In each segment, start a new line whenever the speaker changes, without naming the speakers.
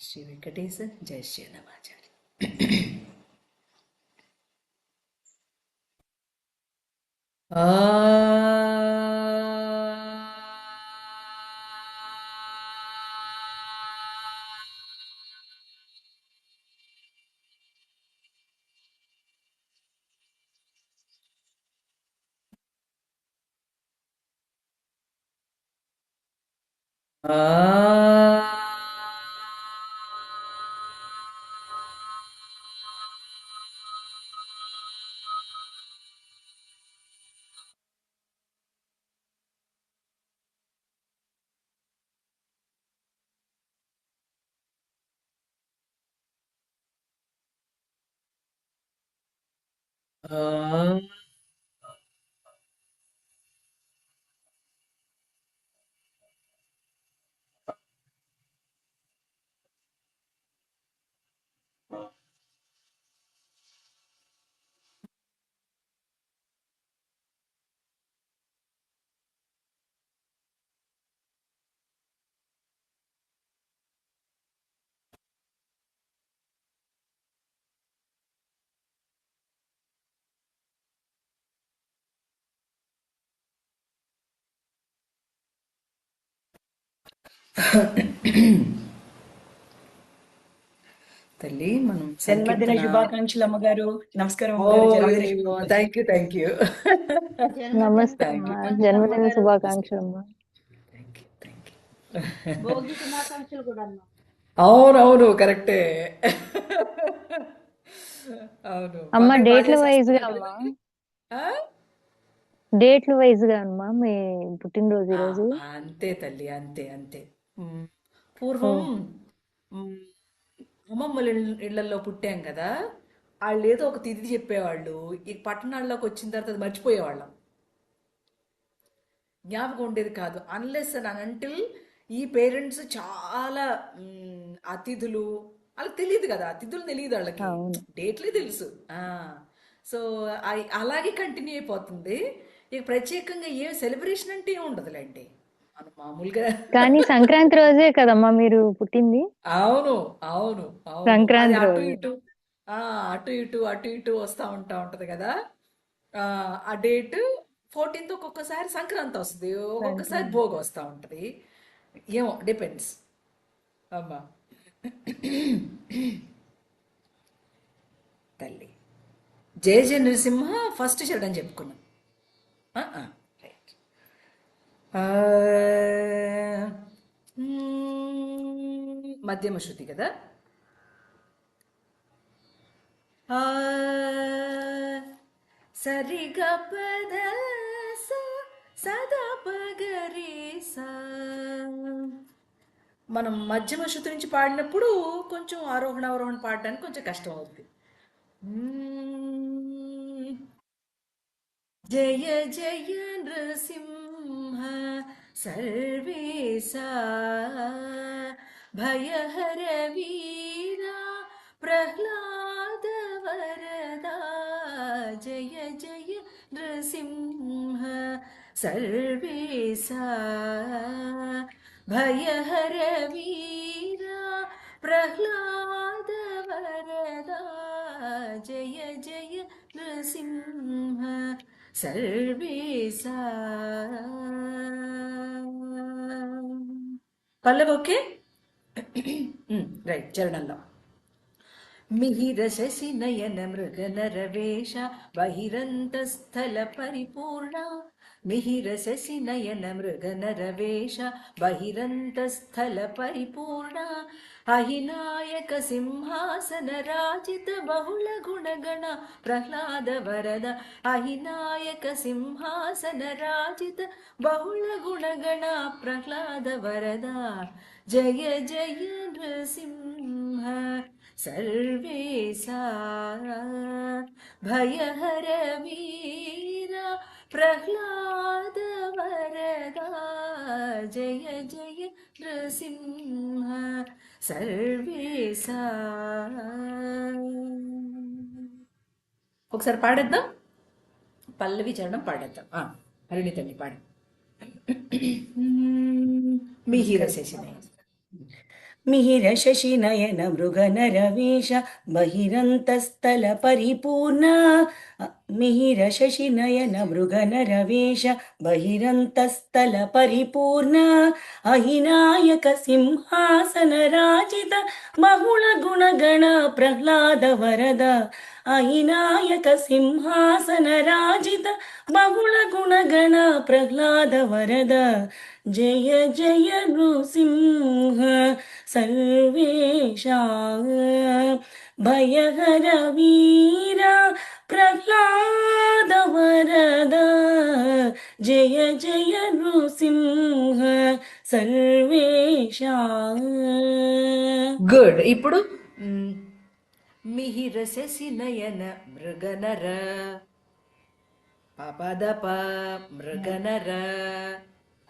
శ్రీ వెంకటేశ జయ శ్రీరామాచార్య. ఆ ఆ ఆ తల్లి మనం
జన్మదిన
సంకీర్తన.
శుభాకాంక్షలు అమ్మగారు. నమస్కారం
ఓ
అమ్మగారు. జన్మదిన శుభాకాంక్షలు.
థ్యాంక్ యూ, థ్యాంక్ యూ,
నమస్తే
థ్యాంక్
అమ్మా.
యూ,
జన్మదిన శుభాకాంక్షలు అమ్మా.
Thank you, thank you.
Bhogi శుభాకాంక్షలు కూడా అన్న.
అవునవును, కరెక్టే. అవును,
అమ్మ
పండగ బాగా
డేట్ల వైజ్ గా
చేసేసుకున్నారు
అమ్మా,
కదండి. ఆ?
డేట్ల వైజ్ గా అమ్మా మీ పుట్టినరోజు
ఆ,
ఈరోజు.
అంతే తల్లి, అంతే అంతే. మ్,
ఓ
పూర్వం మ్, అమ్మమ్మల ఇళ్లలో పుట్టాం కదా, వాళ్ళు ఏదో ఒక తిథి చెప్పేవాళ్ళు. ఈ పట్టణాల్లోకి వచ్చిన తర్వాత అది మర్చిపోయేవాళ్ళం, జ్ఞాపకం ఉండేది కాదు. అన్లెస్ అండ్ అంటిల్ ఈ పేరెంట్స్ చాలా అతిథులు, వాళ్ళకి తెలియదు కదా, అతిథులు తెలియదు వాళ్ళకి,
అవును.
డేట్లే తెలుసు. సో అలాగే కంటిన్యూ అయిపోతుంది. ఇక ప్రత్యేకంగా ఏ సెలబ్రేషన్ అంటే ఏం ఉండదులేండి, మనం మామూలుగా.
కానీ సంక్రాంతి రోజే కదమ్మా మీరు పుట్టింది.
అవును, అవును, అవును. అది
సంక్రాంతి
అటు
రోజు.
ఇటు, ఆ, అటు ఇటు అటు ఇటు వస్తూ ఉంటది కదా. ఆ ఆ డేట్ 14th ఒక్కొక్కసారి సంక్రాంతి వస్తుంది, ఒక్కొక్కసారి
సంక్రాంతి.
భోగి వస్తూ ఉంటది. ఏమో డిపెండ్స్ అమ్మా. తల్లి జయ జయ నరసింహ ఫస్ట్ చరణం చెప్పుకున్నాం. రైట్. మధ్యమ శృతి కదా. ఆ సరిగా పద సదా పగరే సా. మనం మధ్యమ శృతి నుంచి పాడినప్పుడు కొంచెం ఆరోహణ అవరోహణ పాడడానికి కొంచెం కష్టం అవుతుంది. జయ జయ నృసింహ సర్వేశా భయహర వీరా ప్రహ్లాద వరదా. జయ జయ నృసింహ సర్వేశా భయహర వీరా ప్రహ్లాద వరదా. జయ జయ నృసింహ సర్వేశా. పల్లవి ఓకే. రైట్, చరణంలో. మిహిర శశి నయన మృగ నరవేష బహిరంతస్థల పరిపూర్ణ. మిహిర శశి నయన మృగ నరవేష బహిరంతస్థల పరిపూర్ణ. అహినాయక సింహాసన రాజిత బహుళ గుణగణ ప్రహ్లాద వరద. అహినాయక సింహాసన రాజిత బహుళ గుణగణ ప్రహ్లాద వరద. జయ జయ నృసింహ సర్వేశా భయహర వీర ప్రహ్లాద వరదా. జయ జయ నృసింహ సర్వేశా. ఒకసారి పాడేద్దాం, పల్లవి చరణం పాడేద్దాం. హరిణి తల్లి పాడు. మిహిర శశినయన.
మిహిర శశి నయన మృగనర వేష బహిరంతస్థల పరిపూర్ణ. మిహిర శశి నయన మృగనర వేష బహిరంతస్థల పరిపూర్ణ. అహినాయక సింహాసన రాజిత బహుళ గుణగణ ప్రహ్లాద వరద. అహినాయక సింహాసన రాజిత బహుళ గుణగణ ప్రహ్లాద వరద. జయ జయ నృసింహ సర్వేషా భయహర వీర ప్రహ్లాద వరద. జయ జయ నృసింహ సర్వేషా.
గుడ్. ఇప్పుడు మిహిర శశినయన మృగనర పపదప మృగనర.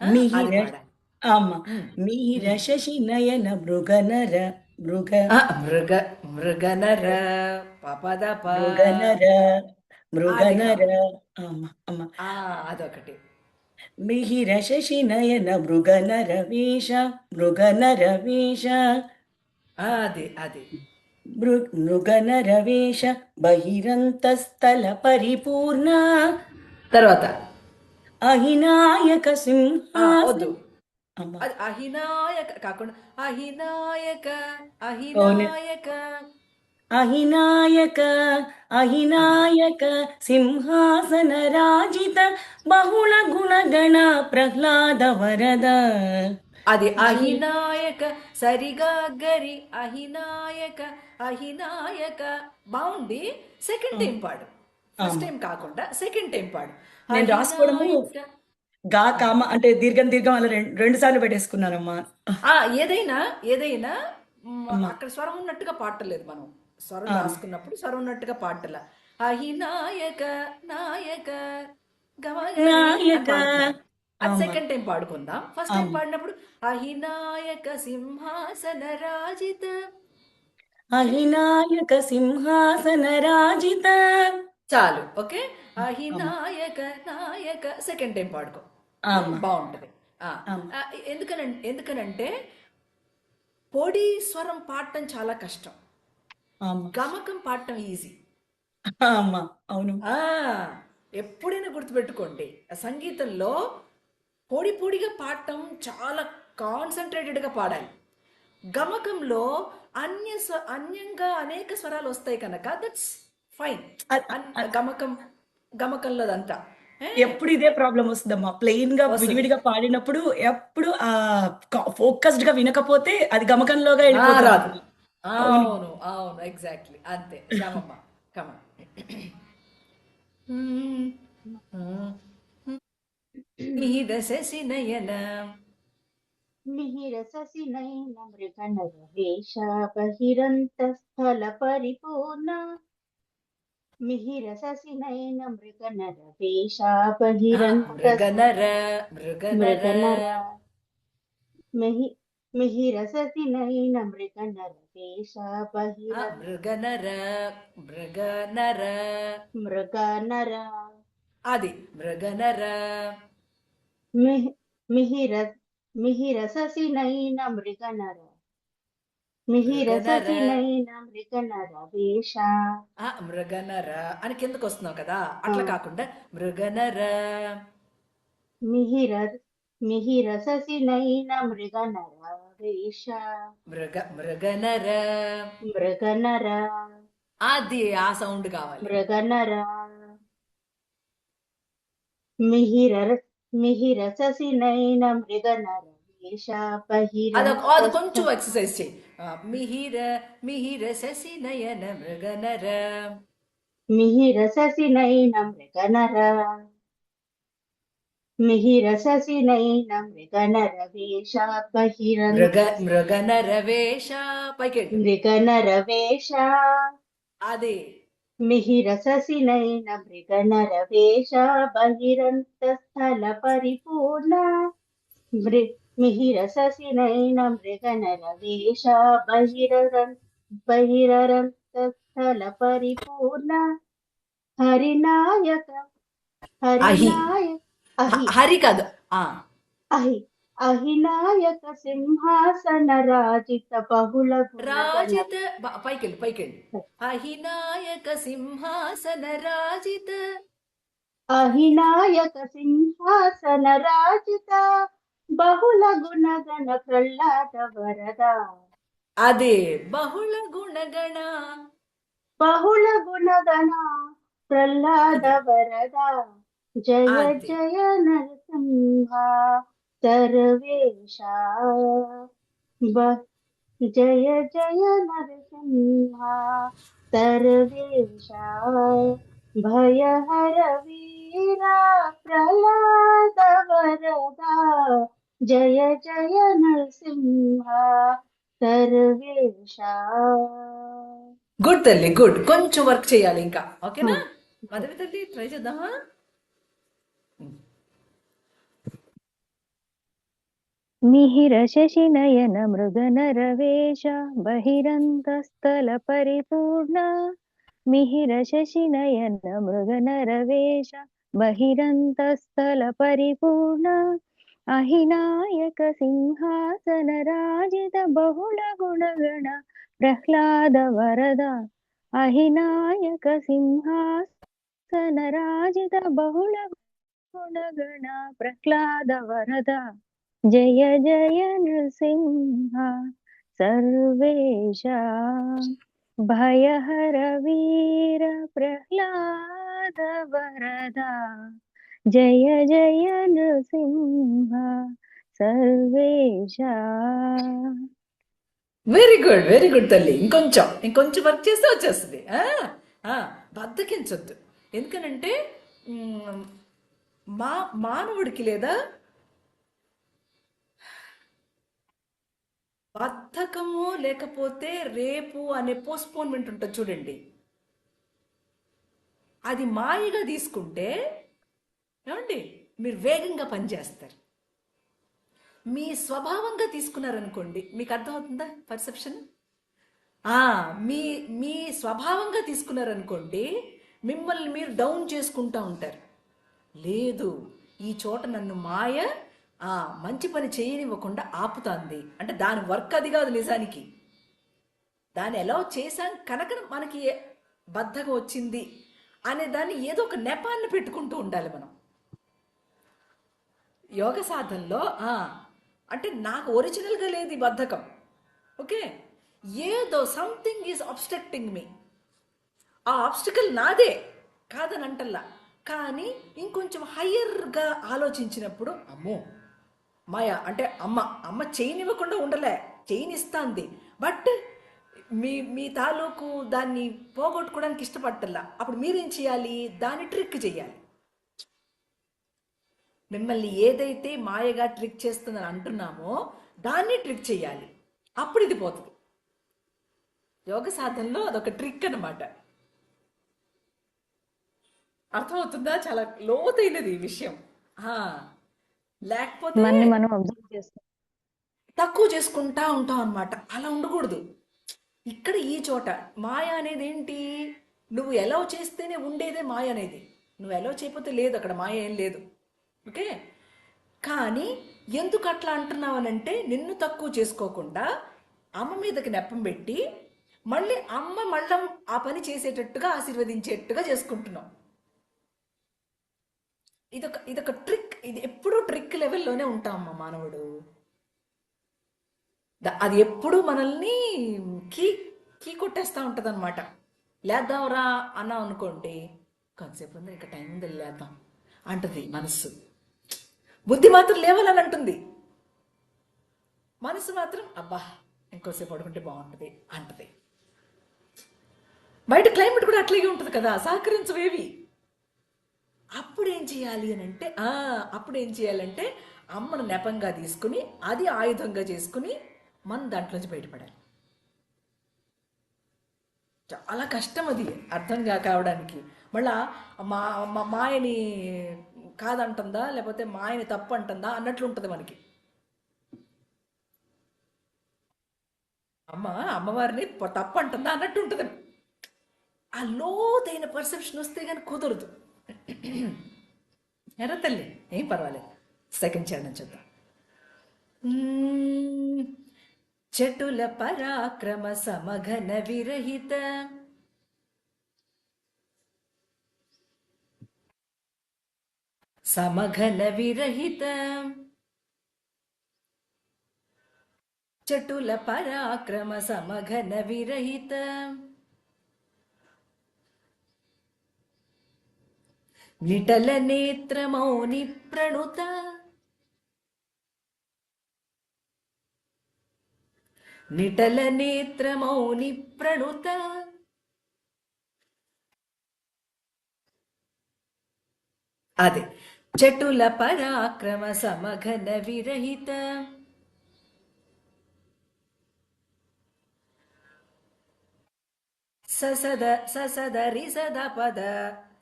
అది
మిహిర
పాడాలి.
ఆమా మిహిర శశి నయన మృగనర మృగ
మృగ మృగనర పపదప.
మృగనర
అది
మృగనర.
కావాలి.
అమ్మ
అదొకటి.
మిహిర శశి నయన మృగనర వేష మృగనర వేష
అది అది
మృగనర వేష బహిరంతస్థల పరిపూర్ణ.
తర్వాత
అహినాయక సింహాసన.
వద్దు,
అమ్మ
అది అహినాయక కాకుండా అహినాయక
అవును.
అహినాయక.
అహినాయక అహినాయక సింహాసన రాజిత బహుళ గుణగణ ప్రహ్లాద వరద.
అది అహినాయక సరిగా గరి అహినాయక అహినాయక. బాగుంది. సెకండ్ టైం పాడు, ఫస్ట్ టైం కాకుండా సెకండ్ టైం పాడు.
నేను రాసుకోవడము
అహినాయక.
గా కామ అంటే దీర్ఘం దీర్ఘం అలా రెండు సార్లు పెట్టేసుకున్నానమ్మా.
ఏదైనా ఏదైనా అక్కడ స్వరం ఉన్నట్టుగా పాడలేదు. మనం స్వరం రాసుకున్నప్పుడు స్వరం ఉన్నట్టుగా పాడటలా. అహినాయక నాయక గమగరి అని
నాయక
పాడుతున్నాం. అది
అమ్మ
సెకండ్ టైం పాడుకుందాం. ఫస్ట్ టైం పాడినప్పుడు అహినాయక సింహాసన రాజిత.
అహినాయక సింహాసన రాజిత.
చాలు. ఓకే. అహినాయక నాయక సెకండ్ టైం పాడుకో,
అమ్మ
బాగుంటది.
అమ్మ
ఎందుకనంటే పొడి స్వరం పాడటం చాలా కష్టం,
అమ్మ
గమకం పాడటం ఈజీ.
అమ్మ అవును.
ఎప్పుడైనా గుర్తుపెట్టుకోండి, సంగీతంలో పొడి పొడిగా పాడటం చాలా కాన్సన్ట్రేటెడ్గా పాడాలి. గమకంలో అన్యంగా అనేక స్వరాలు వస్తాయి కనుక దట్స్ ఫైన్. గమకంలో అదంతా
ఎప్పుడు ఇదే ప్రాబ్లం వస్తుందమ్మా. ప్లెయిన్ గా
వస్తుంది.
విడివిడిగా పాడినప్పుడు ఎప్పుడు ఫోకస్డ్ గా వినకపోతే అది గమకంలోగా
రాదు.
వెళ్ళిపోతుంది. అవును.
అవును అవును, ఎగ్జాక్ట్లీ అంతే. రామమ్మ కమ. మిహిర శశినయన
మిహిర శశి నయన మృగనర వేష బహిరంతస్థల పరిపూర్ణ. మిహిర శశి నయన మృగనర వేష
మృగనర మృగనర.
మృగనర. మిహిర శశి నయన మృగనర వేష
మృగనర మృగనర.
మృగనర.
అది మృగనర.
మిహిర మిహిర శశి నయన మృగనర. మిహిర శశి నయన మృగనర వేష.
మృగనర అని కిందకు వస్తున్నావు కదా, అట్లా కాకుండా మృగనర.
మిహిర శశి నయన మృగనర వేష.
మృగనర.
మృగనర.
అది ఆ సౌండ్ కావాలి.
మృగనర. మిహిర శశి నయన మృగనర వేష
అది కొంచెం ఎక్సర్సైజ్ చేయి. మిహిర శశి నయన మృగనర.
మిహిర శశి నయన మృగనర. మిహిర శశి నయన మృగనర వేష
మృగనర వేష పైకి.
మృగనర వేష.
అది
మిహిర శశి నయన మృగనర వేష బహిరంతస్థల పరిపూర్ణ. మిహిర శశి నయన మృగనర వేష బహిరంతస్థల పరిపూర్ణ. హరినాయక
అహి.
హరినాయక.
హరి కాదు, ఆ
అహి అహినాయక సింహాసన రాజిత బహుళ గుణగణ
రాజిత పైకెళ్ళి పైకెళ్ళి. అహినాయక సింహాసన రాజిత.
అహినాయక సింహాసన రాజిత బహుళ గుణగణ ప్రహ్లాద వరద
అదే బహుళ గుణగణ.
బహుళ గుణగణ ప్రహ్లాద
అది
వరద జయ
అది
జయ నరసింహ సర్వేశ బ- జయ జయ నరసింహ సర్వేశ భయహర వీర ప్రహ్లాద వరద జయ జయ నరసింహ సర్వేశ.
గుడ్ తల్లి, గుడ్. కొంచెం వర్క్ చేయాలి ఇంకా, ఓకేనా? మధవి తల్లి ట్రై చేద్దామా?
మిహిర శశినయన మృగనరవేష బహిరంతస్థల పరిపూర్ణ మిహిర శశినయన మృగనరవేష బహిరంతస్థల పరిపూర్ణ అహినాయక సింహాసన రాజిత బహుళ గుణగణ ప్రహ్లాద వరద అహినాయక సింహాసన రాజిత బహుళ గుణగణ ప్రహ్లాద వరద జయ జయ నృసింహ సర్వేశ భయహర వీర ప్రహ్లాద వరద జయ జయ నృసింహ సర్వేశ.
వెరీ గుడ్, వెరీ గుడ్ తల్లి. ఇంకొంచెం వర్క్ చేస్తే వచ్చేస్తుంది. బద్దకించొద్దు. ఎందుకనంటే మ్, మానవుడికి లేదా బద్ధకము లేకపోతే రేపు అనే పోస్ట్పోన్మెంట్ ఉంటుంది చూడండి, అది మాయగా తీసుకుంటే ఏమండి మీరు వేగంగా పనిచేస్తారు. మీ స్వభావంగా తీసుకున్నారనుకోండి, మీకు అర్థమవుతుందా పర్సెప్షన్? ఆ, మీ మీ స్వభావంగా తీసుకున్నారనుకోండి, మిమ్మల్ని మీరు డౌన్ చేసుకుంటా ఉంటారు. లేదు, ఈ చోట నన్ను మాయ మంచి పని చేయనివ్వకుండా ఆపుతాంది అంటే దాని వర్క్ అది కాదు నిజానికి. దాన్ని ఎలా చేశాం కనుక మనకి బద్ధకం వచ్చింది అనే దాన్ని ఏదో ఒక నెపాన్ని పెట్టుకుంటూ ఉండాలి మనం యోగ సాధనలో. అంటే నాకు ఒరిజినల్గా లేదు ఈ బద్ధకం, ఓకే, ఏదో సంథింగ్ ఈజ్ అబ్స్ట్రక్టింగ్ మీ. ఆ ఆబ్స్టికల్ నాదే కాదని అంటల్లా, కానీ ఇంకొంచెం హయ్యర్గా ఆలోచించినప్పుడు అమ్మో మాయ అంటే అమ్మ చేయనివ్వకుండా ఉండలే, చేయనిస్తాంది. బట్ మీ మీ తాలూకు దాన్ని పోగొట్టుకోవడానికి ఇష్టపడతల్లా. అప్పుడు మీరేం చేయాలి? దాన్ని ట్రిక్ చేయాలి. మిమ్మల్ని ఏదైతే మాయగా ట్రిక్ చేస్తుందని అంటున్నామో దాన్ని ట్రిక్ చేయాలి. అప్పుడు ఇది పోతుంది. యోగ సాధనలో అదొక ట్రిక్ అన్నమాట. అర్థమవుతుందా? చాలా లోతైనది ఈ విషయం. లేకపోతే
మనని మనం అబ్జర్వ్ చేస్తాం.
తక్కువ చేసుకుంటా ఉంటాం అన్నమాట. అలా ఉండకూడదు. ఇక్కడ ఈ చోట మాయ అనేది ఏంటి? నువ్వు ఎలా చేస్తేనే ఉండేదే మాయ అనేది. నువ్వు ఎలా చేయకపోతే లేదు, అక్కడ మాయ ఏం లేదు, ఓకే. కానీ ఎందుకు అట్లా అంటున్నావనంటే నిన్ను తక్కువ చేసుకోకుండా అమ్మ మీదకి నెప్పం పెట్టి మళ్ళీ అమ్మ మళ్ళం ఆ పని చేసేటట్టుగా ఆశీర్వదించేట్టుగా చేసుకుంటున్నావు. ఇదొక ట్రిక్. ఇది ఎప్పుడూ ట్రిక్ లెవెల్లోనే ఉంటామమ్మా మానవుడు. అది ఎప్పుడు మనల్ని కీ కీ కొట్టేస్తూ ఉంటుంది అనమాట. లేద్దాంరా అన్నాం అనుకోండి, కొంతసేపు ఉంది ఇక టైం ఉంది లేద్దాం అంటది మనస్సు. బుద్ధి మాత్రం లేవాలని అంటుంది, మనసు మాత్రం అబ్బా ఇంకోసేపు పడుకుంటే బాగుంటుంది అంటది. బయట క్లైమేట్ కూడా అట్లాగే ఉంటుంది కదా, సహకరించవేవి. అప్పుడు ఏం చేయాలంటే అమ్మను నెపంగా తీసుకుని అది ఆయుధంగా చేసుకుని మనం దాంట్లోంచి బయటపడాలి. చాలా కష్టం అది అర్థం కావడానికి. మళ్ళా మా మా మాయని కాదంటుందా లేకపోతే మాయని తప్పు అంటుందా అన్నట్లు ఉంటుంది మనకి. అమ్మవారిని తప్పు అంటుందా అన్నట్టు ఉంటుంది. ఆ లోతైన పర్సెప్షన్ వస్తే కానీ కుదరదు. ఎర్ర తల్లి ఏం పర్వాలేదు. సెకండ్ చరణం చూద్దాం. మ్మ్. చటుల పరాక్రమ సమఘన విరహిత సమఘన విరహిత చటుల పరాక్రమ సమఘన విరహిత నిటల నేత్ర మౌని ప్రణుత నిటల నేత్ర మౌని ప్రణుత అదే చటుల పరాక్రమ సమఘన విరహిత ససద ససదరి సద పద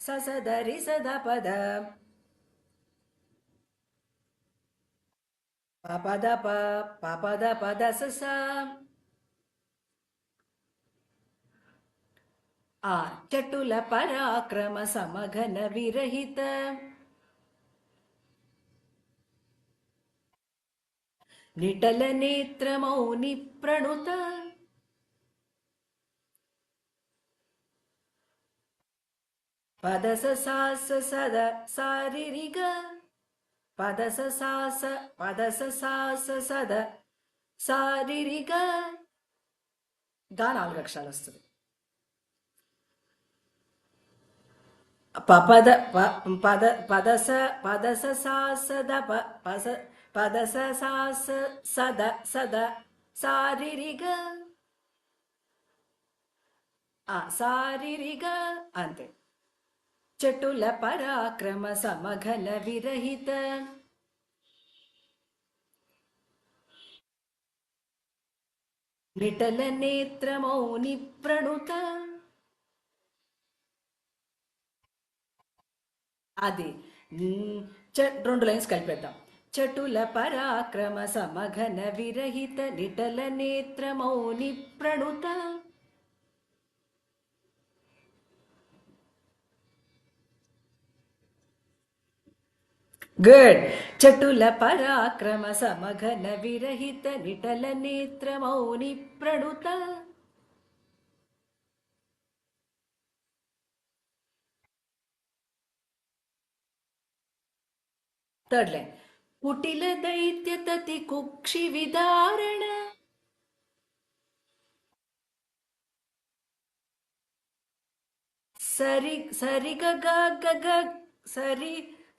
ససదరి సద పద పపద పపద పద సస ఆ చటుల పరాక్రమ సమఘన విరహిత నిటల నేత్ర మౌని ప్రణుత పదస సాస సద సారిరిగ పదస సాస సద సారిరిగ గా 4 అక్షరాలు వస్తుంది. పద పదస సాస దప పదస సాస సద సారిరిగ సారిరిగ అంతే. చటుల పరాక్రమ సమఘన విరహిత నిటల నేత్ర మౌని ప్రణుత అది 2 లైన్స్ కలిపేద్దాం. చటుల పరాక్రమ సమఘన విరహిత నిటల నేత్ర మౌని ప్రణుత గుడ్. చటుల పరాక్రమ సమఘన విరహిత నిటల నేత్ర మౌని ప్రణుత థర్డ్ లైన్ కుటిల దైత్య తతి కుక్షి విదారణ సరి గగ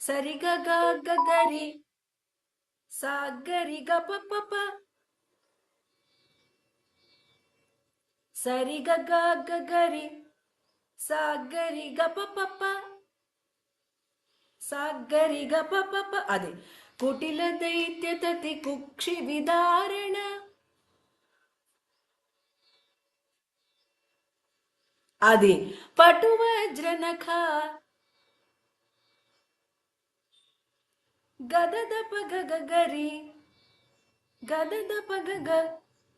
సరి గగ గరి సాగరి గ పప సరి గగ గరి సాగరి గ పప సాగరి గ పప అది కుటిల దైత్య తతి కుక్షి విదారణ అది పటు వజ్రనఖ గదదప గగరి గదదప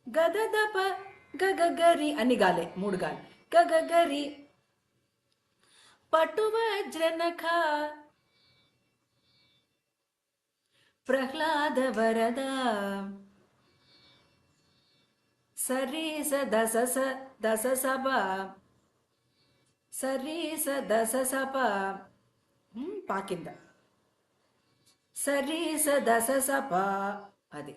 గదదప గగరి అని గాలే 3 గాలి గగరి పటు వజ్రనఖ ప్రహ్లాద వరద సరీస దశ సభ సరీస దశ సభ పాకింద సరీస దశ సభ అది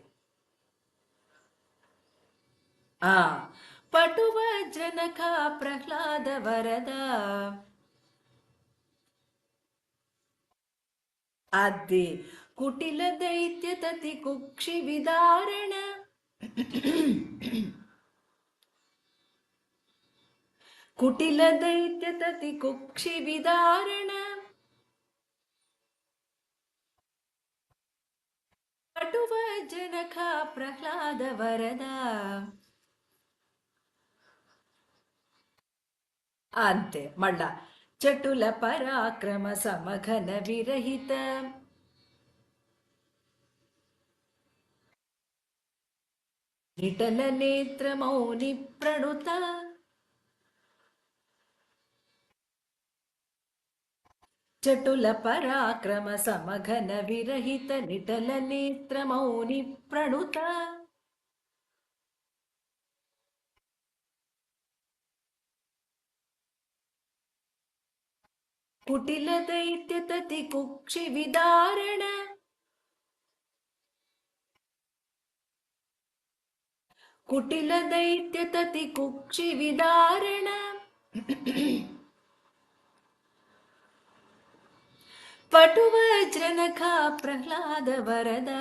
పటు వజ్రనఖ ప్రహ్లాద వరద అది కుటిల దైత్య తతి కుక్షి విదారణ కుటిల దైత్య తతి కుక్షి విదారణ పటు వజ్రనఖ ప్రహ్లాద వరద అంతే. మళ్ళా చటుల పరాక్రమ సమఘన విరహిత నిటల నేత్ర మౌని ప్రణుత ఆ 3 లైన్స్ కలిపేద్దాం. చటుల పరాక్రమ సమఘన విరహిత నిటల నేత్ర మౌని ప్రణుత 2 లైన్స్ కలిపేద్దాం. చటుల పరాక్రమ సమఘన విరహిత నిటల నేత్ర మౌని ప్రణుత అది కుటిల దైత్య తతి కుక్షి విదారణ కుటిల దైత్య తతి కుక్షి విదారణ పటు వజ్రనఖ ప్రహ్లాద వరద చటుల పరాక్రమ సమఘన విరహిత నిటల నేత్ర మౌని ప్రణుత కుటిల దైత్య తతి కుక్షి విదారణ కుటిల దైత్య తతి కుక్షి విదారణ పటువజ్రనఖా ప్రహ్లాద వరద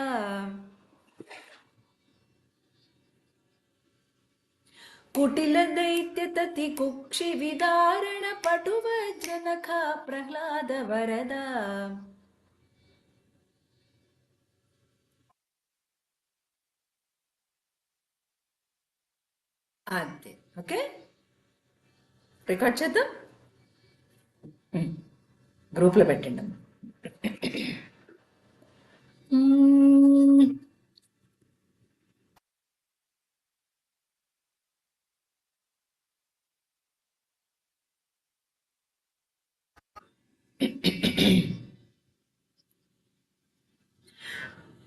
కుటిల దైత్య తతి కుక్షి విదారణ పటువజ్రనఖా ప్రహ్లాద వరద. అంతే. ఓకే, రికార్డ్ చేద్దాం, గ్రూప్లో పెట్టండి అమ్మా.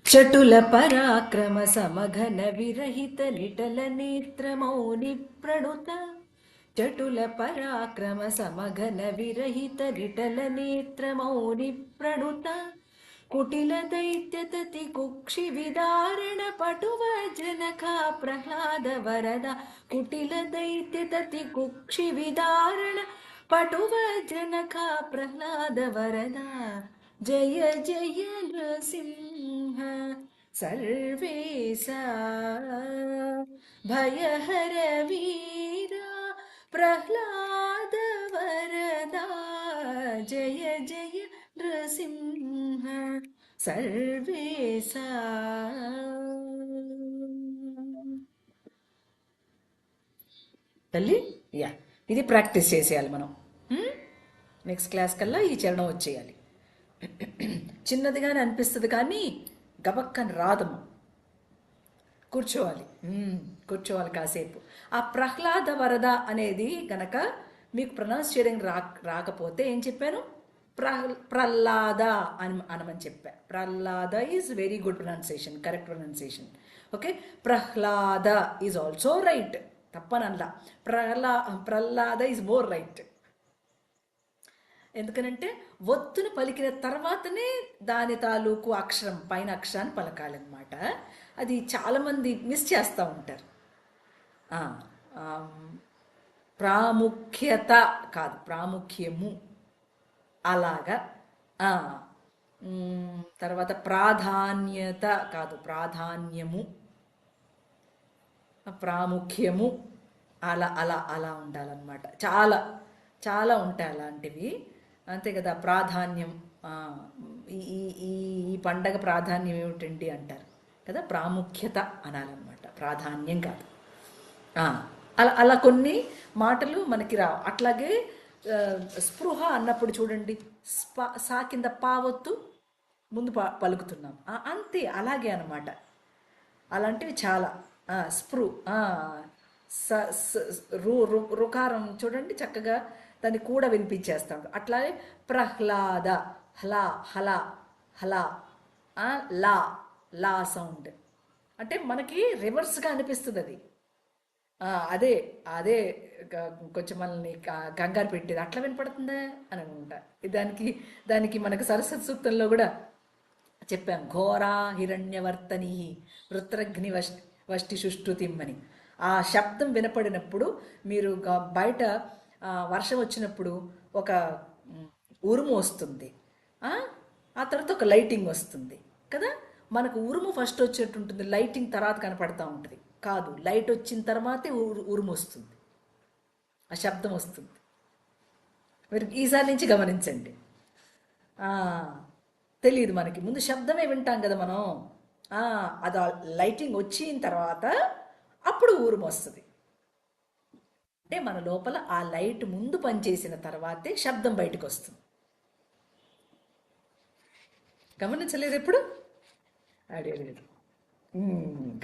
చటుల పరాక్రమ సమఘన విరహిత నిటల నేత్ర మౌని ప్రణుత చటుల పరాక్రమ సమఘన విరహిత నిటల నేత్ర మౌని ప్రణుత కుటిల దైత్య తతి కుక్షి విదారణ పటువజ్రనఖా ప్రహ్లాద వరద కుటిల దైత్య తతి కుక్షి విదారణ పటువజ్రనఖా ప్రహ్లాద వరద. జయ జయ నృసింహ సర్వేశ భయహర వీర ప్రహ్లాద వరద. జయ జయ నృసింహ సర్వేశ. తల్లి యా, ఇది ప్రాక్టీస్ చేసేయాలి మనం. నెక్స్ట్ క్లాస్ కల్లా ఈ చరణం వచ్చేయాలి. చిన్నదిగానే అనిపిస్తుంది కానీ గబక్కని రాదము. కూర్చోవాలి, కూర్చోవాలి కాసేపు. ఆ ప్రహ్లాద వరద అనేది గనక మీకు ప్రొనౌన్స్ చేయడం రాకపోతే ఏం చెప్పాను? ప్రహ్లాద అనమని చెప్పా. Prahlada is very good pronunciation, correct pronunciation. Okay, Prahlada is also right, తప్పనల్లా. Prahlada is more right. ఎందుకనంటే ఒత్తును పలికిన తర్వాతనే దాని తాలూకు అక్షరం, పైన అక్షరాన్ని పలకాలన్నమాట. అది చాలామంది మిస్ చేస్తూ ఉంటారు. ప్రాముఖ్యత కాదు, ప్రాముఖ్యము, అలాగా. తర్వాత ప్రాధాన్యత కాదు, ప్రాధాన్యము, ప్రాముఖ్యము, అలా అలా అలా ఉండాలన్నమాట. చాలా చాలా ఉంటాయి అలాంటివి, అంతే కదా. ప్రాధాన్యం, ఈ ఈ పండగ ప్రాధాన్యం ఏమిటండి అంటారు కదా, ప్రాముఖ్యత అనాలన్నమాట, ప్రాధాన్యం కాదు. అలా అలా కొన్ని మాటలు మనకి రావు. అట్లాగే స్పృహ అన్నప్పుడు చూడండి, సా కింద పావొత్తు ముందు పలుకుతున్నాం, అంతే, అలాగే అనమాట. అలాంటివి చాలా. స్పృ రుకారం చూడండి, చక్కగా దాన్ని కూడా వినిపించేస్తాడు. అట్లాగే ప్రహ్లాద, హలా హలా హలా, లా లా సౌండ్ అంటే మనకి రివర్స్గా అనిపిస్తుంది అది. అదే అదే కొంచెం మనల్ని కంగారు పెట్టేది, అట్లా వినపడుతుందా అని అనుకుంటా. దానికి మనకు సరస్వతి సూక్తంలో కూడా చెప్పాం, ఘోరా హిరణ్యవర్తని వృత్రగ్ని వష్టి సుష్టుతిమ్మని. ఆ శబ్దం వినపడినప్పుడు మీరు బయట వర్షం వచ్చినప్పుడు ఒక ఉరుము వస్తుంది, ఆ తర్వాత ఒక లైటింగ్ వస్తుంది కదా. మనకు ఉరుము ఫస్ట్ వచ్చేట్టు ఉంటుంది, లైటింగ్ తర్వాత కనపడతా ఉంటుంది. కాదు, లైట్ వచ్చిన తర్వాతే ఉరుము వస్తుంది, ఆ శబ్దం వస్తుంది. మీరు ఈసారి నుంచి గమనించండి. తెలియదు మనకి, ముందు శబ్దమే వింటాం కదా మనం. అది లైటింగ్ వచ్చిన తర్వాత అప్పుడు ఉరుము వస్తుంది. అంటే మన లోపల ఆ లైట్ ముందు పనిచేసిన తర్వాతే శబ్దం బయటకు వస్తుంది. గమనించలేదు ఎప్పుడు? అడిగలేదు,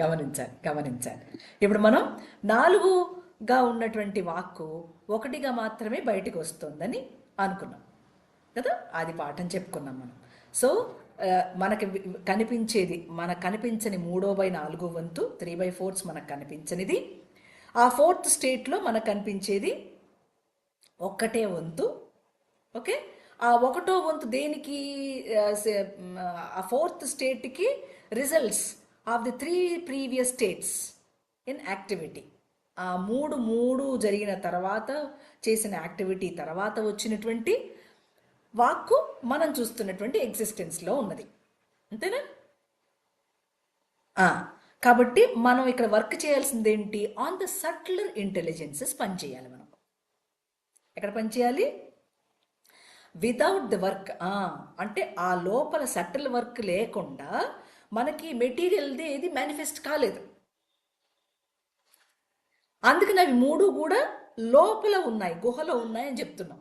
గమనించాలి. ఇప్పుడు మనం 4గా ఉన్నటువంటి వాక్కు 1గా మాత్రమే బయటకు వస్తుందని అనుకున్నాం. కదా, అది పాఠం చెప్పుకున్నాం మనం. సో మనకి కనిపించేది, మనకు కనిపించని 3/4 వంతు 3/4 మనకు కనిపించనిది. ఆ 4th స్టేట్లో మనకు కనిపించేది 1 వంతు. ఓకే, ఆ 1 వంతు దేనికి? ఆ 4th స్టేట్కి results of the 3 previous states in activity. ఆ మూడు జరిగిన తర్వాత చేసిన యాక్టివిటీ తర్వాత వచ్చినటువంటి వాక్కు మనం చూస్తున్నటువంటి ఎగ్జిస్టెన్స్లో ఉన్నది. అంతేనా? కాబట్టి మనం ఇక్కడ వర్క్ చేయాల్సింది ఏంటి? ఆన్ ద సట్లర్ ఇంటెలిజెన్సెస్ పనిచేయాలి మనం. ఎక్కడ పనిచేయాలి? వితౌట్ ద వర్క్, అంటే ఆ లోపల సటిల్ వర్క్ లేకుండా మనకి మెటీరియల్ది ఏది మేనిఫెస్ట్ కాలేదు. అందుకని అవి 3 కూడా లోపల ఉన్నాయి, గుహలో ఉన్నాయి అని చెప్తున్నాం.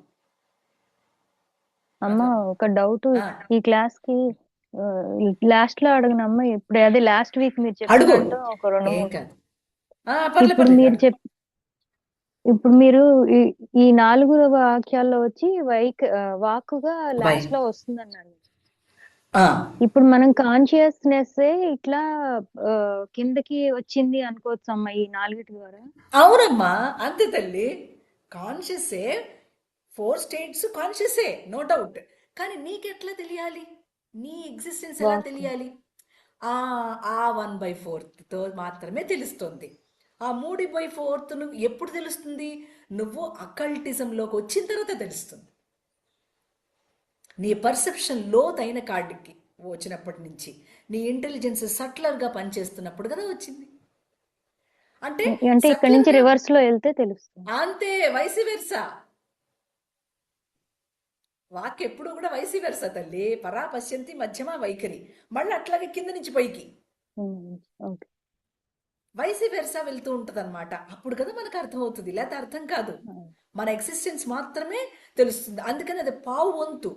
అమ్మ ఒక డౌట్, ఈ క్లాస్ కి లాస్ట్ లో అడగనమ్మా. ఇప్పుడు అదే లాస్ట్ వీక్ మీరు
అడుగు,
చెప్పినట్టు ఒక 2
ఏం
3
కాదు. పర్లే
ఇప్పుడు
పర్లేదు,
మీరు
అడుగు.
ఇప్పుడు మీరు ఈ 4 వాక్యాల్లో వచ్చి వాక్కుగా లాస్ట్ లో వస్తుందన్నాను.
ఆ,
ఇప్పుడు మనం కాన్షియస్నెస్ ఇట్లా కిందకి వచ్చింది అనుకోవచ్చు అమ్మ ఈ 4 ద్వారా.
అవునమ్మా, అంతే తల్లి. కాన్షియసే, 4 స్టేట్స్ కాన్షియసే, నో డౌట్. కానీ నీకెట్లా తెలియాలి? నీ ఎగ్జిస్టెన్స్ ఎలా తెలియాలి? ఆ 1/4తో మాత్రమే తెలుస్తుంది. ఆ 3/4 ఎప్పుడు తెలుస్తుంది? నువ్వు అకల్టిజంలోకి వచ్చిన తర్వాత తెలుస్తుంది. నీ పర్సెప్షన్ లోతైన కాడికి వచ్చినప్పటి నుంచి, నీ ఇంటెలిజెన్స్ సట్లర్గా పనిచేస్తున్నప్పుడు కదా వచ్చింది. అంటే
ఇక్కడ నుంచి రివర్స్ లో వెళ్తే తెలుస్తుంది.
అంతే, వైసి వెర్సా. వాక్ ఎప్పుడు కూడా వైసి వెర్సా తల్లి. పరా పశ్యంతి మధ్యమ వైఖరి, మళ్ళీ అట్లాగే కింద నుంచి పైకి వైసి వెర్సా వెళ్తూ ఉంటుంది అనమాట. అప్పుడు కదా మనకు అర్థం అవుతుంది, లేకపోతే అర్థం కాదు. మన ఎగ్జిస్టెన్స్ మాత్రమే తెలుస్తుంది. అందుకని అది పావు వంతు.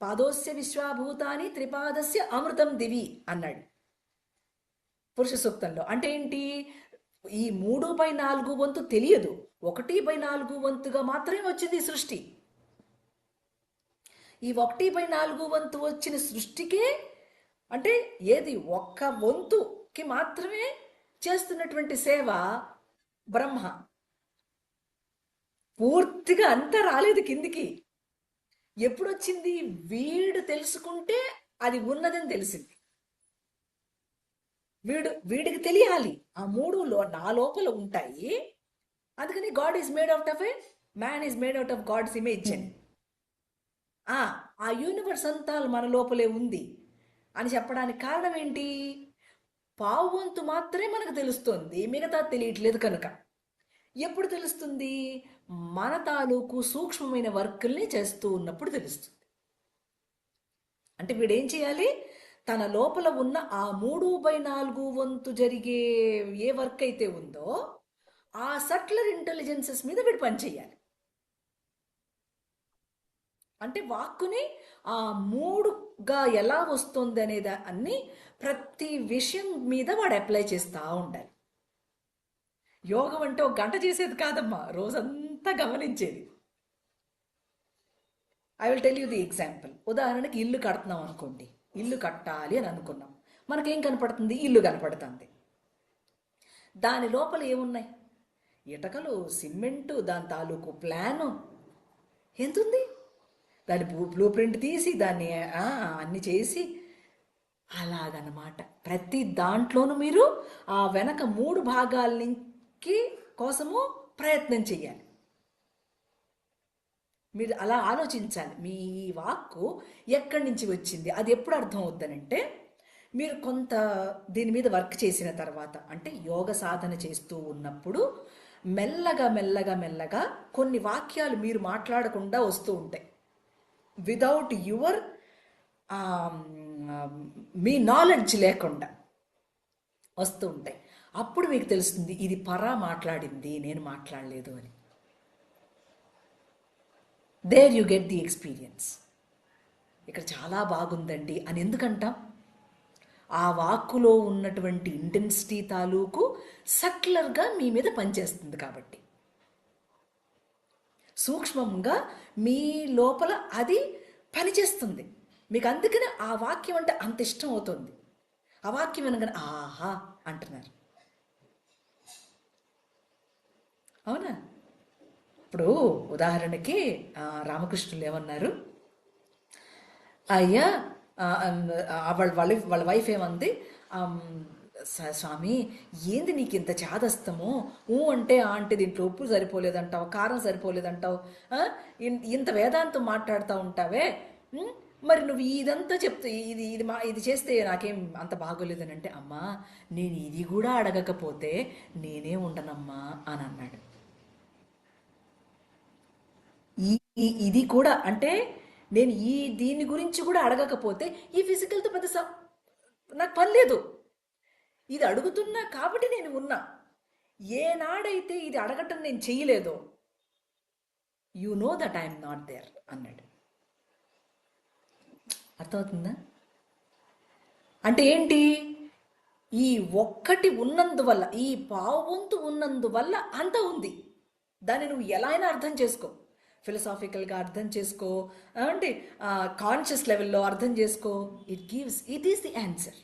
పాదోస్య విశ్వాభూతాని త్రిపాదస్య అమృతం దివి అన్నాడు పురుష సూక్తంలో. అంటే ఏంటి? ఈ 3/4 వంతు తెలియదు, 1/4 వంతుగా మాత్రమే వచ్చింది ఈ సృష్టి. ఈ 1/4 వంతు వచ్చిన సృష్టికే, అంటే ఏది 1 వంతుకి మాత్రమే చేస్తున్నటువంటి సేవ బ్రహ్మ. పూర్తిగా అంతా రాలేదు కిందికి. ఎప్పుడు వచ్చింది? వీడు తెలుసుకుంటే అది ఉన్నదని తెలిసింది. వీడికి తెలియాలి ఆ 3 నా లోపల ఉంటాయి. అందుకని god is made out of man is made out of god's image అని. ఆ యూనివర్స్ అంతా మన లోపలే ఉంది అని చెప్పడానికి కారణం ఏంటి? పావు వంతు మాత్రమే మనకు తెలుస్తుంది, మిగతా తెలియట్లేదు కనుక. ఎప్పుడు తెలుస్తుంది? మన తాలూకు సూక్ష్మమైన వర్కుల్ని చేస్తూ ఉన్నప్పుడు తెలుస్తుంది. అంటే వీడేం చేయాలి? తన లోపల ఉన్న ఆ 3/4 వంతు జరిగే ఏ వర్క్ అయితే ఉందో ఆ సట్లర్ ఇంటెలిజెన్సెస్ మీద వీడు పనిచేయాలి. అంటే వాక్కుని ఆ 3గా ఎలా వస్తుంది అనేది అన్ని ప్రతి విషయం మీద వాడు అప్లై చేస్తూ ఉండాలి. యోగం అంటే 1 గంట చేసేది కాదమ్మా, రోజంతా గమనించేది. I will tell you the example. ఉదాహరణకి ఇల్లు కడుతున్నాం అనుకోండి. ఇల్లు కట్టాలి అని అనుకున్నాం. మనకేం కనపడుతుంది? ఇల్లు కనపడుతుంది. దాని లోపల ఏమున్నాయి? ఇటకలు, సిమెంటు, దాని తాలూకు ప్లాను ఎంతుంది? దాని బ్లూ ప్రింట్ తీసి దాన్ని అన్ని చేసి అలాగనమాట. ప్రతి దాంట్లోనూ మీరు ఆ వెనక 3 భాగాలకి కోసము ప్రయత్నం చెయ్యాలి. మీరు అలా ఆలోచించాలి. మీ వాక్కు ఎక్కడి నుంచి వచ్చింది, అది ఎప్పుడు అర్థం అవుద్దనంటే మీరు కొంత దీని మీద వర్క్ చేసిన తర్వాత, అంటే యోగ సాధన చేస్తూ ఉన్నప్పుడు మెల్లగా మెల్లగా మెల్లగా కొన్ని వాక్యాలు మీరు మాట్లాడకుండా వస్తూ ఉంటాయి. వితౌట్ యువర్ మీ నాలెడ్జ్ లేకుండా వస్తూ ఉంటాయి. అప్పుడు మీకు తెలుస్తుంది ఇది పరా మాట్లాడింది, నేను మాట్లాడలేదు అని. There you get the experience. ఇక్కడ చాలా బాగుందండి అని ఎందుకంటాం? ఆ వాక్కులో ఉన్నటువంటి ఇంటెన్సిటీ తాలూకు సట్లర్గా మీ మీద పనిచేస్తుంది కాబట్టి, సూక్ష్మంగా మీ లోపల అది పనిచేస్తుంది మీకు. అందుకనే ఆ వాక్యం అంటే అంత ఇష్టం అవుతుంది. ఆ వాక్యం అనగానే ఆహా అంటున్నారు. అవునా? ఇప్పుడు ఉదాహరణకి రామకృష్ణులు ఏమన్నారు, అయ్యా వాళ్ళ వైఫ్ ఏమంది, ఆమ్, స్వామి ఏంది నీకు ఇంత చాదస్తము, అంటే అంటే దీంట్లో ఉప్పు సరిపోలేదంటావు, కారం సరిపోలేదంటావు, ఇంత వేదాంతం మాట్లాడుతూ ఉంటావే, మరి నువ్వు ఇదంతా చెప్తే ఇది చేస్తే నాకేం అంత బాగోలేదని అంటే, అమ్మా నేను ఇది కూడా అడగకపోతే నేనే ఉండనమ్మా అని అన్నాడు. ఇది కూడా అంటే నేను దీని గురించి కూడా అడగకపోతే ఈ ఫిజికల్తో పెద్ద నాకు పని లేదు. ఇది అడుగుతున్నా కాబట్టి నేను ఉన్నా. ఏనాడైతే ఇది అడగటం నేను చెయ్యలేదో, you know that I'm not there అన్నాడు. అర్థమవుతుందా? అంటే ఏంటి, ఈ ఒక్కటి ఉన్నందువల్ల, ఈ పావువంతు ఉన్నందువల్ల అంత ఉంది. దాన్ని నువ్వు ఎలా అయినా అర్థం చేసుకో, ఫిలసాఫికల్గా అర్థం చేసుకో, అంటే కాన్షియస్ లెవెల్లో అర్థం చేసుకో. It is the answer.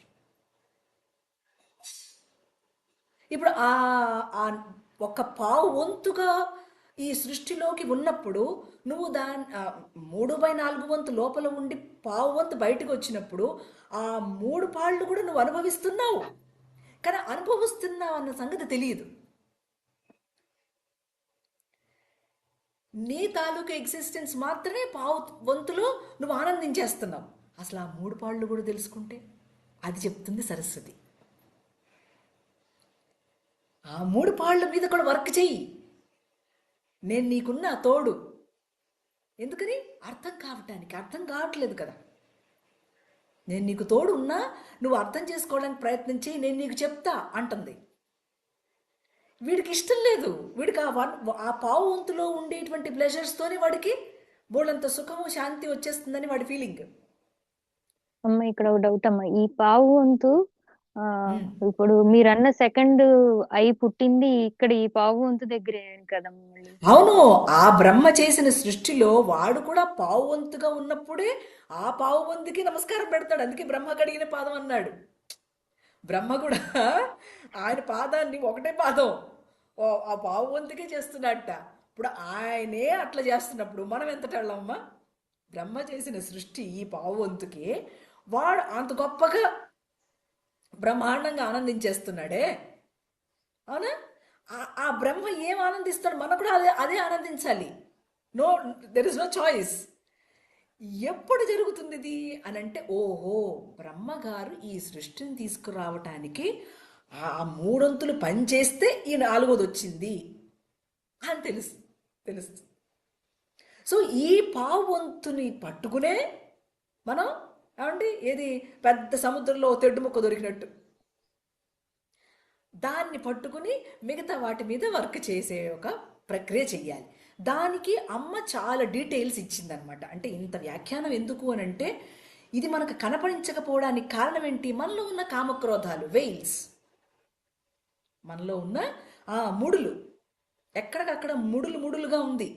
ఇప్పుడు ఆ ఒక పావు వంతుగా ఈ సృష్టిలోకి ఉన్నప్పుడు నువ్వు 3/4 వంతు లోపల ఉండి పావు వంతు బయటకు వచ్చినప్పుడు ఆ 3 పాళ్ళు కూడా నువ్వు అనుభవిస్తున్నావు. కానీ అనుభవిస్తున్నావు అన్న సంగతి తెలియదు. నీ తాలూకు ఎగ్జిస్టెన్స్ మాత్రమే పావు వంతులో నువ్వు ఆనందించేస్తున్నావు. అసలు ఆ 3 పాళ్ళు కూడా తెలుసుకుంటే, అది చెప్తుంది సరస్వతి. ఆ 3 పాళ్ళ మీద కూడా వర్క్ చెయ్యి. నేను నీకున్న తోడు. ఎందుకని? అర్థం కావట్లేదు కదా. నేను నీకు తోడు ఉన్నా నువ్వు అర్థం చేసుకోవడానికి ప్రయత్నించి నేను నీకు చెప్తా అంటుంది. వీడికి ఇష్టం లేదు. వీడికి ఆ పావు వంతులో ఉండేటువంటి ప్లెజర్స్తోనే వాడికి బోళ్ళంత సుఖము శాంతి వచ్చేస్తుందని వాడి ఫీలింగ్.
అమ్మ ఇక్కడ ఒక డౌట్ అమ్మా, ఈ పావు వంతు ఇప్పుడు మీరన్న సెకండ్ అయి పుట్టింది ఇక్కడ ఈ పావు వంతు దగ్గరే కదమ్మా మళ్ళీ.
అవును, ఆ బ్రహ్మ చేసిన సృష్టిలో వాడు కూడా పావు వంతుగా ఉన్నప్పుడే ఆ పావు వంతుకి నమస్కారం పెడతాడు. అందుకే బ్రహ్మ కడిగిన పాదం అన్నాడు. బ్రహ్మ కూడా ఆయన పాదాన్ని ఒకటే పాదం ఆ పావు వంతుకే చేస్తున్నట్ట. ఇప్పుడు ఆయనే అట్లా చేస్తున్నప్పుడు మనం ఎంతటమ్మా? బ్రహ్మ చేసిన సృష్టి ఈ పావు వంతుకి వాడు అంత గొప్పగా బ్రహ్మాండంగా ఆనందించేస్తున్నాడే. అవునా? ఆ బ్రహ్మ ఏం ఆనందిస్తాడు, మనం కూడా అదే ఆనందించాలి. There is no choice. ఎప్పుడు జరుగుతుంది ఇది అని అంటే, ఓహో బ్రహ్మగారు ఈ సృష్టిని తీసుకురావటానికి ఆ 3 వంతులు పనిచేస్తే ఈ 4వది వచ్చింది అని తెలుస్తుంది. సో ఈ పావు వంతుని పట్టుకునే మనం ఏది పెద్ద సముద్రంలో తెడ్డు ముక్క దొరికినట్టు దాన్ని పట్టుకుని మిగతా వాటి మీద వర్క్ చేసే ఒక ప్రక్రియ చెయ్యాలి. దానికి అమ్మ చాలా డీటెయిల్స్ ఇచ్చిందనమాట. అంటే ఇంత వ్యాఖ్యానం ఎందుకు అని అంటే, ఇది మనకు కనపడించకపోవడానికి కారణం ఏంటి? మనలో ఉన్న కామక్రోధాలు, వెయిల్స్, మనలో ఉన్న ముడులు, ఎక్కడికక్కడ ముడులుగా ఉంది.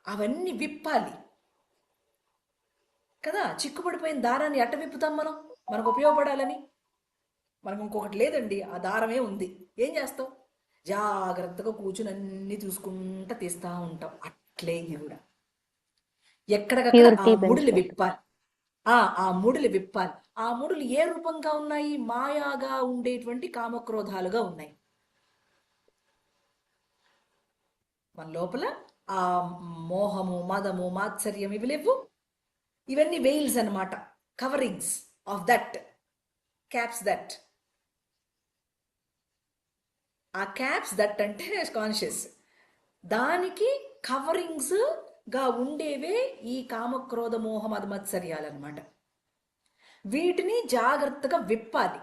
అవన్నీ విప్పాలి కదా. చిక్కుపడిపోయిన దారాన్ని ఎట్ట విప్పుతాం మనం? మనకు ఉపయోగపడాలని. మనకు ఇంకొకటి లేదండి, ఆ దారమే ఉంది. ఏం చేస్తావు? జాగ్రత్తగా కూర్చుని అన్ని చూసుకుంటా తీస్తూ ఉంటాం. అట్లే ఇది కూడా ఎక్కడికక్కడ ఆ ముడులు విప్పాలి. ఆ ముడులు విప్పాలి. ఆ ముడులు ఏ రూపంగా ఉన్నాయి? మాయాగా ఉండేటువంటి కామక్రోధాలుగా ఉన్నాయి. మన లోపల ఆ మోహము, మదము, మాత్సర్యం ఇవి లేవు. ఇవన్నీ వెయిల్స్ అన్నమాట, coverings of that, caps that. ఆ క్యాప్స్ దట్ అంటే కాన్షియస్, దానికి కవరింగ్స్గా ఉండేవే ఈ కామక్రోధ మోహ మద మత్సర్యాలన్నమాట. వీటిని జాగ్రత్తగా విప్పాలి.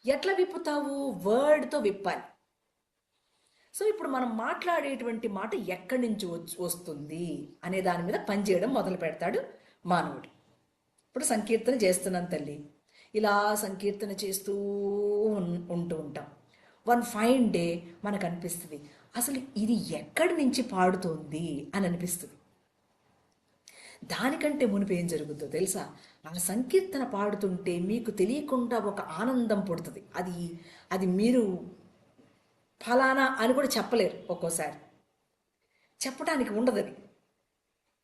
ఎట్లా విప్పుతావు? వర్డ్తో విప్పాలి. సో ఇప్పుడు మనం మాట్లాడేటువంటి మాట ఎక్కడి నుంచి వస్తుంది అనే దాని మీద పనిచేయడం మొదలు పెడతాడు మానవుడు. ఇప్పుడు సంకీర్తన చేస్తున్నాను తల్లి, ఇలా సంకీర్తన చేస్తూ ఉంటూ ఉంటాం. వన్ ఫైన్ డే మనకు అనిపిస్తుంది, అసలు ఇది ఎక్కడి నుంచి పాడుతోంది అని అనిపిస్తుంది. దానికంటే మునిపు ఏం జరుగుతుందో తెలుసా? ఆ సంకీర్తన పాడుతుంటే మీకు తెలియకుండా ఒక ఆనందం పుడుతుంది. అది అది మీరు ఫలానా అని కూడా చెప్పలేరు, ఒక్కోసారి చెప్పడానికి ఉండదు అది.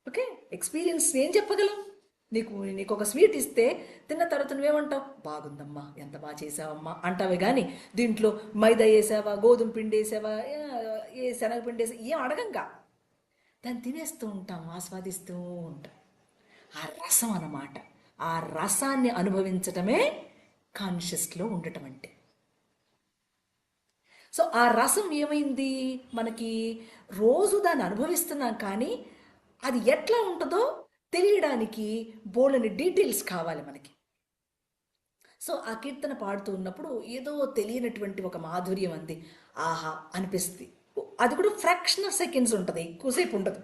ఓకే, ఎక్స్పీరియన్స్ ఏం చెప్పగలం? నీకు ఒక స్వీట్ ఇస్తే తిన్న తర్వాత నువ్వేమంటావు? బాగుందమ్మా, ఎంత బాగా చేసావమ్మా అంటావే కానీ దీంట్లో మైదా వేసావా, గోధుమ పిండి వేసావా, ఏ శనగపిండి వేసా ఏం అడగంగా. దాన్ని తినేస్తూ ఉంటాం, ఆస్వాదిస్తూ ఉంటాం. ఆ రసం అన్నమాట. ఆ రసాన్ని అనుభవించటమే కాన్షియస్లో ఉండటం అంటే. సో ఆ రసం ఏమైంది మనకి? రోజు దాన్ని అనుభవిస్తున్నాం, కానీ అది ఎట్లా ఉంటుందో తెలియడానికి బోల్డని డీటెయిల్స్ కావాలి మనకి. సో ఆ కీర్తన పాడుతూ ఉన్నప్పుడు ఏదో తెలియనటువంటి ఒక మాధుర్యం అంది, ఆహా అనిపిస్తుంది. అది కూడా ఫ్రాక్షన్ ఆఫ్ సెకండ్స్ ఉంటుంది, ఎక్కువసేపు ఉండదు.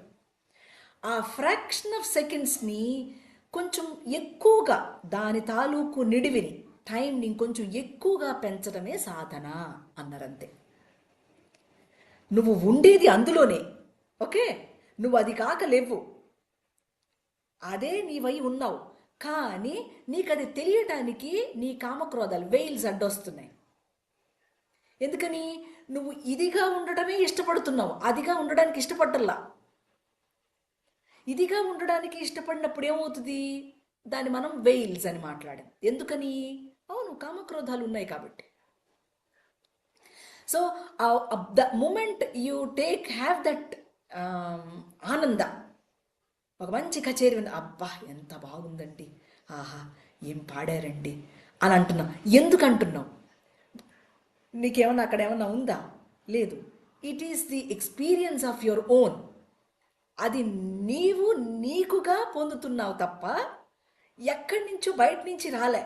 ఆ ఫ్రాక్షన్ ఆఫ్ సెకండ్స్ని కొంచెం ఎక్కువగా, దాని తాలూకు నిడివిని, టైంని కొంచెం ఎక్కువగా పెంచడమే సాధన అన్నారంతే. నువ్వు ఉండేది అందులోనే. ఓకే, నువ్వు అది కాక లేవు, అదే నీవై ఉన్నావు. కానీ నీకు అది తెలియటానికి నీ కామక్రోధాలు వెయిల్స్ అడ్డొస్తున్నాయి. ఎందుకని? నువ్వు ఇదిగా ఉండటమే ఇష్టపడుతున్నావు, అదిగా ఉండడానికి ఇష్టపడ్డల్లా. ఇదిగా ఉండడానికి ఇష్టపడినప్పుడు ఏమవుతుంది? దాన్ని మనం వెయిల్స్ అని మాట్లాడాం. ఎందుకని? అవును, కామక్రోధాలు ఉన్నాయి కాబట్టి. So the moment you have that ఆనంద, ఒక మంచి కచేరీ ఉంది, అబ్బా ఎంత బాగుందండి, ఆహా ఏం పాడారండి అని అంటున్నావు. ఎందుకు అంటున్నావు? నీకేమన్నా అక్కడ ఏమన్నా ఉందా? లేదు. It is the experience of your own. అది నీవు నీకుగా పొందుతున్నావు తప్ప ఎక్కడి నుంచో బయట నుంచి రాలే.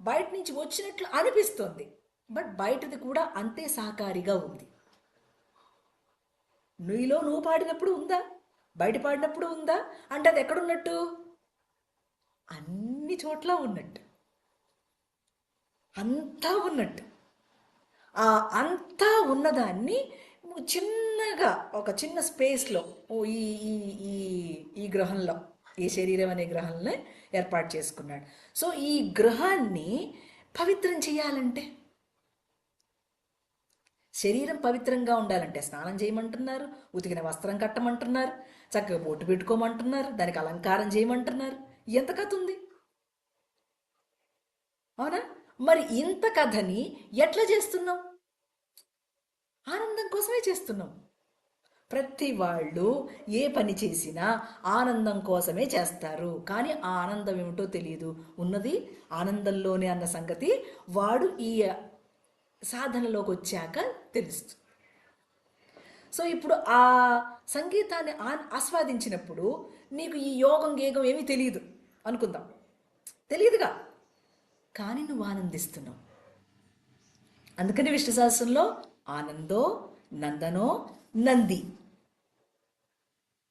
బయట నుంచి వచ్చినట్లు అనిపిస్తుంది, బట్ బయటది కూడా అంతే సహకారిగా ఉంది. నీలో నువ్వు పాడినప్పుడు ఉందా? బయట పాడినప్పుడు ఉందా? అంటే అది ఎక్కడున్నట్టు? అన్ని చోట్ల ఉన్నట్టు, అంతా ఉన్నట్టు. ఆ అంతా ఉన్నదాన్ని చిన్నగా ఒక చిన్న స్పేస్లో ఈ ఈ ఈ ఈ గ్రహంలో, ఈ శరీరం అనే గ్రహంలో ఏర్పాటు చేసుకున్నాడు. సో ఈ గ్రహాన్ని పవిత్రం చేయాలంటే, శరీరం పవిత్రంగా ఉండాలంటే స్నానం చేయమంటున్నారు, ఉతికిన వస్త్రం కట్టమంటున్నారు, చక్కగా బొట్టు పెట్టుకోమంటున్నారు, దానికి అలంకారం చేయమంటున్నారు. ఎంత కథ ఉంది, అవునా? మరి ఇంత కథని ఎట్లా చేస్తున్నాం? ఆనందం కోసమే చేస్తున్నాం. ప్రతి వాళ్ళు ఏ పని చేసినా ఆనందం కోసమే చేస్తారు, కానీ ఆ ఆనందం ఏమిటో తెలియదు. ఉన్నది ఆనందంలోనే అన్న సంగతి వాడు ఈ సాధనలోకి వచ్చాక తెలుస్తుంది. సో ఇప్పుడు ఆ సంగీతాన్ని ఆస్వాదించినప్పుడు నీకు ఈ యోగం గేగం ఏమీ తెలియదు అనుకుందాం, తెలియదుగా, కానీ నువ్వు ఆనందిస్తున్నావు. అందుకని విష్ణు సహస్రంలో ఆనందో నందనో నంది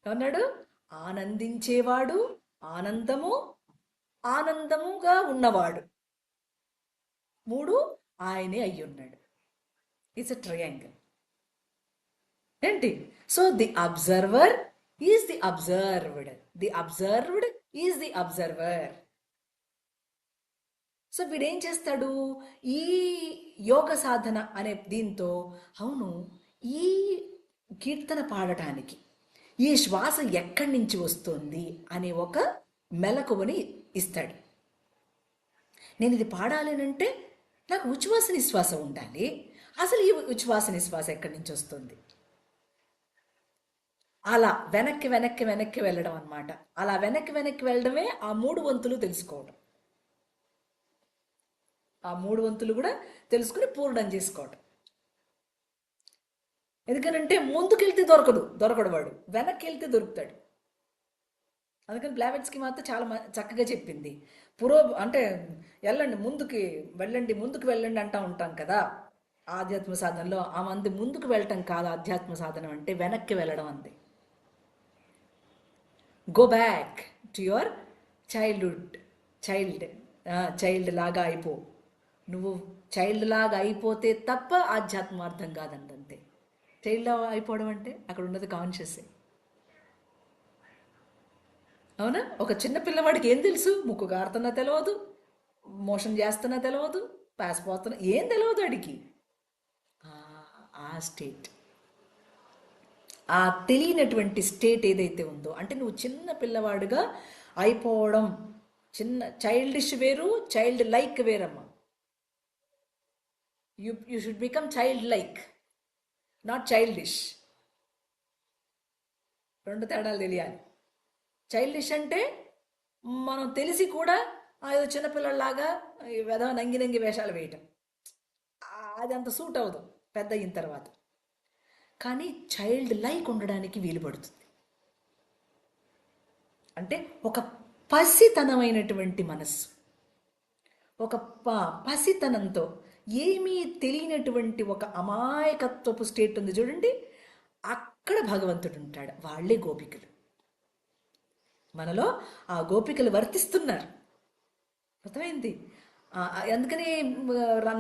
అన్నాడు. ఆనందించేవాడు, ఆనందము, ఆనందముగా ఉన్నవాడు, మూడు ఆయనే అయ్యున్నాడు. ఇట్స్ ఎ ట్రయాంగిల్ ఏంటి? So the observer is the observed, the observed is the observer. So వీడేం చేస్తాడు? ఈ యోగ సాధన అనే దీంతో, అవును ఈ కీర్తన పాడటానికి ఈ శ్వాస ఎక్కడి నుంచి వస్తుంది అనే ఒక మెలకువని ఇస్తాడు. నేను ఇది పాడాలనంటే నాకు ఉచ్ఛ్వాస నిశ్వాస ఉండాలి. అసలు ఈ ఉచ్ఛ్వాస నిశ్వాస ఎక్కడి నుంచి వస్తుంది? అలా వెనక్కి వెనక్కి వెనక్కి వెళ్ళడం అనమాట. అలా వెనక్కి వెనక్కి వెళ్ళడమే ఆ మూడు వంతులు తెలుసుకోవడం. ఆ మూడు వంతులు కూడా తెలుసుకుని పూర్ణం చేసుకోవడం. ఎందుకనంటే ముందుకెళ్తే దొరకడు వాడు, వెనక్కి వెళ్తే దొరుకుతాడు. అందుకని బ్లావెట్స్కి మాత్రం చాలా చక్కగా చెప్పింది. అంటే వెళ్ళండి ముందుకు వెళ్ళండి అంటూ ఉంటాం కదా ఆధ్యాత్మ సాధనలో. ఆ మంది ముందుకు వెళ్ళటం కాదు ఆధ్యాత్మ సాధనం అంటే, వెనక్కి వెళ్ళడం అంది. Go back to your child లాగా అయిపో. నువ్వు చైల్డ్ లాగా అయిపోతే తప్ప ఆధ్యాత్మం అర్థం కాదంటే. చైల్డ్ లాగా అయిపోవడం అంటే అక్కడ ఉన్నది కాన్షియస్. అవునా? ఒక చిన్న పిల్లవాడికి ఏం తెలుసు? ముక్కు గారుతున్నా తెలియదు, మోషన్ చేస్తున్నా తెలియదు, పాసిపోతున్నా ఏం తెలియదు అడిగి. ఆ స్టేట్, ఆ తెలియనటువంటి స్టేట్ ఏదైతే ఉందో, అంటే నువ్వు చిన్న పిల్లవాడుగా అయిపోవడం. చిన్న చైల్డిష్ వేరు, చైల్డ్ లైక్ వేరమ్మా. You should become child like, not childish. రెండు తేడాలు తెలియాలి. చైల్డిష్ అంటే మనం తెలిసి కూడా ఏదో చిన్నపిల్లల్లాగా వెధవ నంగి నంగి వేషాలు వేయటం, అది అంత సూట్ అవ్వదు పెద్ద అయిన తర్వాత. కానీ చైల్డ్ లైక్ ఉండడానికి వీలు పడుతుంది. అంటే ఒక పసితనమైనటువంటి మనస్సు, ఒక పసితనంతో ఏమీ తెలియనటువంటి ఒక అమాయకత్వపు స్టేట్ ఉంది చూడండి, అక్కడ భగవంతుడు ఉంటాడు. వాళ్ళే గోపికలు. మనలో ఆ గోపికలు వర్తిస్తున్నారు. అర్థమైంది? అందుకని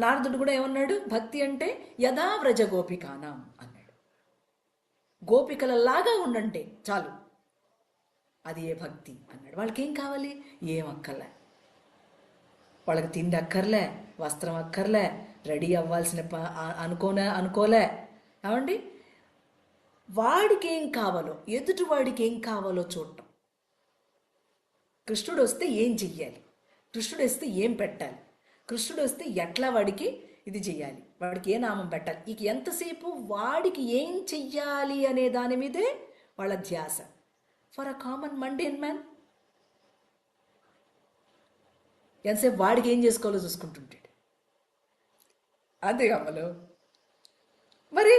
నారదుడు కూడా ఏమన్నాడు? భక్తి అంటే యథా వ్రజ గోపికానాం అన్నాడు. గోపికలలాగా ఉండంటే చాలు, అది ఏ భక్తి అన్నాడు. వాళ్ళకి ఏం కావాలి? ఏం అక్కర్లే. వాళ్ళకి తిండి అక్కర్లే, వస్త్రం అక్కర్లే, రెడీ అవ్వాల్సిన అనుకోలే. ఏమండి? వాడికి ఏం కావాలో, ఎదుటి వాడికి ఏం కావాలో చూడటం. కృష్ణుడు వస్తే ఏం చెయ్యాలి, కృష్ణుడు వస్తే ఏం పెట్టాలి, కృష్ణుడు వస్తే ఎట్లా వాడికి ఇది చెయ్యాలి, వాడికి ఏ నామం పెట్టాలి, ఇక ఎంతసేపు వాడికి ఏం చెయ్యాలి అనే దాని మీదే వాళ్ళ ధ్యాస. For a common mundane man ఎంతసేపు వాడికి ఏం చేసుకోవాలో చూసుకుంటుంటాడు. అంతే కమ్మలు. మరి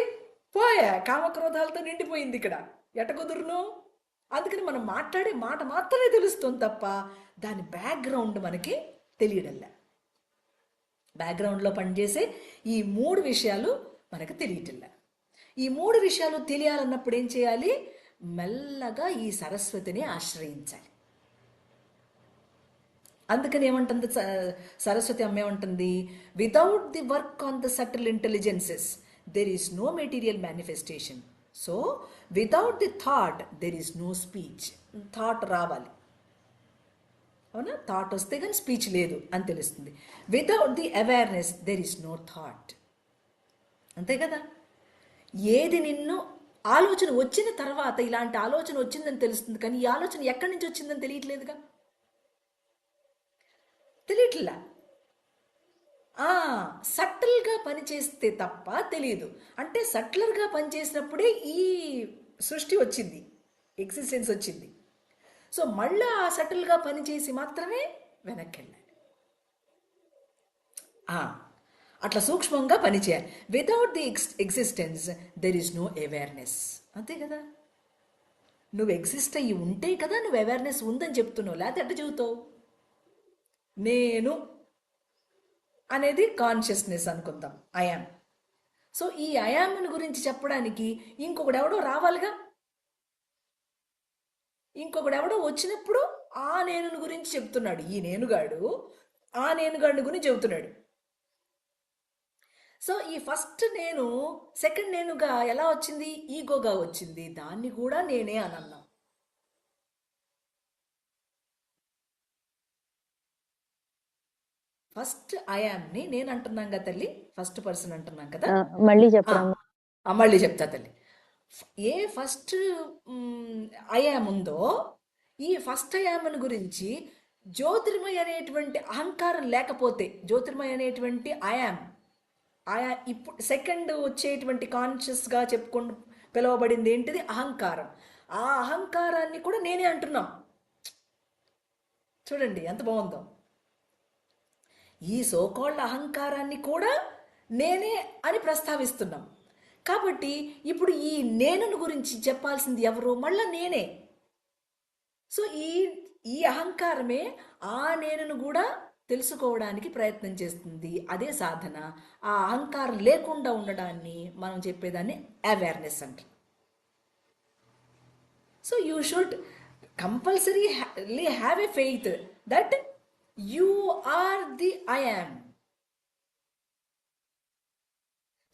పోయా, కామక్రోధాలతో నిండిపోయింది ఇక్కడ, ఎట కుదురును? అందుకని మనం మాట్లాడే మాట మాత్రమే తెలుస్తుంది తప్ప దాని బ్యాక్గ్రౌండ్ మనకి తెలియడంలే. బ్యాక్గ్రౌండ్లో పనిచేసే ఈ 3 విషయాలు మనకు తెలియటంలే. ఈ 3 విషయాలు తెలియాలన్నప్పుడు ఏం చేయాలి? మెల్లగా ఈ సరస్వతిని ఆశ్రయించాలి. అందుకని ఏమంటుంది సరస్వతి అమ్మ? ఏమంటుంది? Without the work on the subtle intelligences there is no material manifestation. So without the thought there is no speech. Thought రావాలి, అవునా? థాట్ వస్తే కానీ స్పీచ్ లేదు అని తెలుస్తుంది. Without the awareness there is no thought. అంతే కదా? ఏది నిన్ను ఆలోచన వచ్చిన తర్వాత ఇలాంటి ఆలోచన వచ్చిందని తెలుస్తుంది, కానీ ఈ ఆలోచన ఎక్కడి నుంచి వచ్చిందని తెలియట్లేదుగా, తెలియట్లా. సటిల్గా పనిచేస్తే తప్ప తెలియదు. అంటే సటిలర్గా పనిచేసినప్పుడే ఈ సృష్టి వచ్చింది, ఎగ్జిస్టెన్స్ వచ్చింది. సో మళ్ళా ఆ సటిల్గా పనిచేసి మాత్రమే వెనక్కి వెళ్ళాలి. అట్లా సూక్ష్మంగా పనిచేయాలి. Without the existence there is no awareness. అంతే కదా? నువ్వు ఎగ్జిస్ట్ అయ్యి ఉంటే కదా నువ్వు అవేర్నెస్ ఉందని చెప్తున్నావు, లేకపోతే ఎట్ట చెబుతావు? నేను అనేది కాన్షియస్నెస్ అనుకుందాం, ఐయామ్. సో ఈ ఐయామ్ని గురించి చెప్పడానికి ఇంకొకడు ఎవడో రావాలిగా. ఇంకొకడు ఎవడో వచ్చినప్పుడు ఆ నేను గురించి చెప్తున్నాడు. ఈ నేనుగాడు ఆ నేనుగాడిని గురించి చెబుతున్నాడు. సో ఈ ఫస్ట్ నేను సెకండ్ నేనుగా ఎలా వచ్చింది? ఈగోగా వచ్చింది. దాన్ని కూడా నేనే అని అన్నాం. ఫస్ట్ ఐయామ్ని నేను అంటున్నాం కదా తల్లి, ఫస్ట్ పర్సన్ అంటున్నాం కదా.
మళ్ళీ చెప్పరా?
మళ్ళీ చెప్తా తల్లి. ఏ ఫస్ట్ ఐయామ్ ఉందో ఈ ఫస్ట్ ఐయామ్ని గురించి జ్యోతిర్మయ అనేటువంటి అహంకారం లేకపోతే, జ్యోతిర్మయ అనేటువంటి ఐయామ్ ఇప్పుడు సెకండ్ వచ్చేటువంటి కాన్షియస్గా చెప్పుకుంటూ పిలువబడింది ఏంటిది? అహంకారం. ఆ అహంకారాన్ని కూడా నేనే అంటున్నాం. చూడండి ఎంత బాగుందో. ఈ సోకాల్డ్ అహంకారాన్ని కూడా నేనే అని ప్రస్తావిస్తున్నాం. కాబట్టి ఇప్పుడు ఈ నేనును గురించి చెప్పాల్సింది ఎవరు? మళ్ళా నేనే. సో ఈ అహంకారమే ఆ నేనును కూడా తెలుసుకోవడానికి ప్రయత్నం చేస్తుంది. అదే సాధన. ఆ అహంకారం లేకుండా ఉండడాన్ని మనం చెప్పేదాన్ని అవేర్నెస్ అంటారు. So you should compulsory have a faith that you are the I am.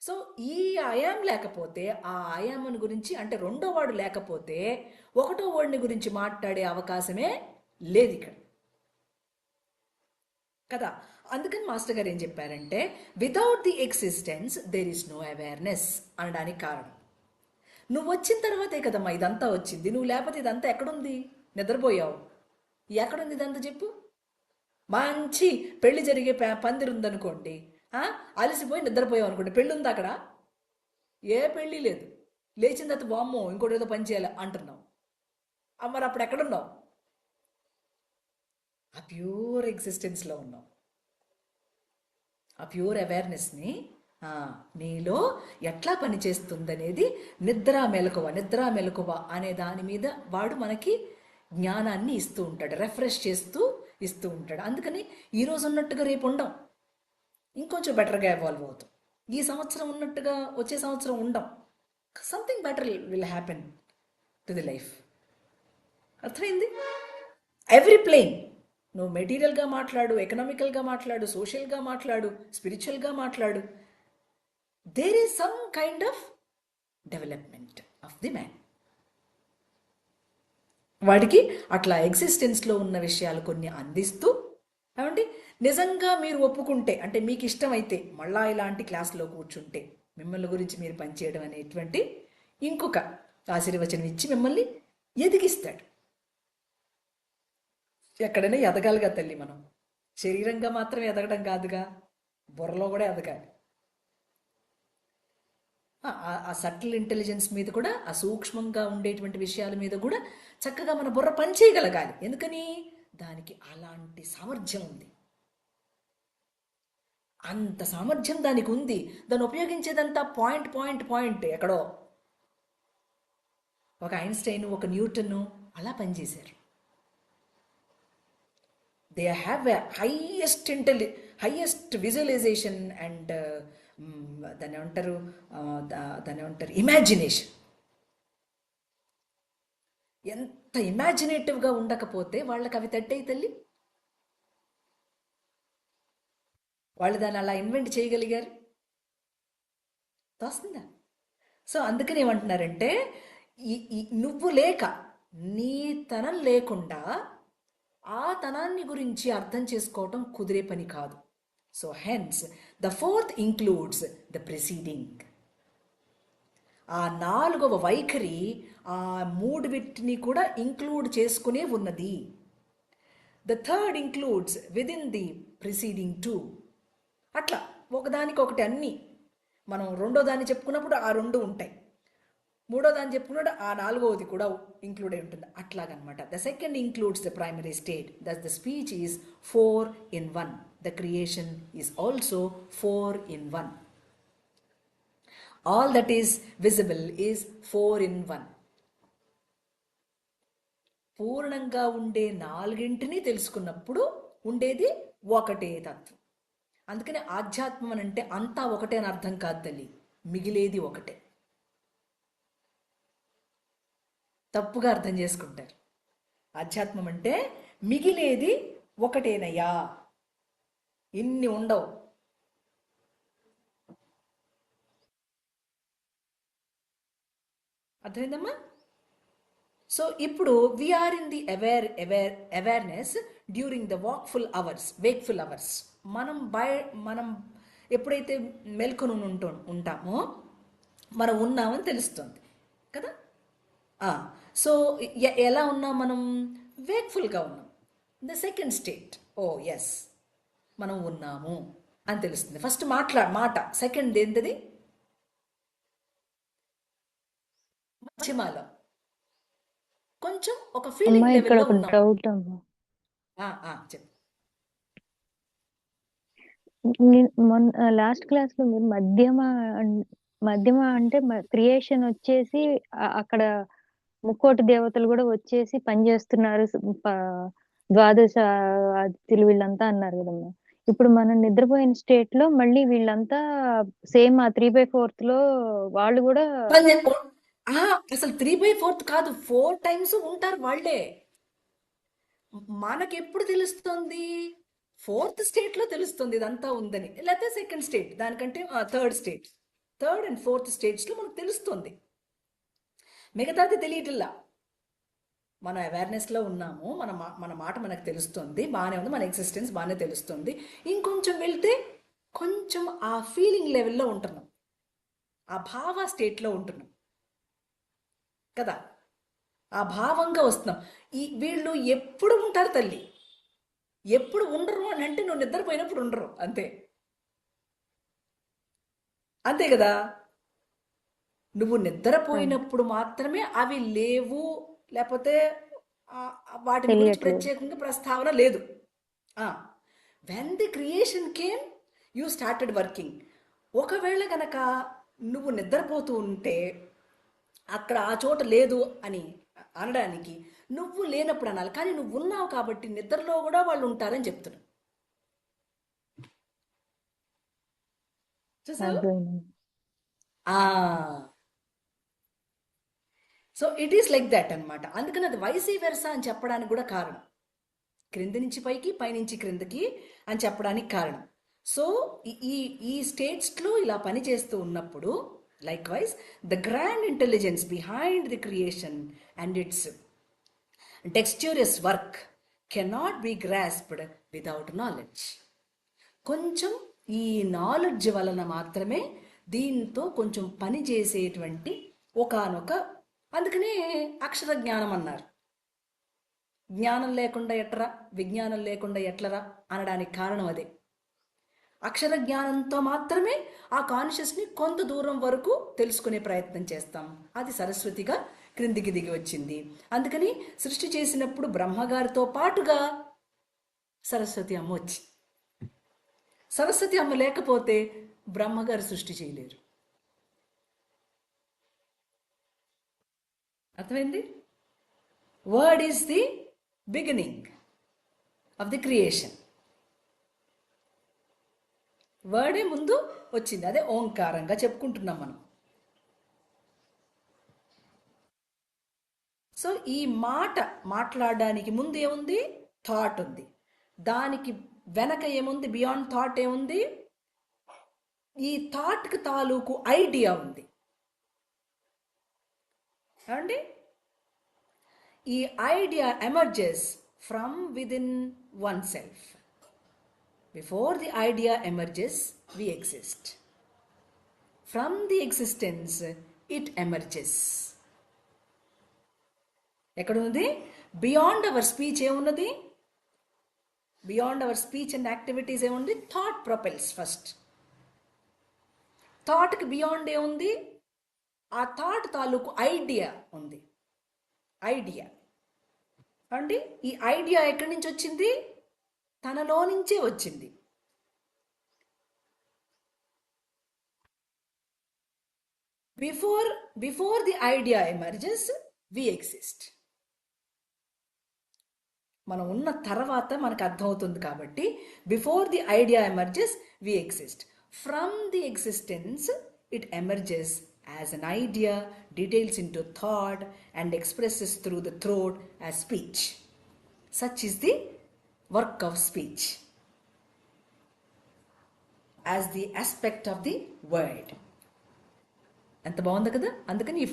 So ఈ ఆయాం లేకపోతే ఆ ఆయామని గురించి అంటే రెండో వాడు లేకపోతే ఒకటో వాడిని గురించి మాట్లాడే అవకాశమే లేదు ఇక్కడ కదా. అందుకని మాస్టర్ గారు ఏం చెప్పారంటే without the existence there is no awareness అనడానికి కారణం. నువ్వు వచ్చిన తర్వాతే కదమ్మా ఇదంతా వచ్చింది. నువ్వు లేకపోతే ఇదంతా ఎక్కడుంది? నిద్రపోయావు. ఎక్కడుంది ఇదంతా చెప్పు. మంచి పెళ్లి జరిగే పందిరు ఉందనుకోండి, అలసిపోయి నిద్రపోయావు అనుకోండి, పెళ్ళి ఉంది అక్కడ? ఏ పెళ్ళి లేదు. లేచిన తర్వాత వామ్మో ఇంకోటి ఏదో పని చేయాలి అంటున్నావు. మరి అప్పుడు ఎక్కడున్నావు? ఆ ప్యూర్ ఎగ్జిస్టెన్స్లో ఉన్నావు. ఆ ప్యూర్ అవేర్నెస్ని నీలో ఎట్లా పనిచేస్తుందనేది నిద్ర మెలకువ అనే దాని మీద వాడు మనకి జ్ఞానాన్ని ఇస్తూ ఉంటాడు, రిఫ్రెష్ చేస్తూ ఇస్తూ ఉంటాడు. అందుకని ఈరోజు ఉన్నట్టుగా రేపు ఉండం, ఇంకొంచెం బెటర్గా ఎవాల్వ్ అవుతాం. ఈ సంవత్సరం ఉన్నట్టుగా వచ్చే సంవత్సరం ఉండం. Something better will happen to the life. అర్థమైంది? ఎవ్రీ ప్లేన్, నువ్వు మెటీరియల్గా మాట్లాడు, ఎకనామికల్గా మాట్లాడు, సోషల్గా మాట్లాడు, స్పిరిచువల్గా మాట్లాడు, there is some kind of development of the man. వాడికి అట్లా ఎగ్జిస్టెన్స్లో ఉన్న విషయాలు కొన్ని అందిస్తూ, ఏమండి నిజంగా మీరు ఒప్పుకుంటే, అంటే మీకు ఇష్టమైతే మళ్ళా ఇలాంటి క్లాస్లో కూర్చుంటే మిమ్మల్ని గురించి మీరు పనిచేయడం అనేటువంటి ఇంకొక ఆశీర్వచనం ఇచ్చి మిమ్మల్ని ఎదిగిస్తాడు. ఎక్కడైనా ఎదగాలిగా తల్లి. మనం శరీరంగా మాత్రం ఎదగడం కాదుగా, బుర్రలో కూడా ఎదగాలి. ఆ సటిల్ ఇంటెలిజెన్స్ మీద కూడా, ఆ సూక్ష్మంగా ఉండేటువంటి విషయాల మీద కూడా చక్కగా మన బుర్ర పనిచేయగలగాలి. ఎందుకని? దానికి అలాంటి సామర్థ్యం ఉంది. అంత సామర్థ్యం దానికి ఉంది. దాన్ని ఉపయోగించేదంతా పాయింట్ ఎక్కడో. ఒక ఐన్స్టైన్, ఒక న్యూటన్ అలా పనిచేశారు. They have a highest visualization and దాన్ని ఏమంటారు ఇమాజినేషన్. ఎంత ఇమాజినేటివ్గా ఉండకపోతే వాళ్ళకి అవి తట్టాయి తల్లి. వాళ్ళు దాన్ని అలా ఇన్వెంట్ చేయగలిగారు. తోస్తుందా? సో అందుకని ఏమంటున్నారంటే నువ్వు లేక, నీ తనం లేకుండా ఆ తనాన్ని గురించి అర్థం చేసుకోవటం కుదిరే పని కాదు. So hence the fourth includes the preceding. ఆ నాలుగవ వైఖరి ఆ మూడు వీటిని కూడా ఇంక్లూడ్ చేసుకునే ఉన్నది. The third includes with in the preceding two. అట్లా ఒకదానికొకటి అన్నీ. మనం రెండో దాన్ని చెప్పుకున్నప్పుడు ఆ రెండు ఉంటాయి, మూడో దాన్ని చెప్పుకున్నప్పుడు ఆ నాలుగవది కూడా ఇంక్లూడ్ అయి ఉంటుంది. అట్లాగనమాట. The second includes the primary state. That the speech is 4 in 1. The creation is also 4 in 1. All that is visible is 4 in 1. పూర్ణంగా ఉండే నాలుగింటిని తెలుసుకున్నప్పుడు ఉండేది ఒకటే తత్వం. అందుకని ఆధ్యాత్మం అని అంటే అంతా ఒకటే అని అర్థం కాదు తల్లి, మిగిలేది ఒకటే. తప్పుగా అర్థం చేసుకుంటారు. ఆధ్యాత్మం అంటే మిగిలేది ఒకటేనయ్యా, ఇన్ని ఉండవు. అర్థమైందమ్మా? సో ఇప్పుడు we are in the awareness during the wakeful hours. మనం ఎప్పుడైతే మెల్కొని ఉంటామో మనం ఉన్నామని తెలుస్తుంది కదా. సో ఎలా ఉన్నాం మనం? వేక్ఫుల్గా ఉన్నాం. The second state, oh yes మనం ఉన్నాము అని తెలుస్తుంది. ఫస్ట్ మాట, సెకండ్ ఏంటది? మధ్యమాలో కొంచెం ఒక ఫీలింగ్
ఇక్కడ
లెవెల్లో
ఒక
ఉన్నాం.
డౌట్ అమ్మా.
చెప్పు.
మొన్న లాస్ట్ క్లాస్ లో మీరు మధ్యమ అంటే క్రియేషన్ వచ్చేసి అక్కడ ముక్కోటి దేవతలు కూడా వచ్చేసి పనిచేస్తున్నారు, ద్వాదశ అతిథులు వీళ్ళంతా అన్నారు కదమ్మా. ఇప్పుడు మనం నిద్రపోయిన స్టేట్ లో మళ్ళీ వీళ్ళంతా సేమ్ ఆ 3/4 లో వాళ్ళు కూడా
అసలు 3/4 కాదు, 4 times ఉంటారు వాళ్ళే. మనకెప్పుడు తెలుస్తుంది? 4th స్టేట్ లో తెలుస్తుంది ఇదంతా ఉందని, లేకపోతే సెకండ్ స్టేట్, దానికంటే థర్డ్ థర్డ్ అండ్ ఫోర్త్ స్టేజ్లో మనకు తెలుస్తుంది, మిగతాది తెలియటిల్లా. మన అవేర్నెస్లో ఉన్నాము, మన మాట మనకు తెలుస్తుంది, బాగానే ఉంది, మన ఎగ్జిస్టెన్స్ బాగానే తెలుస్తుంది. ఇంకొంచెం వెళ్తే కొంచెం ఆ ఫీలింగ్ లెవెల్లో ఉంటున్నాం, ఆ భావ స్టేట్లో ఉంటున్నాం కదా, ఆ భావంగా వస్తున్నాం. వీళ్ళు ఎప్పుడు ఉంటారు తల్లి, ఎప్పుడు ఉండరు అని అంటే నువ్వు నిద్రపోయినప్పుడు ఉండరు, అంతే అంతే కదా. నువ్వు నిద్రపోయినప్పుడు మాత్రమే అవి లేవు, లేకపోతే వాటి గురించి
తెలియట్లేదు.
ప్రత్యేకంగా ప్రస్తావన లేదు. When the creation came you started working. ఒకవేళ కనుక నువ్వు నిద్రపోతూ ఉంటే అక్కడ ఆ చోట లేదు అని అనడానికి నువ్వు లేనప్పుడు అనాలి, కానీ నువ్వు ఉన్నావు కాబట్టి నిద్రలో కూడా వాళ్ళు ఉంటారని చెప్తున్నావు. చూసావు?
అర్థమైంది.
So it is like that అనమాట. అందుకని అది వైసీ వెర్సా అని చెప్పడానికి కూడా కారణం, క్రింది నుంచి పైకి, పైనుంచి క్రిందకి అని చెప్పడానికి కారణం. సో ఈ ఈ స్టేట్స్లో ఇలా పని చేస్తూ ఉన్నప్పుడు likewise the grand intelligence behind the creation and its dexterous work cannot be grasped without knowledge. కొంచెం ఈ నాలెడ్జ్ వలన మాత్రమే దీంతో కొంచెం పని చేసేటువంటి ఒకానొక, అందుకనే అక్షర జ్ఞానం అన్నారు. జ్ఞానం లేకుండా ఎట్లరా, విజ్ఞానం లేకుండా ఎట్లరా అనడానికి కారణం అదే. అక్షర జ్ఞానంతో మాత్రమే ఆ కాన్షియస్ని కొంత దూరం వరకు తెలుసుకునే ప్రయత్నం చేస్తాం. అది సరస్వతిగా క్రిందికి దిగి వచ్చింది. అందుకని సృష్టి చేసినప్పుడు బ్రహ్మగారితో పాటుగా సరస్వతి అమ్మ వచ్చి, సరస్వతి అమ్మ లేకపోతే బ్రహ్మగారు సృష్టి చేయలేరు. అర్థమైంది? Word is the beginning of the creation. వర్డే ముందు వచ్చింది, అదే ఓంకారంగా చెప్పుకుంటున్నాం మనం. సో ఈ మాట మాట్లాడడానికి ముందు ఏముంది? థాట్ ఉంది. దానికి వెనక ఏముంది? బియాండ్ థాట్ ఏముంది? ఈ థాట్కి తాలూకు ఐడియా ఉంది. ఏమండి? ఈ idea emerges from within one self. Before the idea emerges, we exist. From the existence, it emerges. ఎక్కడున్నది? బియాండ్ అవర్ స్పీచ్ ఏమున్నది? Beyond our speech and activities ఏముంది? Thought propels first. థాట్కి బియాండ్ ఏముంది? ఆ థాట్ తాలూకు ఐడియా ఉంది. Idea అండి, ఈ ఐడియా ఎక్కడి నుంచి వచ్చింది? తనలో నుంచే వచ్చింది. Before the idea emerges we exist. మనం ఉన్న తర్వాత మనకు అర్థమవుతుంది కాబట్టి before the idea emerges we exist. From the existence it emerges as an idea, details into thought and expresses through the throat as speech. Such is the work of speech as the aspect of the word. ఎంత బాగుంది కదా. అందుకని ఈ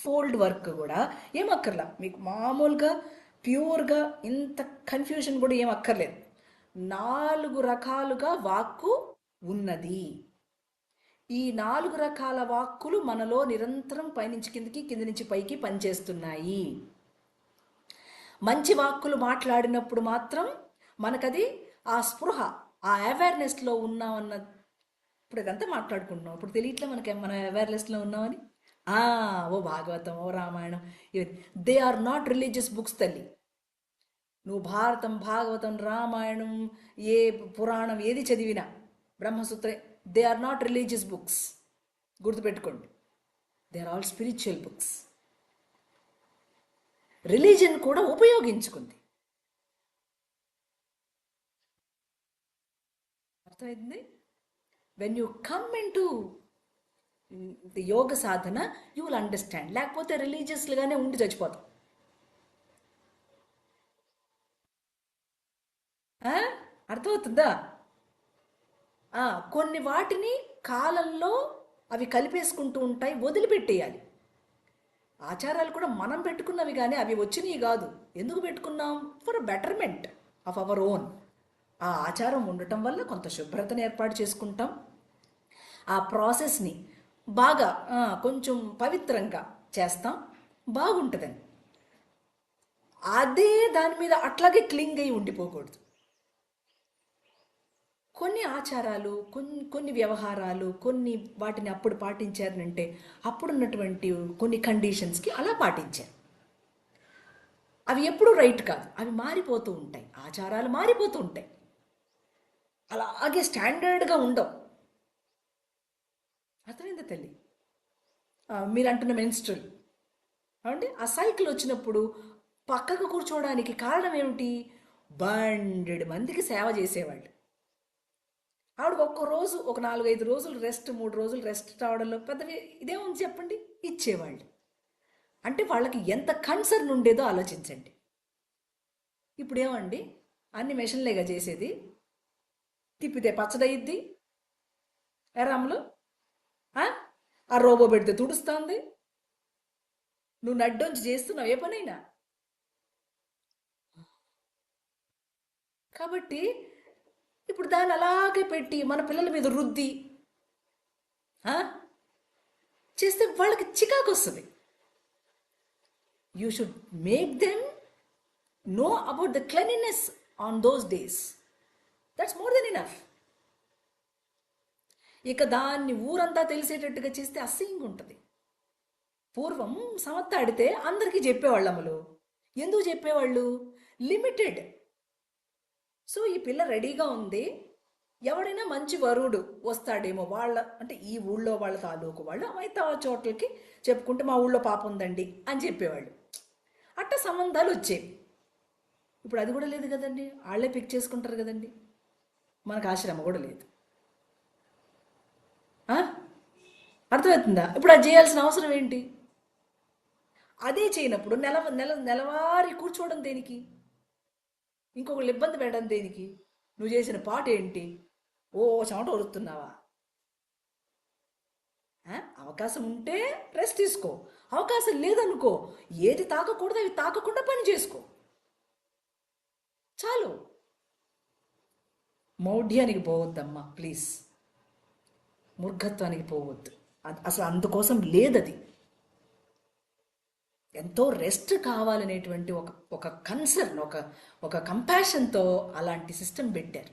fold work కూడా ఏం అక్కర్లా మీకు, మామూలుగా ప్యూర్గా ఇంత కన్ఫ్యూజన్ కూడా ఏం అక్కర్లేదు. 4 రకాలుగా వాక్కు ఉన్నది. ఈ 4 రకాల వాక్కులు మనలో నిరంతరం పైనుంచి కిందికి, కింది నుంచి పైకి పనిచేస్తున్నాయి. మంచి వాక్కులు మాట్లాడినప్పుడు మాత్రం మనకది ఆ స్పృహ, ఆ అవేర్నెస్లో ఉన్నామన్న, ఇప్పుడు ఇదంతా మాట్లాడుకుంటున్నాం, ఇప్పుడు తెలియట్లే మనకి మన అవేర్నెస్లో ఉన్నామని. ఓ భాగవతం, ఓ Ramayanam, they are not religious books తల్లి. నువ్వు భారతం, భాగవతం, రామాయణం, ఏ పురాణం ఏది చదివినా, Brahmasutra, they are not religious books. గుర్తుపెట్టుకోండి, they are all spiritual books. Religion కూడా ఉపయోగించుకుంది. అర్థమైంది? When you come in to the yoga sadhana you will understand. లేకపోతే రిలీజియస్లుగానే ఉండి చచ్చిపోతాం. అర్థమవుతుందా? కొన్ని వాటిని కాలంలో అవి కలిపేసుకుంటూ ఉంటాయి, వదిలిపెట్టేయాలి. ఆచారాలు కూడా మనం పెట్టుకున్నవి కానీ అవి వచ్చినవి కాదు. ఎందుకు పెట్టుకున్నాం? For betterment of our own. ఆ ఆచారం ఉండటం వల్ల కొంత శుభ్రతను ఏర్పాటు చేసుకుంటాం. ఆ ప్రాసెస్ని బాగా కొంచెం పవిత్రంగా చేస్తాం, బాగుంటుందని. అదే దాని మీద అట్లాగే క్లింగ్ అయి ఉండిపోకూడదు. కొన్ని ఆచారాలు, కొన్ని వ్యవహారాలు, కొన్ని వాటిని అప్పుడు పాటించారనంటే అప్పుడున్నటువంటి కొన్ని కండిషన్స్కి అలా పాటించారు. అవి ఎప్పుడూ రైట్ కాదు, అవి మారిపోతూ ఉంటాయి, ఆచారాలు మారిపోతూ ఉంటాయి, అలాగే స్టాండర్డ్గా ఉండవు. అర్థమైందా తల్లి? మీరు అంటున్న మెన్స్ట్రల్ అంటే ఆ సైకిల్ వచ్చినప్పుడు పక్కకు కూర్చోవడానికి కారణం ఏమిటి? 100 మందికి సేవ చేసేవాళ్ళు. ఆవిడకి ఒక్కరోజు ఒక 4-5 రోజులు రెస్ట్, 3 రోజులు రెస్ట్ రావడంలో పెద్ద ఇదేముంది చెప్పండి, ఇచ్చేవాళ్ళు. అంటే వాళ్ళకి ఎంత కన్సర్న్ ఉండేదో ఆలోచించండి. ఇప్పుడేమండి, అన్ని మెషన్లేగా చేసేది, తిప్పితే పచ్చడయిద్ది, ఎరాములు ఆ రోబో పెడితే తుడుస్తుంది, నువ్వు నడ్డొంచి చేస్తున్నావు ఏ పనైనా. కాబట్టి ఇప్పుడు దాన్ని అలాగే పెట్టి మన పిల్లల మీద రుద్ది చేస్తే వాళ్ళకి చికాకు వస్తుంది. You should make them know about the cleanliness on those days. That's more than enough. ఇక దాన్ని ఊరంతా తెలిసేటట్టుగా చేస్తే అసహ్యంగా ఉంటుంది. పూర్వం సమత్తాడితే అందరికీ చెప్పేవాళ్ళు అమ్మలు. ఎందుకు చెప్పేవాళ్ళు? లిమిటెడ్. సో ఈ పిల్ల రెడీగా ఉంది, ఎవడైనా మంచి వరుడు వస్తాడేమో వాళ్ళ అంటే ఈ ఊళ్ళో వాళ్ళ తాలూకు వాళ్ళు మిగతా చోట్లకి చెప్పుకుంటే మా ఊళ్ళో పాప ఉందండి అని చెప్పేవాళ్ళు. అట్ట సంబంధాలు వచ్చేవి. ఇప్పుడు అది కూడా లేదు కదండి, వాళ్ళే పిక్ చేసుకుంటారు కదండి. మనకు ఆశ్రమ కూడా లేదు. అర్థమవుతుందా? ఇప్పుడు అది చేయాల్సిన అవసరం ఏంటి? అదే చేయనప్పుడు నెలవారీ కూర్చోవడం దేనికి? ఇంకొకళ్ళు ఇబ్బంది పెట్టడం దేనికి? నువ్వు చేసిన పాట ఏంటి? ఓ చెమట వరుస్తున్నావా? అవకాశం ఉంటే రెస్ట్ తీసుకో, అవకాశం లేదనుకో ఏది తాకకూడదు అవి తాకకుండా పని చేసుకో, చాలు. మౌఢ్యానికి పోవద్దమ్మా ప్లీజ్, మూర్ఘత్వానికి పోవద్దు. అసలు అందుకోసం లేదది. ఎంతో రెస్ట్ కావాలనేటువంటి ఒక కన్సర్న్, ఒక కంపాషన్తో అలాంటి సిస్టమ్ పెట్టారు.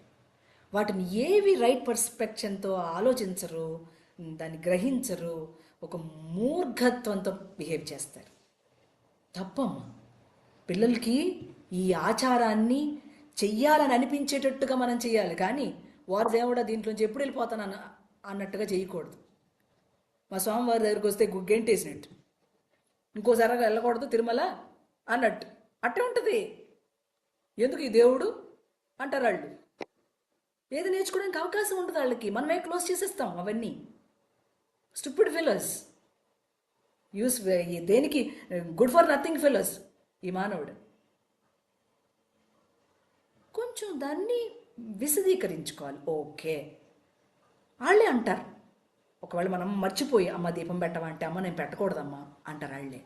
వాటిని ఏవి రైట్ పర్స్పెక్షన్తో ఆలోచించరు, దాన్ని గ్రహించరు, ఒక మూర్ఘత్వంతో బిహేవ్ చేస్తారు. తప్పమ్మా. పిల్లలకి ఈ ఆచారాన్ని చెయ్యాలని అనిపించేటట్టుగా మనం చెయ్యాలి కానీ వారు దేవుడా దీంట్లోంచి ఎప్పుడు వెళ్ళిపోతాను అన్నట్టుగా చేయకూడదు. మా స్వామివారి దగ్గరికి వస్తే గెంటేసినట్టు, ఇంకోసారి వెళ్ళకూడదు తిరుమల అన్నట్టు అట్టే ఉంటుంది. ఎందుకు ఈ దేవుడు అంటారు వాళ్ళు. ఏది నేర్చుకోవడానికి అవకాశం ఉంటుంది వాళ్ళకి, మనమే క్లోజ్ చేసేస్తాం అవన్నీ. స్టూపిడ్ ఫెలోస్, యూస్ దేనికి గుడ్ ఫర్ నథింగ్ ఫెలోస్ ఈ మానవుడు. కొంచెం దాన్ని విశదీకరించుకోవాలి. ఓకే, వాళ్ళే అంటారు. ఒకవేళ మనం మర్చిపోయి అమ్మ దీపం పెట్టమంటే అమ్మ నేను పెట్టకూడదమ్మా అంటారు వాళ్ళే.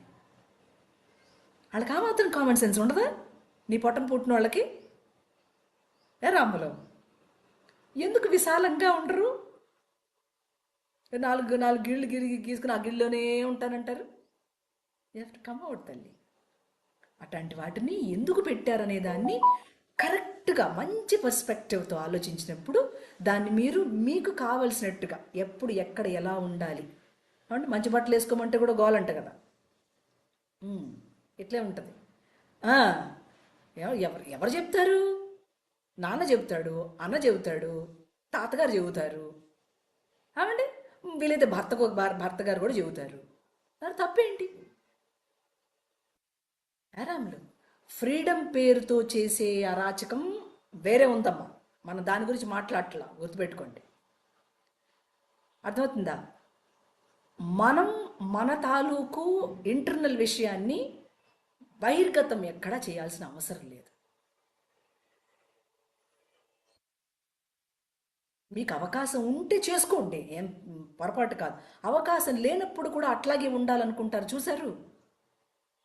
వాళ్ళకి ఆ మాత్రం కామన్ సెన్స్ ఉండదా? నీ పొట్టం పుట్టిన వాళ్ళకి రామ్మలో ఎందుకు విశాలంగా ఉండరు? నాలుగు గిళ్ళు గీసుకుని ఆ గిళ్ళలోనే ఉంటానంటారు. You have to come out తల్లి. అట్లాంటి వాటిని ఎందుకు పెట్టారనే దాన్ని కరెక్ట్గా మంచి పర్స్పెక్టివ్తో ఆలోచించినప్పుడు దాన్ని మీరు మీకు కావలసినట్టుగా ఎప్పుడు ఎక్కడ ఎలా ఉండాలి అంటే మంచి బట్టలు వేసుకోమంటే కూడా గోలంట కదా, ఇట్లే ఉంటుంది. ఎవరు చెప్తారు? నాన్న చెబుతాడు, అన్న చెబుతాడు, తాతగారు చెబుతారు, అవండి వీలైతే భర్త గారు కూడా చెబుతారు. దాని తప్పేంటి? ఆరాములు ఫ్రీడమ్ పేరుతో చేసే అరాచకం వేరే ఉందమ్మా. మనం దాని గురించి మాట్లాడట్లా, గుర్తుపెట్టుకోండి. అర్థమవుతుందా? మనం మన తాలూకు ఇంటర్నల్ విషయాన్ని బహిర్గతం ఎక్కడా చేయాల్సిన అవసరం లేదు. మీకు అవకాశం ఉంటే చేసుకోండి, ఏం పొరపాటు కాదు. అవకాశం లేనప్పుడు కూడా అట్లాగే ఉండాలనుకుంటారు చూసారు,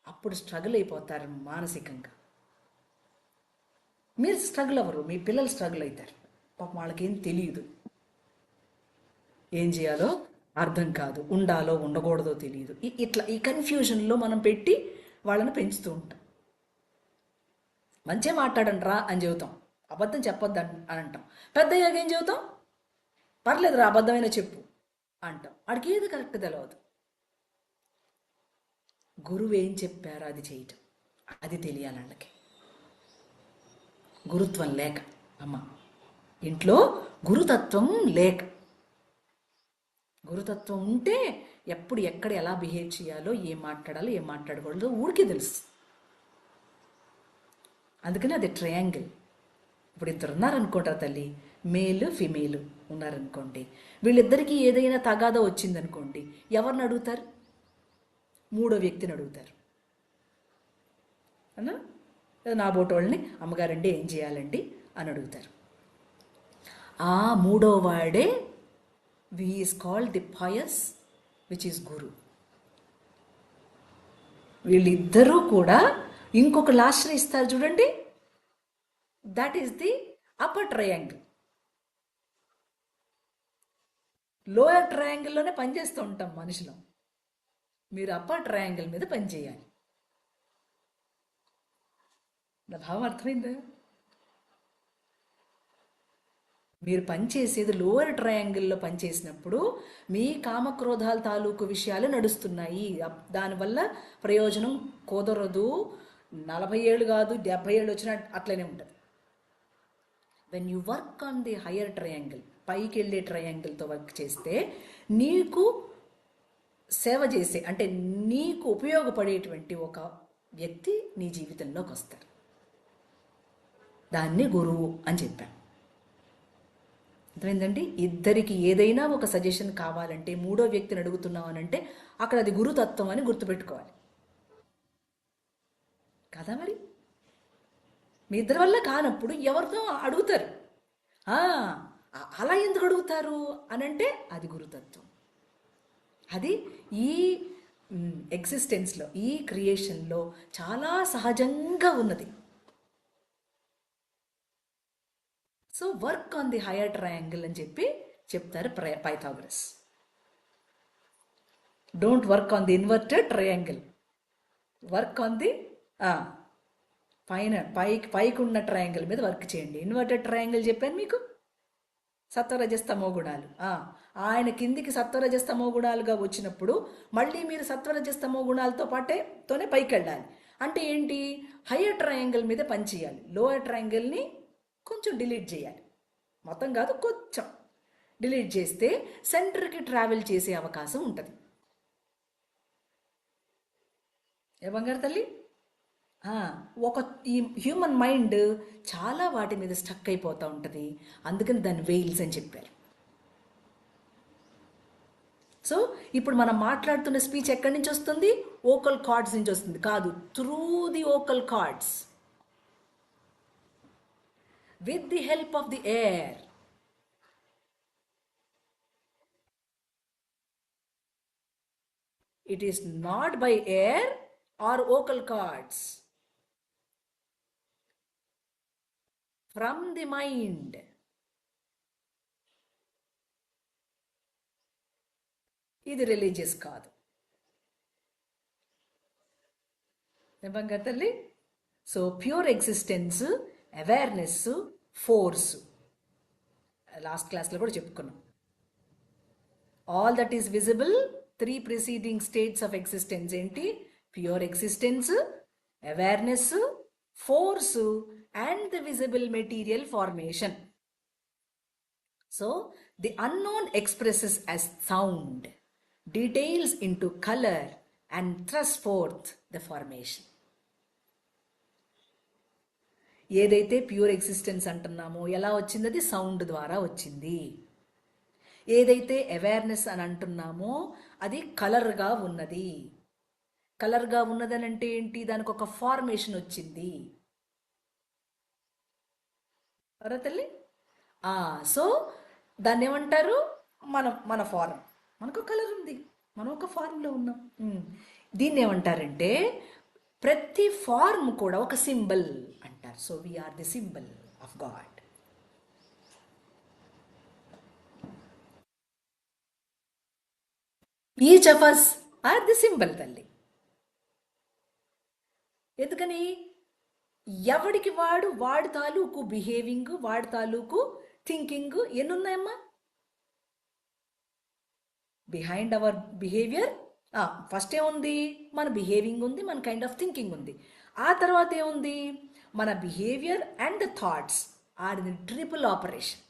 అప్పుడు స్ట్రగుల్ అయిపోతారు మానసికంగా. మీరు స్ట్రగుల్ అవ్వరు, మీ పిల్లలు స్ట్రగుల్ అవుతారు. పాపం వాళ్ళకేం తెలియదు, ఏం చేయాలో అర్థం కాదు, ఉండాలో ఉండకూడదో తెలియదు. ఇట్లా ఈ కన్ఫ్యూజన్లో మనం పెట్టి వాళ్ళని పెంచుతూ ఉంటాం. మంచిగా మాట్లాడండి రా అని చెబుతాం, అబద్ధం చెప్పొద్దు అని అంటాం. పెద్దయ్యాక ఏం చెబుతాం, పర్లేదు రా అబద్ధమైన చెప్పు అంటాం. వాడికి ఏది కరెక్ట్ తెలియదు. గురువు ఏం చెప్పారో అది చేయటం, అది తెలియాలి వాళ్ళకి. గురుత్వం లేక అమ్మ ఇంట్లో గురుతత్వం లేక, గురుతత్వం ఉంటే ఎప్పుడు ఎక్కడ ఎలా బిహేవ్ చేయాలో, ఏం మాట్లాడాలో ఏం మాట్లాడకూడదో ఊరికే తెలుసు. అందుకని అది ట్రయాంగిల్. ఇప్పుడు ఇద్దరు ఉన్నారనుకోండి తల్లి, మేల్ ఫిమేల్ ఉన్నారనుకోండి, వీళ్ళిద్దరికీ ఏదైనా తగాదా వచ్చిందనుకోండి, ఎవరిని అడుగుతారు? మూడో వ్యక్తిని అడుగుతారు అన్నా. నా బోటి వాళ్ళని అమ్మగారండి ఏం చేయాలండి అని అడుగుతారు. ఆ మూడో వాడే is called the pious which is guru. వీళ్ళిద్దరూ కూడా ఇంకొకరు ఆశ్రయిస్తారు చూడండి, that is the upper triangle. Lower ట్రయాంగిల్లోనే పనిచేస్తూ ఉంటాం మనుషులం. మీరు అప్పర్ ట్రయాంగిల్ మీద పనిచేయాలి. నా భావం అర్థమైందా? మీరు పనిచేసేది లోవర్ ట్రయాంగిల్లో పనిచేసినప్పుడు మీ కామక్రోధాల తాలూకు విషయాలు నడుస్తున్నాయి. దానివల్ల ప్రయోజనం కుదరదు. 40 ఏళ్ళు కాదు 70 ఏళ్ళు వచ్చినా అట్లనే ఉంటుంది. When you work on the higher triangle, పైకి వెళ్ళే ట్రయాంగిల్తో వర్క్ చేస్తే నీకు సేవ చేసే, అంటే నీకు ఉపయోగపడేటువంటి ఒక వ్యక్తి నీ జీవితంలోకి వస్తారు. దాన్ని గురువు అని చెప్పాను. అర్థమైందండి? ఇద్దరికి ఏదైనా ఒక సజెషన్ కావాలంటే మూడో వ్యక్తిని అడుగుతున్నాం అని అంటే అక్కడ అది గురుతత్వం అని గుర్తుపెట్టుకోవాలి కదా. మరి మీ ఇద్దరి వల్ల కానప్పుడు ఎవరితో అడుగుతారు? అలా ఎందుకు అడుగుతారు అని అంటే అది గురుతత్వం. అది ఈ ఎగ్జిస్టెన్స్లో, ఈ క్రియేషన్లో చాలా సహజంగా ఉన్నది. So work on the hire triangle అని చెప్పి చెప్తారు Pythagoras. Don't work on the inverted triangle, work on the పైకి ఉన్న ట్రయాంగిల్ మీద వర్క్ చేయండి. ఇన్వర్టెడ్ ట్రయాంగిల్ చెప్పాను మీకు, సత్వరజస్తమో గుణాలు. ఆయన కిందికి సత్వరజస్తమో గుణాలుగా వచ్చినప్పుడు మళ్ళీ మీరు సత్వరజస్తమో గుణాలతో తోనే పైకి వెళ్ళాలి. అంటే ఏంటి? హయ్యర్ ట్రయాంగిల్ మీద పని చేయాలి. లోయర్ ట్రయాంగిల్ని కొంచెం డిలీట్ చేయాలి, మొత్తం కాదు కొంచెం డిలీట్ చేస్తే సెంటర్కి ట్రావెల్ చేసే అవకాశం ఉంటుంది. ఏ బంగారు తల్లి? ఈ హ్యూమన్ మైండ్ చాలా వాటి మీద స్టక్ అయిపోతూ ఉంటుంది. అందుకని దాన్ని వెయిల్స్ అని చెప్పారు. సో ఇప్పుడు మనం మాట్లాడుతున్న స్పీచ్ ఎక్కడి నుంచి వస్తుంది? ఓకల్ కార్డ్స్ నుంచి వస్తుంది కాదు, through the vocal cards, with the help of the air. It is not by air or vocal cords. From the mind. ఇది రిలీజియస్ కాదు. తల్లి. So pure existence, awareness, force last క్లాస్లో కూడా చెప్పుకున్నాం. All that is visible, 3 preceding states of existence ఏంటి? Pure existence, awareness, force and the visible material formation. So the unknown expresses as sound, details into colour and thrust forth the formation. ఏదైతే pure existence అంటున్నామో ఎలా వచ్చింది? అది sound ద్వారా వచ్చింది. ఏదైతే awareness అని అంటున్నామో అది కలర్గా ఉన్నది. కలర్గా ఉన్నదని అంటే ఏంటి? దానికి ఒక ఫార్మేషన్ వచ్చింది. తల్లి. సో దాన్ని ఏమంటారు? మన ఫారం. మనకు కలర్ ఉంది, మనం ఒక ఫార్మ్లో ఉన్నాం. దీన్ని ఏమంటారంటే ప్రతి ఫార్మ్ కూడా ఒక సింబల్ అంటారు. So we are the symbol of God. Each of us are the symbol తల్లి. ఎందుకని? ఎవడికి వాడి తాలూకు బిహేవింగ్, వాడి తాలూకు థింకింగ్ ఎన్నున్నాయమ్మా? బిహైండ్ అవర్ బిహేవియర్ ఫస్ట్ ఏముంది? మన బిహేవింగ్ ఉంది, మన కైండ్ ఆఫ్ థింకింగ్ ఉంది. ఆ తర్వాత ఏముంది? మన behaviour and the thoughts are the triple operation.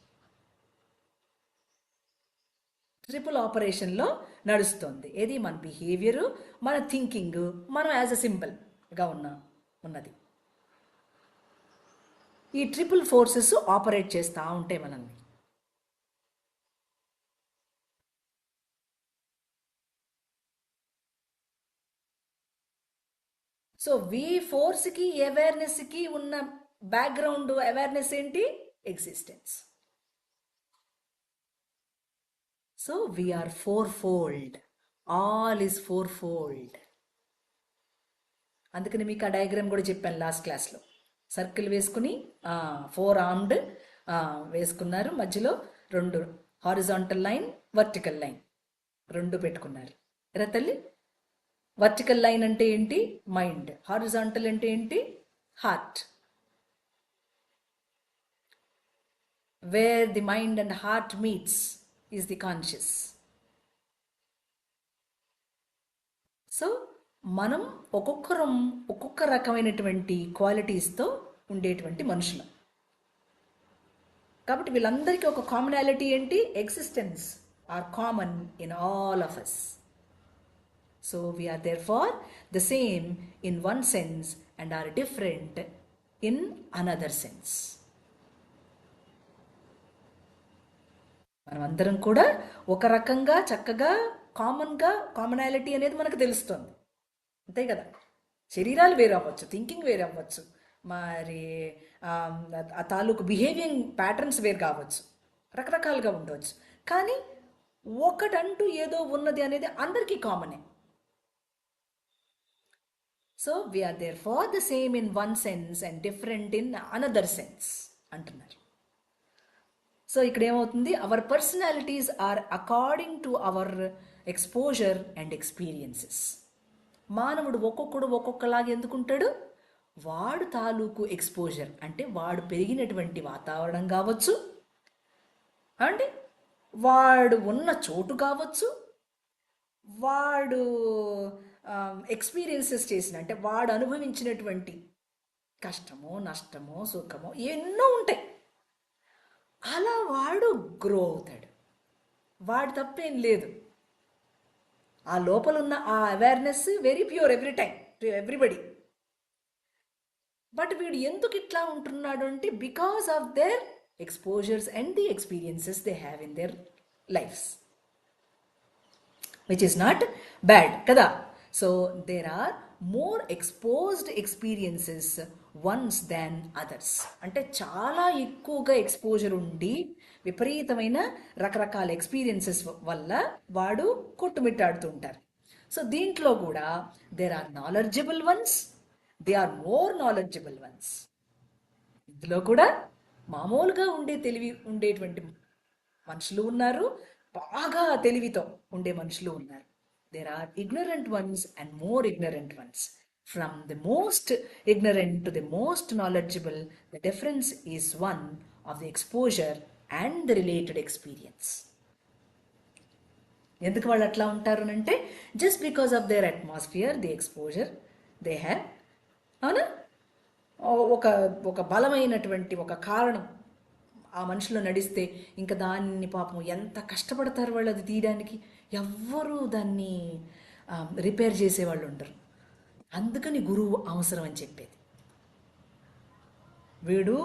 Triple ఆపరేషన్లో నడుస్తుంది. ఏది? మన బిహేవియర్, మన థింకింగ్, మనం యాజ్ అ సింబల్గా ఉన్నది. ఈ ట్రిపుల్ ఫోర్సెస్ ఆపరేట్ చేస్తూ ఉంటాయి మనల్ని. సో V4కి అవేర్నెస్కి ఉన్న బ్యాక్గ్రౌండ్ అవేర్నెస్ ఏంటి? Existence. So we are fourfold. All is fourfold. అందుకని మీకు ఆ డయాగ్రామ్ కూడా చెప్పాను లాస్ట్ క్లాస్లో. సర్కిల్ వేసుకుని 4 ఆర్మ్డ్ వేసుకున్నారు, మధ్యలో 2 హారిజాంటల్ లైన్, వర్టికల్ లైన్ 2 పెట్టుకున్నారు. ఎరా తల్లి? వర్టికల్ లైన్ అంటే ఏంటి? మైండ్. హారిజాంటల్ అంటే ఏంటి? Heart. Where the mind and heart meets is the conscious. So మనం ఒక్కొక్కరం ఒక్కొక్క రకమైనటువంటి క్వాలిటీస్తో ఉండేటువంటి మనుషులు. కాబట్టి వీళ్ళందరికీ ఒక కామనాలిటీ ఏంటి? Existence are common in all of us. So we are therefore the same in one sense and are different in another sense. మనం అందరం కూడా ఒక రకంగా చక్కగా కామనాలిటీ అనేది మనకు తెలుస్తుంది, అంతే కదా? శరీరాలు వేరు అవ్వచ్చు, థింకింగ్ వేరు అవ్వచ్చు, మరి ఆ తాలూకు బిహేవియింగ్ ప్యాటర్న్స్ వేరు కావచ్చు, రకరకాలుగా ఉండవచ్చు. కానీ ఒకటంటూ ఏదో ఉన్నది అనేది అందరికీ కామనే. So we are therefore the same in one sense and different in another sense అంటున్నారు. సో ఇక్కడ ఏమవుతుంది? Our personalities are according to our exposure and experiences. మానవుడు ఒక్కొక్కడు ఒక్కొక్కలాగా ఎందుకుంటాడు? వాడు తాలూకు ఎక్స్పోజర్ అంటే వాడు పెరిగినటువంటి వాతావరణం కావచ్చు, అంటే వాడు ఉన్న చోటు కావచ్చు, వాడు ఎక్స్పీరియన్సెస్ చేసిన అంటే వాడు అనుభవించినటువంటి కష్టమో, నష్టమో, సుఖమో ఎన్నో ఉంటాయి. అలా వాడు గ్రో అవుతాడు. వాడు తప్పేం లేదు. ఆ లోపల ఉన్న ఆ awareness very pure every time to everybody. But వీడు ఎందుకు ఇట్లా ఉంటున్నాడు అంటే because of their exposures and the experiences they have in their lives, which is not bad కదా. So there are more exposed experiences ones than others. అంటే చాలా ఎక్కువగా exposure ఉండి విపరీతమైన రకరకాల ఎక్స్పీరియన్సెస్ వల్ల వాడు కొట్టుమిట్టాడుతూ ఉంటారు. సో దీంట్లో కూడా there are knowledgeable ones, they are more knowledgeable ones. ఇందులో కూడా మామూలుగా ఉండేటువంటి మనుషులు ఉన్నారు, బాగా తెలివితో ఉండే మనుషులు ఉన్నారు. There are ignorant ones and more ignorant ones. From the most ignorant to the most knowledgeable, the difference is one of the exposure and the related experience. ఎందుకు వాళ్ళు అట్లా ఉంటారు అంటే just because of there atmosphere, the exposure they have. అవునా? ఒక బలమైనటువంటి ఒక కారణం ఆ మనుషులు నడిస్తే ఇంకా దాన్ని పాపం ఎంత కష్టపడతారు వాళ్ళు అది తీయడానికి. ఎవ్వరూ దాన్ని రిపేర్ చేసేవాళ్ళు ఉండరు. అందుకని గురువు అవసరం అని చెప్పేది. వీడు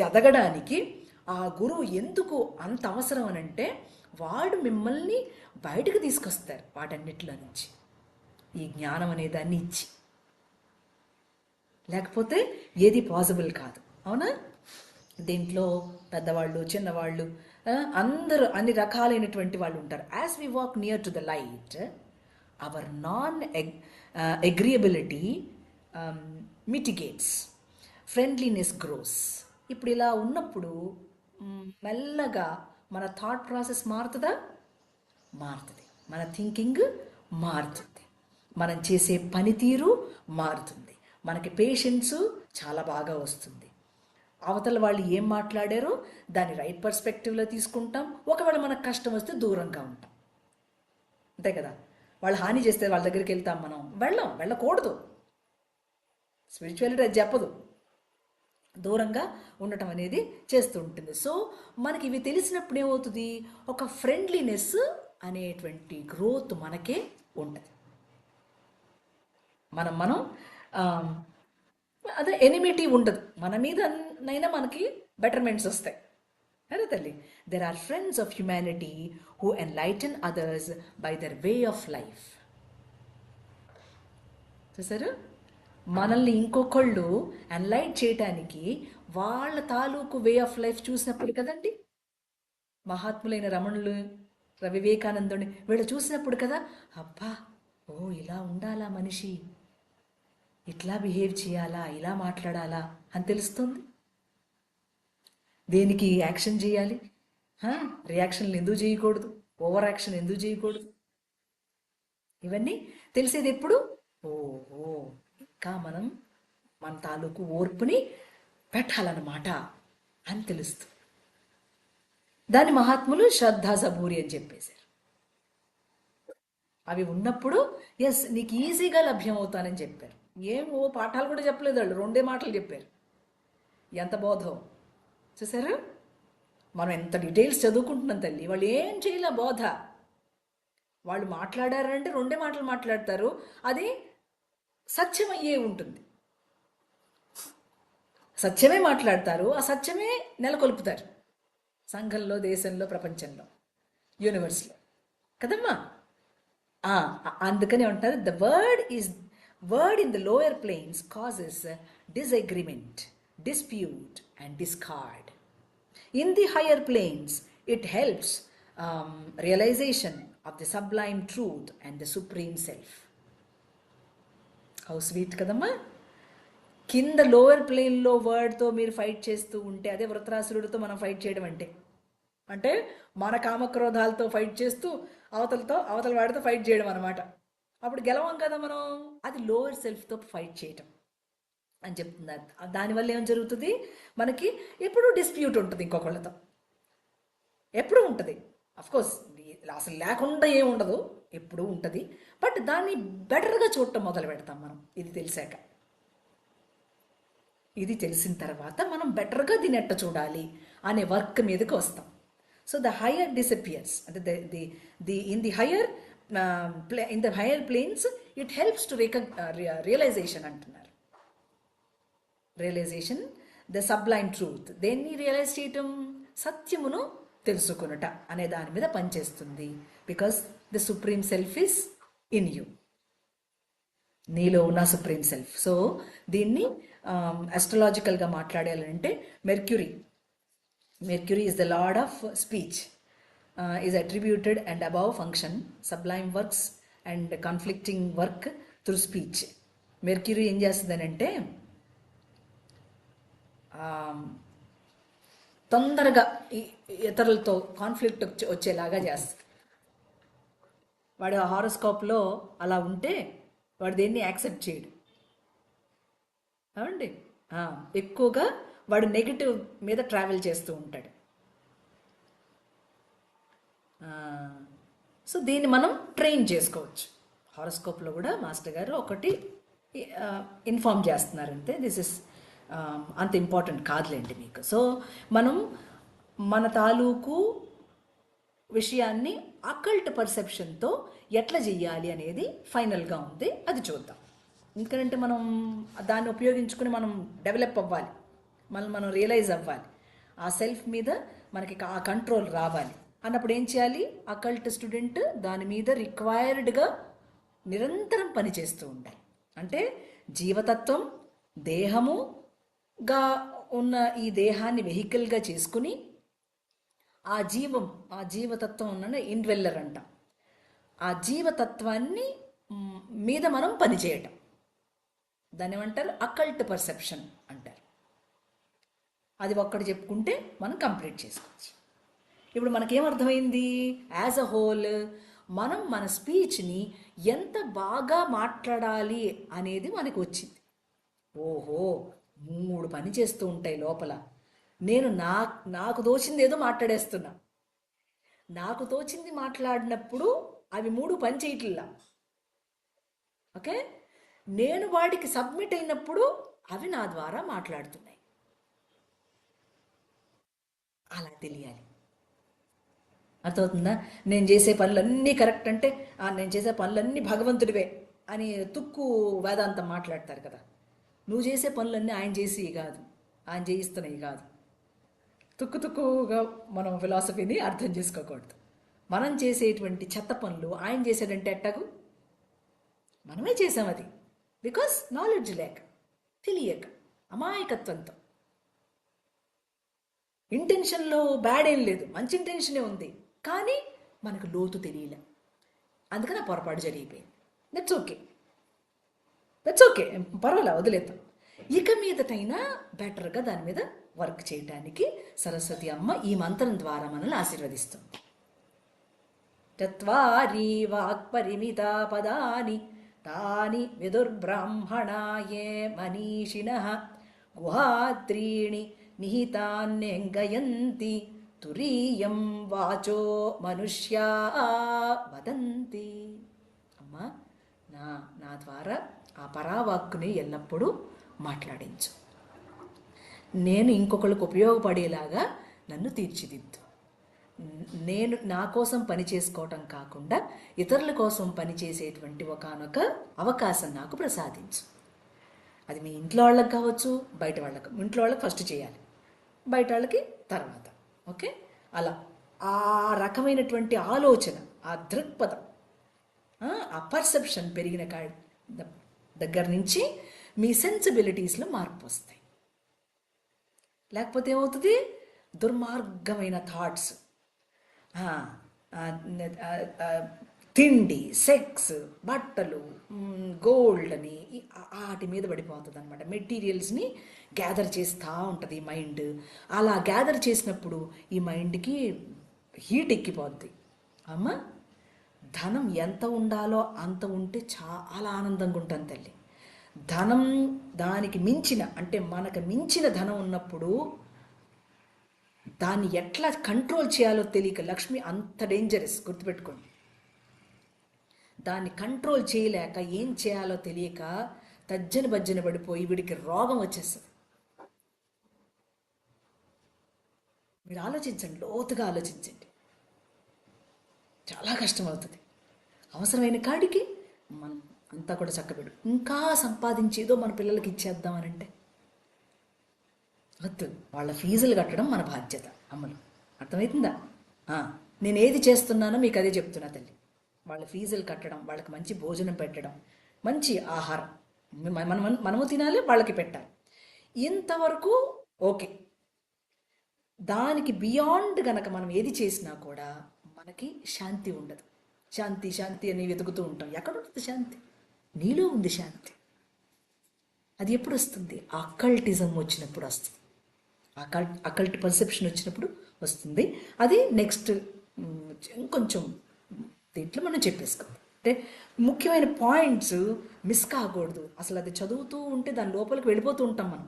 ఎదగడానికి ఆ గురువు ఎందుకు అంత అవసరం అని అంటే వాడు మిమ్మల్ని బయటకు తీసుకొస్తారు వాటన్నిటిలో నుంచి, ఈ జ్ఞానం అనే దాన్ని ఇచ్చి. లేకపోతే ఏది పాసిబుల్ కాదు. అవునా? దీంట్లో పెద్దవాళ్ళు, చిన్నవాళ్ళు, అందరూ అన్ని రకాలైనటువంటి వాళ్ళు ఉంటారు. As we walk near to the light, our non agreeability mitigates, friendliness grows. ఇప్పుడు ఇలా ఉన్నప్పుడు మెల్లగా మన థాట్ ప్రాసెస్ మారుతుందా? మారుతుంది. మన థింకింగ్ మారుతుంది. మనం చేసే పనితీరు మారుతుంది. మనకి పేషెన్స్ చాలా బాగా వస్తుంది. అవతల వాళ్ళు ఏం మాట్లాడారో దాన్ని రైట్ పర్స్పెక్టివ్లో తీసుకుంటాం. ఒకవేళ మనకు కష్టం వస్తే దూరంగా ఉంటాం. అంతే కదా. వాళ్ళు హాని చేస్తే వాళ్ళ దగ్గరికి వెళ్తాం, మనం వెళ్ళకూడదు. స్పిరిచువాలిటీ అది చెప్పదు. దూరంగా ఉండటం అనేది చేస్తూ ఉంటుంది. సో మనకి ఇవి తెలిసినప్పుడు ఏమవుతుంది? ఒక ఫ్రెండ్లీనెస్ అనేటువంటి గ్రోత్ మనకే ఉంటుంది. మనం అదే ఎనిమిటీ ఉండదు. మన మీద నైనా మనకి బెటర్మెంట్స్ వస్తాయి. అరే తల్లి, there are friends of humanity who enlighten others by their way of life. చూసారు, మనల్ని ఇంకొకళ్ళు ఎన్లైట్ చేయటానికి వాళ్ళ తాలూకు వే ఆఫ్ లైఫ్ చూసినప్పుడు కదండి. మహాత్ములైన రమణులు, వివేకానందుని వీళ్ళు చూసినప్పుడు కదా, అబ్బా ఓ ఇలా ఉండాలా మనిషి, ఇట్లా బిహేవ్ చేయాలా, ఇలా మాట్లాడాలా అని తెలుస్తుంది. దేనికి యాక్షన్ చేయాలి, రియాక్షన్లు ఎందుకు చేయకూడదు, ఓవర్ యాక్షన్ ఎందుకు చేయకూడదు, ఇవన్నీ తెలిసేది ఎప్పుడు? ఓహో, ఇంకా మనం మన తాలూకు ఓర్పుని పెట్టాలన్నమాట అని తెలుస్తుంది. దాని మహాత్ములు శ్రద్ధా సబూరి అని చెప్పేశారు. అవి ఉన్నప్పుడు ఎస్ నీకు ఈజీగా లభ్యం అవుతానని చెప్పారు. ఓ పాఠాలు కూడా చెప్పలేదు వాళ్ళు, 2 మాటలు చెప్పారు. ఎంత బోధం చూసారా. మనం ఎంత డీటెయిల్స్ చదువుకుంటున్నాం తల్లి, వాళ్ళు ఏం చేయలే బోధ. వాళ్ళు మాట్లాడారంటే 2 మాటలు మాట్లాడతారు, అది సత్యం అయ్యే ఉంటుంది. సత్యమే మాట్లాడతారు, ఆ సత్యమే నెలకొల్పుతారు సంఘంలో, దేశంలో, ప్రపంచంలో, యూనివర్స్లో కదమ్మా. అందుకనే ఉంటారు, the word in the lower planes causes disagreement, dispute and discord. In the higher planes it helps realization of the sublime truth and the supreme self. How sweet కదమ్మా. కింద లోవర్ ప్లేన్లో వర్డ్తో మీరు ఫైట్ చేస్తూ ఉంటే, అదే వృత్రాసురుడితో మనం ఫైట్ చేయడం అంటే మన కామక్రోధాలతో ఫైట్ చేస్తూ అవతల వాడితో ఫైట్ చేయడం అనమాట. అప్పుడు గెలవం కదా మనం. అది లోవర్ సెల్ఫ్తో ఫైట్ చేయటం అని చెప్తున్నారు. దానివల్ల ఏం జరుగుతుంది? మనకి ఎప్పుడూ డిస్ప్యూట్ ఉంటుంది ఇంకొకళ్ళతో, ఎప్పుడూ ఉంటుంది. అఫ్కోర్స్ అసలు లేకుండా ఏముండదు, ఎప్పుడూ ఉంటుంది. బట్ దాన్ని బెటర్గా చూడటం మొదలు పెడతాం మనం, ఇది తెలిసాక. ఇది తెలిసిన తర్వాత మనం బెటర్గా దీన్ని ఎట్ట చూడాలి అనే వర్క్ మీదకి వస్తాం. సో ద హయ్యర్ డిసపియర్స్, అంటే in the higher planes it helps to realisation అంటున్నారు. Realisation, the sublime truth. దేన్ని రియలైజ్ చేయటం? సత్యమును తెలుసుకునుట అనే దాని మీద పనిచేస్తుంది. Because the supreme self is in you, నీలో ఉన్న సుప్రీం సెల్ఫ్. సో దీన్ని అస్ట్రాలజికల్గా మాట్లాడాలంటే Mercury is the lord of speech, is attributed and above function, sublime works and conflicting work through speech. Mercury ఏం చేస్తుందనంటే తొందరగా ఇతరులతో కాన్ఫ్లిక్ట్ వచ్చేలాగా చేస్తుంది. వాడు హారోస్కోప్లో అలా ఉంటే వాడు దేన్ని యాక్సెప్ట్ చేయడు. అవండి ఎక్కువగా వాడు నెగిటివ్ మీద ట్రావెల్ చేస్తూ ఉంటాడు. సో దీన్ని మనం ట్రైన్ చేసుకోవచ్చు. హారోస్కోప్లో కూడా మాస్టర్ గారు ఒకటి ఇన్ఫార్మ్ చేస్తున్నారంటే దిస్ ఇస్ అంత ఇంపార్టెంట్ కాదులేండి మీకు. సో మనం మన తాలూకు విషయాన్ని అకల్ట్ పర్సెప్షన్తో ఎట్లా చెయ్యాలి అనేది ఫైనల్గా ఉంది, అది చూద్దాం. ఎందుకంటే మనం దాన్ని ఉపయోగించుకుని మనం డెవలప్ అవ్వాలి, మనం రియలైజ్ అవ్వాలి, ఆ సెల్ఫ్ మీద మనకి ఆ కంట్రోల్ రావాలి అన్నప్పుడు ఏం చేయాలి? అకల్ట్ స్టూడెంట్ దాని మీద రిక్వైర్డ్గా నిరంతరం పనిచేస్తూ ఉండాలి. అంటే జీవతత్వం, దేహముగా ఉన్న ఈ దేహాన్ని వెహికల్గా చేసుకుని ఆ జీవం, ఆ జీవతత్వం ఉన్న ఇన్వెల్లర్ అంటాం. ఆ జీవతత్వాన్ని మీద మనం పనిచేయటం, దాన్ని ఏమంటారు? అకల్ట్ పర్సెప్షన్ అంటారు. అది ఒక్కటి చెప్పుకుంటే మనం కంప్లీట్ చేసుకోవచ్చు. ఇప్పుడు మనకేమర్థమైంది? యాజ్ అ హోల్ మనం మన స్పీచ్ని ఎంత బాగా మాట్లాడాలి అనేది మనకు వచ్చింది. ఓహో, 3 పని చేస్తూ ఉంటాయి లోపల. నేను నాకు తోచింది ఏదో మాట్లాడేస్తున్నా. నాకు తోచింది మాట్లాడినప్పుడు అవి 3 పని చేయట్లా. ఓకే, నేను వాటికి సబ్మిట్ అయినప్పుడు అవి నా ద్వారా మాట్లాడుతున్నాయి. అలా తెలియాలి. అర్థమవుతుందా? నేను చేసే పనులన్నీ కరెక్ట్ అంటే నేను చేసే పనులన్నీ భగవంతుడివే అని తుక్కు వేదాంతం మాట్లాడతారు కదా. నువ్వు చేసే పనులన్నీ ఆయన చేసి కాదు, ఆయన చేయిస్తున్నాయి కాదు. తుక్కుగా మనం ఫిలాసఫీని అర్థం చేసుకోకూడదు. మనం చేసేటువంటి చెత్త పనులు ఆయన చేసాడంటే ఎట్టకు? మనమే చేసాం అది. బికాస్ నాలెడ్జ్ లేక, తెలియక, అమాయకత్వంతో. ఇంటెన్షన్లో బ్యాడ్ ఏం లేదు, మంచి ఇంటెన్షనే ఉంది, కానీ మనకు లోతు తెలియలే. అందుకని ఆ పొరపాటు జరిగిపోయింది. దట్స్ ఓకే, దట్స్ ఓకే, పర్వాలే, వదిలేద్దాం. ఇక మీదటైనా బెటర్గా దాని మీద వర్క్ చేయడానికి సరస్వతి అమ్మ ఈ మంత్రం ద్వారా మనల్ని ఆశీర్వదిస్తుంది. చత్వారి వాక్పరిమిత పదాని తాని విదుర్బ్రాహ్మణాయే మనీషిణః గుహాత్రీణి నిహితాన్యంగయంతి తురీయం వాచో మనుష్యా వదంతి. అమ్మా, నా ద్వారా ఆ పరావాక్కుని ఎల్లప్పుడూ మాట్లాడించు. నేను ఇంకొకరికి ఉపయోగపడేలాగా నన్ను తీర్చిదిద్దు. నేను నా కోసం పని చేసుకోవటం కాకుండా ఇతరుల కోసం పనిచేసేటువంటి ఒకానొక అవకాశం నాకు ప్రసాదించు. అది మీ ఇంట్లో వాళ్ళకి కావచ్చు, బయట వాళ్ళకి. ఇంట్లో వాళ్ళకి ఫస్ట్ చేయాలి, బయట వాళ్ళకి తర్వాత. ఓకే, అలా ఆ రకమైనటువంటి ఆలోచన, ఆ దృక్పథం, ఆ పర్సెప్షన్ పెరిగిన దగ్గర నుంచి మీ సెన్సిబిలిటీస్లో మార్పు వస్తాయి. లేకపోతే ఏమవుతుంది? దుర్మార్గమైన థాట్స్, తిండి, సెక్స్, బట్టలు, గోల్డ్ అని వాటి మీద పడిపోతుంది అనమాట. మెటీరియల్స్ని గ్యాదర్ చేస్తూ ఉంటుంది ఈ మైండ్. అలా గ్యాదర్ చేసినప్పుడు ఈ మైండ్కి హీట్ ఎక్కిపోద్ది. అమ్మ, ధనం ఎంత ఉండాలో అంత ఉంటే చాలా ఆనందంగా ఉంటుంది తల్లి. ధనం దానికి మించిన, అంటే మనకు మించిన ధనం ఉన్నప్పుడు దాన్ని ఎట్లా కంట్రోల్ చేయాలో తెలియక, లక్ష్మి అంత డేంజరస్, గుర్తుపెట్టుకోండి. దాన్ని కంట్రోల్ చేయలేక, ఏం చేయాలో తెలియక బజ్జన పడిపోయి వీడికి రోగం వచ్చేస్తుంది. మీరు ఆలోచించండి, లోతుగా ఆలోచించండి. చాలా కష్టం అవుతుంది. అవసరమైన కాడికి మనం అంతా కూడా చక్కబెడు. ఇంకా సంపాదించేదో మన పిల్లలకి ఇచ్చేద్దామనంటే వద్దు. వాళ్ళ ఫీజులు కట్టడం మన బాధ్యత అమ్మలు. అర్థమవుతుందా? నేను ఏది చేస్తున్నానో మీకు అదే చెప్తున్నా తల్లి. వాళ్ళ ఫీజులు కట్టడం, వాళ్ళకి మంచి భోజనం పెట్టడం, మంచి ఆహారం మనము తినాలి, వాళ్ళకి పెట్టాలి. ఇంతవరకు ఓకే. దానికి బియాండ్ గనక మనం ఏది చేసినా కూడా మనకి శాంతి ఉండదు. శాంతి అని వెతుకుతూ ఉంటాం. ఎక్కడ ఉంటుంది శాంతి? నీలో ఉంది శాంతి. అది ఎప్పుడు వస్తుంది? అకల్టిజం వచ్చినప్పుడు వస్తుంది. అకల్ట్ పర్సెప్షన్ వచ్చినప్పుడు వస్తుంది. అది నెక్స్ట్ ఇంకొంచెం దీంట్లో మనం చెప్పేసుకోవాలి. అంటే ముఖ్యమైన పాయింట్స్ మిస్ కాకూడదు. అసలు అది చదువుతూ ఉంటే దాని లోపలికి వెళ్ళిపోతూ ఉంటాం మనం.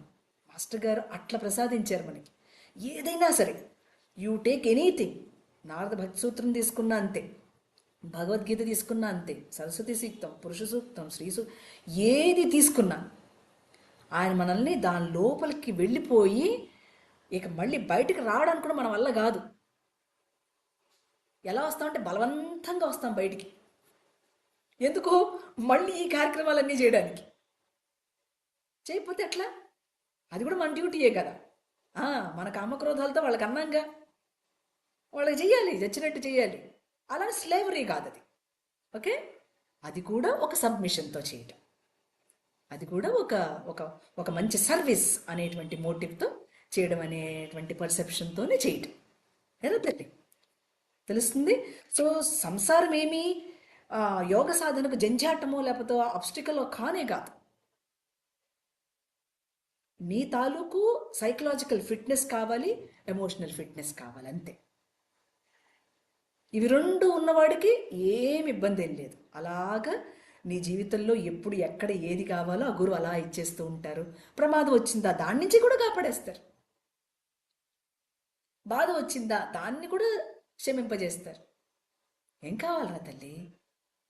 మాస్టర్ గారు అట్లా ప్రసాదించారు మనకి. ఏదైనా సరే, యూ టేక్ ఎనీథింగ్. నారద భక్తి సూత్రం తీసుకున్నా అంతే, భగవద్గీత తీసుకున్నా అంతే, సరస్వతి సూక్తం, పురుష సూక్తం, శ్రీ సూక్తం, ఏది తీసుకున్నా ఆయన మనల్ని దాని లోపలికి వెళ్ళిపోయి ఇక మళ్ళీ బయటకు రావడానికి కూడా మన వల్ల కాదు. ఎలా వస్తామంటే బలవంతంగా వస్తాం బయటికి. ఎందుకు? మళ్ళీ ఈ కార్యక్రమాలన్నీ చేయడానికి. చేయకపోతే ఎట్లా? అది కూడా మన డ్యూటీయే కదా. మన కామక్రోధాలతో వాళ్ళకి అన్నాంగా, వాళ్ళకి చెయ్యాలి, చచ్చినట్టు చెయ్యాలి. అలా స్లేవరీ కాదు అది. ఓకే, అది కూడా ఒక సబ్మిషన్తో చేయటం, అది కూడా ఒక మంచి సర్వీస్ అనేటువంటి మోటివ్తో చేయడం అనేటువంటి పర్సెప్షన్తోనే చేయటం. ఎరతల్లి తెలుస్తుంది. సో సంసారం ఏమి యోగ సాధనకు జంజాటమో లేకపోతే అబ్స్టికలో కానే కాదు. మీ తాలూకు సైకలాజికల్ ఫిట్నెస్ కావాలి, ఎమోషనల్ ఫిట్నెస్ కావాలి, అంతే. ఇవి రెండు ఉన్నవాడికి ఏమి ఇబ్బంది ఏం లేదు. అలాగా నీ జీవితంలో ఎప్పుడు ఎక్కడ ఏది కావాలో ఆ గురువు అలా ఇచ్చేస్తూ ఉంటారు. ప్రమాదం వచ్చిందా దాని నుంచి కూడా కాపాడేస్తారు. బాధ వచ్చిందా దాన్ని కూడా క్షమింపజేస్తారు. ఏం కావాలరా తల్లి,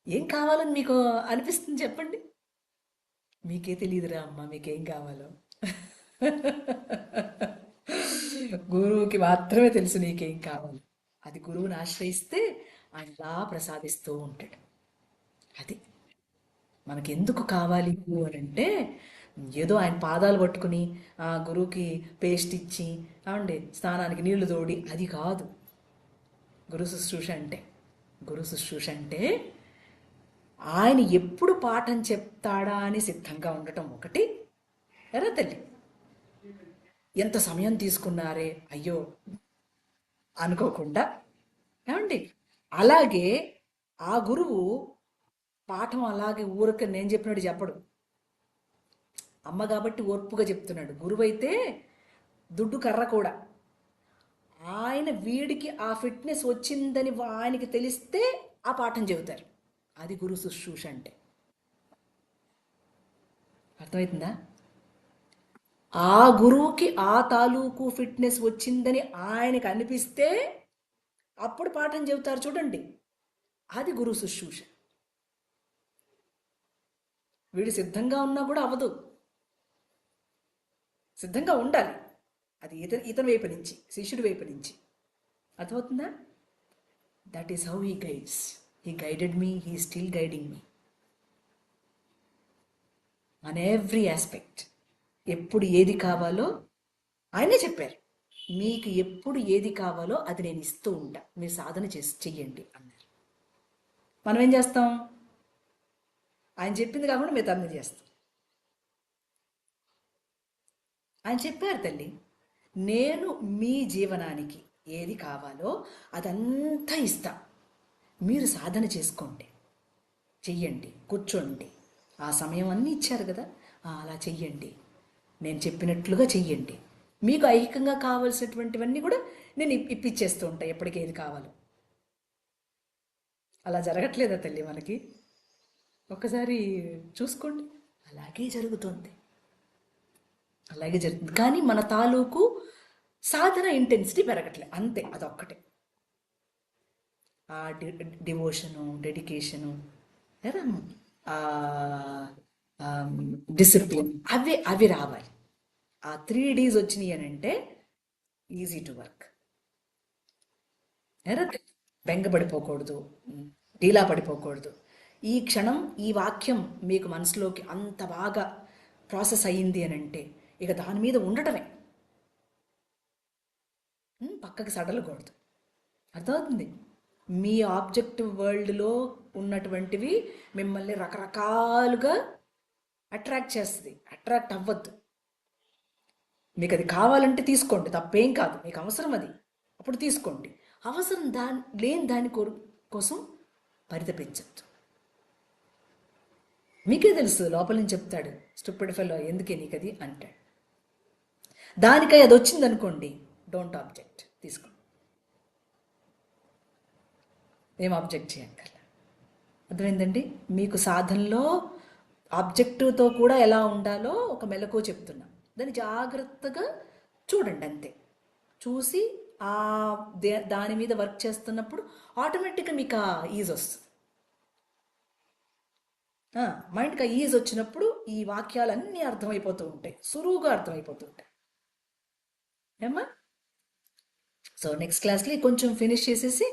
ఏం కావాలని మీకు అనిపిస్తుంది చెప్పండి. మీకే తెలియదురా అమ్మ మీకేం కావాలో. గురువుకి మాత్రమే తెలుసు నీకేం కావాలి. అది గురువుని ఆశ్రయిస్తే ఆయనలా ప్రసాదిస్తూ ఉంటాడు. అది మనకి ఎందుకు కావాలి గురువు అని అంటే, ఏదో ఆయన పాదాలు పట్టుకుని ఆ గురువుకి పేస్ట్ ఇచ్చి అవండి స్నానానికి నీళ్లు తోడి అది కాదు గురు శుశ్రూష అంటే. గురు శుశ్రూష అంటే ఆయన ఎప్పుడు పాఠం చెప్తాడా అని సిద్ధంగా ఉండటం ఒకటి. ఎరా తల్లి ఎంత సమయం తీసుకున్నారే అయ్యో అనుకోకుండా, ఏమండి అలాగే ఆ గురువు పాఠం అలాగే ఊరక నేను చెప్పినట్టు చెప్పడు. అమ్మ కాబట్టి ఓర్పుగా చెప్తున్నాడు. గురువు అయితే దుడ్డు కర్ర కూడా. ఆయన వీడికి ఆ ఫిట్నెస్ వచ్చిందని ఆయనకి తెలిస్తే ఆ పాఠం చెబుతారు. అది గురు శుశ్రూష అంటే. అర్థమవుతుందా? ఆ గురువుకి ఆ తాలూకు ఫిట్నెస్ వచ్చిందని ఆయనకి అనిపిస్తే అప్పుడు పాఠం చెబుతారు చూడండి, అది గురు శుశ్రూష. వీడు సిద్ధంగా ఉన్నా కూడా అవ్వదు. సిద్ధంగా ఉండాలి. అది ఇతని వైపు నుంచి, శిష్యుడి వైపు నుంచి. అర్థమవుతుందా? That is how he guides. He guided me, he still guiding me on every aspect. ఎప్పుడు ఏది కావాలో ఆయనే చెప్పారు. మీకు ఎప్పుడు ఏది కావాలో అది నేను ఇస్తూ ఉంటా, మీరు సాధన చెయ్యండి అన్నారు. మనం ఏం చేస్తాం? ఆయన చెప్పింది కాకుండా మిగతా అన్నీ చేస్తాం. ఆయన చెప్పారు తల్లి, నేను మీ జీవనానికి ఏది కావాలో అదంతా ఇస్తా, మీరు సాధన చేసుకోండి, చెయ్యండి, కూర్చోండి. ఆ సమయం అన్నీ ఇచ్చారు కదా, అలా చెయ్యండి, నేను చెప్పినట్లుగా చెయ్యండి. మీకు ఐహికంగా కావాల్సినటువంటివన్నీ కూడా నేను ఇప్పించేస్తూ ఉంటాను ఎప్పటికి ఏది కావాలో. అలా జరగట్లేదా తల్లి మనకి? ఒక్కసారి చూసుకోండి. అలాగే జరుగుతుంది, అలాగే జరుగుతుంది. కానీ మన తాలూకు సాధన ఇంటెన్సిటీ పెరగట్లే, అంతే. అదొక్కటే. ఆ డివోషను, డెడికేషను, లేదా డిసిప్లిన్ అవి రావాలి. ఆ 3 Ds వచ్చినాయి అని అంటే ఈజీ టు వర్క్. బెంగపడిపోకూడదు, డీలా పడిపోకూడదు. ఈ క్షణం ఈ వాక్యం మీకు మనసులోకి అంత బాగా ప్రాసెస్ అయ్యింది అని అంటే ఇక దాని మీద ఉండటమే, పక్కకి సడలకూడదు. అర్థమవుతుంది? మీ ఆబ్జెక్టివ్ వరల్డ్లో ఉన్నటువంటివి మిమ్మల్ని రకరకాలుగా అట్రాక్ట్ చేస్తుంది. అట్రాక్ట్ అవ్వద్దు. మీకు అది కావాలంటే తీసుకోండి, తప్పేం కాదు. మీకు అవసరం అది, అప్పుడు తీసుకోండి. అవసరం లేని దాని కోసం పరితపించద్దు. మీకే తెలుసు, లోపల నుంచి చెప్తాడు, స్టూపిడ్ ఫెలో ఎందుకే నీకు అది అంటాడు. దానికై అది వచ్చిందనుకోండి, డోంట్ ఆబ్జెక్ట్, తీసుకో. ఏం ఆబ్జెక్ట్ చేయక్కర్లా. అర్థమైందండి? మీకు సాధనలో ఆబ్జెక్టివ్తో కూడా ఎలా ఉండాలో ఒక మెలకువ చెప్తున్నా. దాన్ని జాగ్రత్తగా చూడండి, అంతే. చూసి దాని మీద వర్క్ చేస్తున్నప్పుడు ఆటోమేటిక్గా మీకు ఆ ఈజ్ వస్తుంది. మైండ్కి ఆ ఈజ్ వచ్చినప్పుడు ఈ వాక్యాలన్నీ అర్థమైపోతూ ఉంటాయి, సులువుగా అర్థమైపోతూ ఉంటాయి. ఏమ్మా? సో నెక్స్ట్ క్లాస్లో కొంచెం ఫినిష్ చేసేసి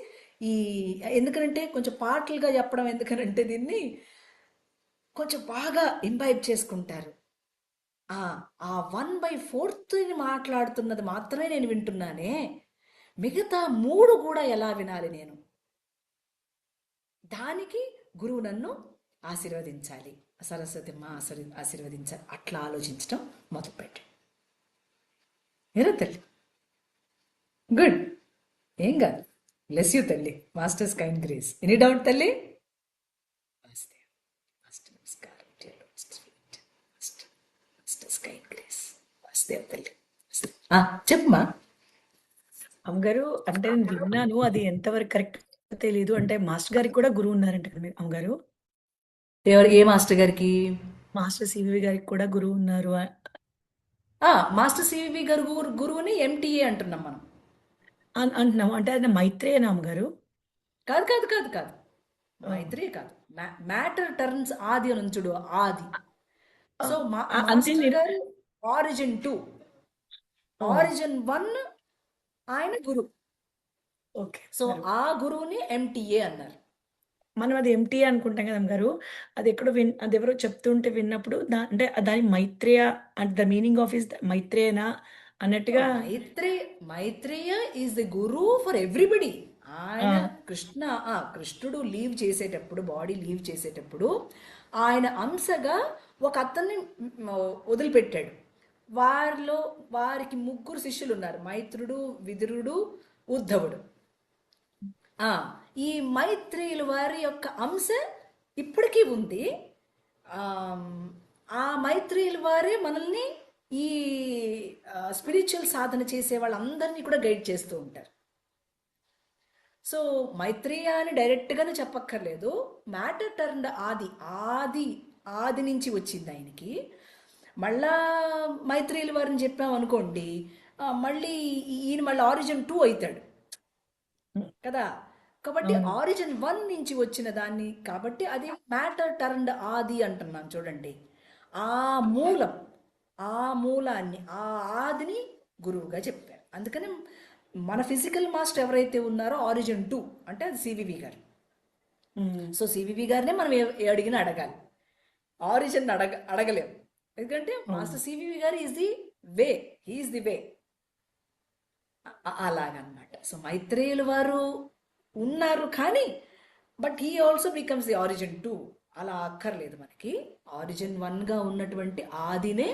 ఎందుకనంటే కొంచెం పాటలుగా చెప్పడం, ఎందుకనంటే దీన్ని కొంచెం బాగా ఇంబైబ్ చేసుకుంటారు. ఆ 1/4 మాట్లాడుతున్నది మాత్రమే నేను వింటున్నానే, మిగతా 3 కూడా ఎలా వినాలి నేను? దానికి గురువు నన్ను ఆశీర్వదించాలి, సరస్వతిమ్మ ఆశీర్వదించాలి, అట్లా ఆలోచించడం మొదలుపెట్టి. ఏరా తల్లి? గుడ్. ఏం కాదు. బ్లెస్ యూ తల్లి. Masters kind grace. Any doubt తల్లి? వాసుదేవ్. మాస్టర్ నమస్కారం. Dear Master Sweet. Masters kind grace. Vasudev తల్లి. చెప్పమ్మా.
అమ్మగారు అంటే నేను విన్నాను, అది ఎంతవరకు కరెక్ట్ తెలీదు. అంటే మాస్టర్ గారికి కూడా గురువు ఉన్నారంట కదా మీరు అమ్మగారు?
ఏ మాస్టర్ గారికి?
మాస్టర్ సివి గారికి కూడా గురువు ఉన్నారు
మాస్టర్ సివి గారు గురువుని ఎంటీఏ అంటున్నాం మనం.
అంటున్నాము. అంటే ఆయన మైత్రేయనా అమ్మగారు?
కాదు కాదు కాదు కాదు, మైత్రేయ కాదు. మ్యాటర్ టర్న్స్ ఆది అని ఉంచుడు, ఆది. సో
అంతే
మాస్టర్
నేను
గారు ఆరిజిన్ 2, ఆరిజిన్ 1 ఆయన గురువు.
ఓకే
సో ఆ గురువుని ఎంటీఏ అన్నారు.
మనం అది ఎంటీ అనుకుంటాం కదా అమ్మగారు. అది ఎక్కడో అది ఎవరో చెప్తుంటే విన్నప్పుడు అంటే దాని మైత్రేయ అంటే ద మీనింగ్ ఆఫ్ ఇస్ మైత్రేయనా అన్నట్టుగా.
Maitreya is the Guru for everybody. ఆయన కృష్ణుడు లీవ్ చేసేటప్పుడు, బాడీ లీవ్ చేసేటప్పుడు ఆయన అంశగా ఒక అతన్ని వదిలిపెట్టాడు. వారికి 3 శిష్యులు ఉన్నారు, మైత్రుడు, విదురుడు, ఉద్ధవుడు. ఈ మైత్రేయుల వారి యొక్క అంశ ఇప్పటికీ ఉంది. ఆ మైత్రేయుల వారే మనల్ని ఈ స్పిరిచువల్ సాధన చేసే వాళ్ళందరినీ కూడా గైడ్ చేస్తూ ఉంటారు. సో మైత్రేయ అని డైరెక్ట్గానే చెప్పక్కర్లేదు. మ్యాటర్ టర్న్ ఆది నుంచి వచ్చింది ఆయనకి. మళ్ళా మైత్రేయుల వారిని చెప్పాం అనుకోండి, మళ్ళీ ఈయన మళ్ళీ ఆరిజిన్ 2 అవుతాడు కదా. కాబట్టి ఆరిజిన్ 1 నుంచి వచ్చిన దాన్ని, కాబట్టి అది మ్యాటర్ టర్న్డ్ ఆది అంటున్నాం చూడండి. ఆ మూలాన్ని, ఆ ఆదిని గురువుగా చెప్పారు. అందుకని మన ఫిజికల్ మాస్టర్ ఎవరైతే ఉన్నారో ఆరిజిన్ 2 అంటే అది సివివి గారు. సో సివివి గారినే మనం అడిగినా అడగాలి, ఆరిజిన్ అడగలేము. ఎందుకంటే మాస్టర్ సివివి గారు is the way, he's the way. అలాగనమాట. సో మైత్రేయులు వారు ఉన్నారు కానీ, but he also becomes the origin 2. అలా అక్కర్లేదు మనకి. ఆరిజిన్ 1గా ఉన్నటువంటి ఆదినే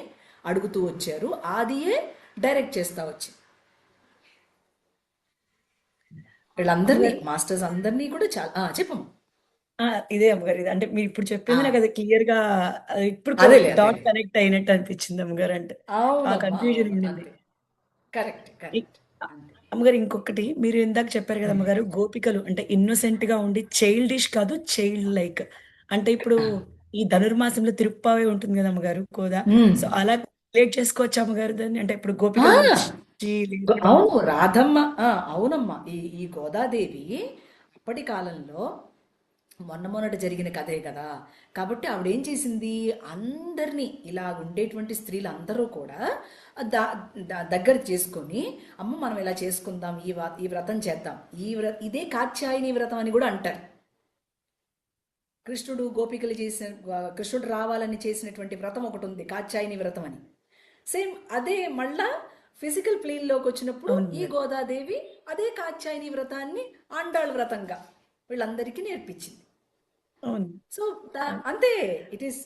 అడుగుతూ వచ్చారు, ఆదియే డైరెక్ట్ చేస్తా వచ్చింది. వీళ్ళందరినీ, మాస్టర్స్ అందరినీ కూడా చాలా చెప్పము.
ఇదే అమ్మగారు, ఇది అంటే మీరు ఇప్పుడు చెప్పింది నాకు అది క్లియర్ గా ఇప్పుడు డాట్ కనెక్ట్ అయినట్టు అనిపించింది అమ్మగారు. అంటే ఆ కన్ఫ్యూజన్ ఉండింది.
కరెక్ట్.
అమ్మగారు ఇంకొకటి, మీరు ఇందాక చెప్పారు కదా అమ్మగారు, గోపికలు అంటే ఇన్నోసెంట్ గా ఉండి చైల్డిష్ కాదు, చైల్డ్ లైక్. అంటే ఇప్పుడు ఈ ధనుర్మాసంలో తిరుప్పావే ఉంటుంది కదా అమ్మగారు, కోదా. సో అలా రిలేట్ చేసుకోవచ్చు అమ్మగారు దాన్ని. అంటే ఇప్పుడు గోపికలు
అవును, రాధమ్మ. అవునమ్మా. ఈ గోదాదేవి అప్పటి కాలంలో మొన్నటి జరిగిన కథే కదా. కాబట్టి ఆవిడేం చేసింది, అందరినీ ఇలా ఉండేటువంటి స్త్రీలు అందరూ కూడా దగ్గర చేసుకొని, అమ్మ మనం ఇలా చేసుకుందాం, ఈ వ్రతం చేద్దాం. ఇదే కాత్యాయని వ్రతం అని కూడా అంటారు. కృష్ణుడు రావాలని చేసినటువంటి వ్రతం ఒకటి ఉంది, కాత్యాయని వ్రతం అని. సేమ్ అదే మళ్ళా ఫిజికల్ ప్లేన్లోకి వచ్చినప్పుడు ఈ గోదాదేవి అదే కాత్యాయని వ్రతాన్ని ఆండాళ్ వ్రతంగా వీళ్ళందరికీ నేర్పించింది. సో అంతే. ఇట్ ఈస్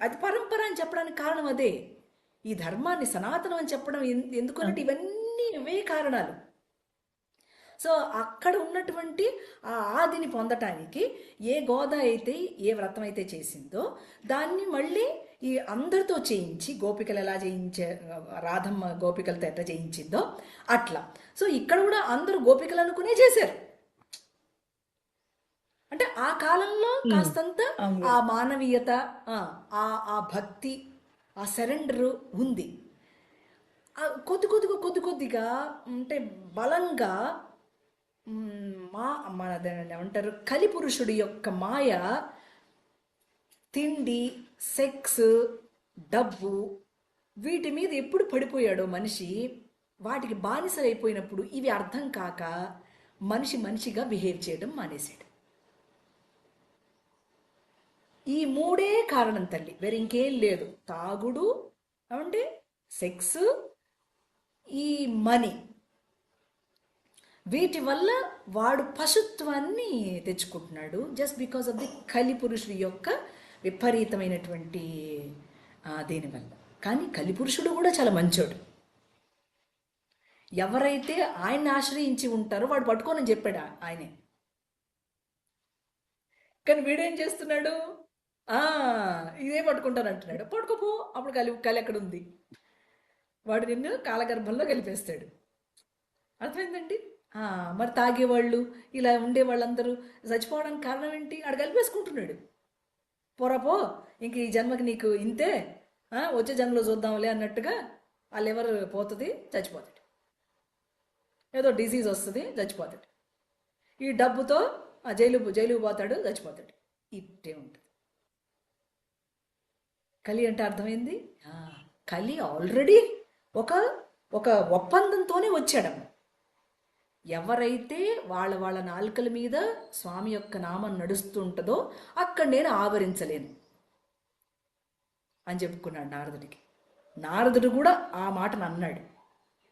అది పరంపర అని చెప్పడానికి కారణం అదే. ఈ ధర్మాన్ని సనాతనం అని చెప్పడం ఎందుకంటే ఇవన్నీ ఇవే కారణాలు. సో అక్కడ ఉన్నటువంటి ఆ ఆదిని పొందటానికి ఏ గోదా అయితే ఏ వ్రతం అయితే చేసిందో దాన్ని మళ్ళీ ఈ అందరితో చేయించి, గోపికలు ఎలా రాధమ్మ గోపికలతో ఎట్లా చేయించిందో అట్లా. సో ఇక్కడ కూడా అందరూ గోపికలు అనుకునే చేశారు. అంటే ఆ కాలంలో కాస్తంత ఆ మానవీయత, ఆ భక్తి, ఆ సరెండర్ ఉంది. కొద్దిగా అంటే బలంగా ఏమంటారు, కలిపురుషుడి యొక్క మాయ, తిండి, సెక్స్, డబ్బు, వీటి మీద ఎప్పుడు పడిపోయాడో మనిషి, వాటికి బానిసలైపోయినప్పుడు ఇవి అర్థం కాక మనిషిగా బిహేవ్ చేయడం మానేశాడు. ఈ 3 కారణం తల్లి, వేరే ఇంకేం లేదు. తాగుడు అంటే సెక్స్, ఈ మనీ, వీటి వల్ల వాడు పశుత్వాన్ని తెచ్చుకుంటున్నాడు. జస్ట్ బికాస్ ఆఫ్ ది కలిపురుషుడి యొక్క విపరీతమైనటువంటి దీనివల్ల. కానీ కలిపురుషుడు కూడా చాలా మంచోడు. ఎవరైతే ఆయన్ని ఆశ్రయించి ఉంటారో వాడు పట్టుకోనని చెప్పాడు ఆయనే. కానీ వీడేం చేస్తున్నాడు? ఆ ఇదే పట్టుకుంటాను అంటున్నాడు. పట్టుకోపో, అప్పుడు కలి ఎక్కడ ఉంది? వాడు నిన్ను కాలగర్భంలో కలిపేస్తాడు. అర్థమైందండి? మరి తాగేవాళ్ళు ఇలా ఉండే వాళ్ళందరూ చచ్చిపోవడానికి కారణం ఏంటి? ఆడు కలిపేసుకుంటున్నాడు. పోరాపో, ఇంక ఈ జన్మకి నీకు ఇంతే, వచ్చే జన్మలో చూద్దాంలే అన్నట్టుగా ఆ లివర్ పోతుంది, చచ్చిపోతాడు. ఏదో డిసీజ్ వస్తుంది, చచ్చిపోతాడు. ఈ డబ్బుతో జైలు పోతాడు, చచ్చిపోతాడు. ఇట్టే ఉంటుంది. కలి అంటే అర్థమైంది. కలి ఆల్రెడీ ఒక ఒక ఒప్పందంతోనే వచ్చాడమ్మ. ఎవరైతే వాళ్ళ నాలుకల మీద స్వామి యొక్క నామం నడుస్తుంటుందో అక్కడ నేను ఆవరించలేను అని చెప్పుకున్నాడు నారదుడికి. నారదుడు కూడా ఆ మాటను అన్నాడు.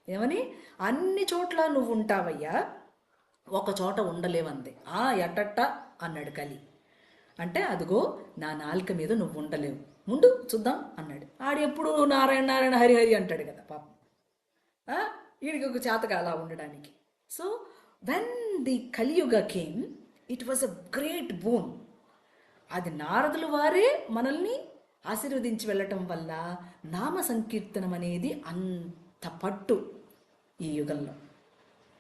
ఏమని? అన్ని చోట్ల నువ్వు ఉంటావయ్యా, ఒక చోట ఉండలేవంది. ఎట్టట్ట అన్నాడు కలి. అంటే అదిగో నా నాలుక మీద నువ్వు ఉండలేవు, ముందు చూద్దాం అన్నాడు. ఆడెప్పుడు నారాయణ నారాయణ హరి హరి అంటాడు కదా పాపం. వీడికి ఒక చేతగా అలా ఉండడానికి. సో వెన్ ది కలియుగ came, it was a great bone. అది నారదుల వారే మనల్ని ఆశీర్వదించి వెళ్ళటం వల్ల నామ సంకీర్తనం అనేది అంత పట్టు ఈ యుగంలో.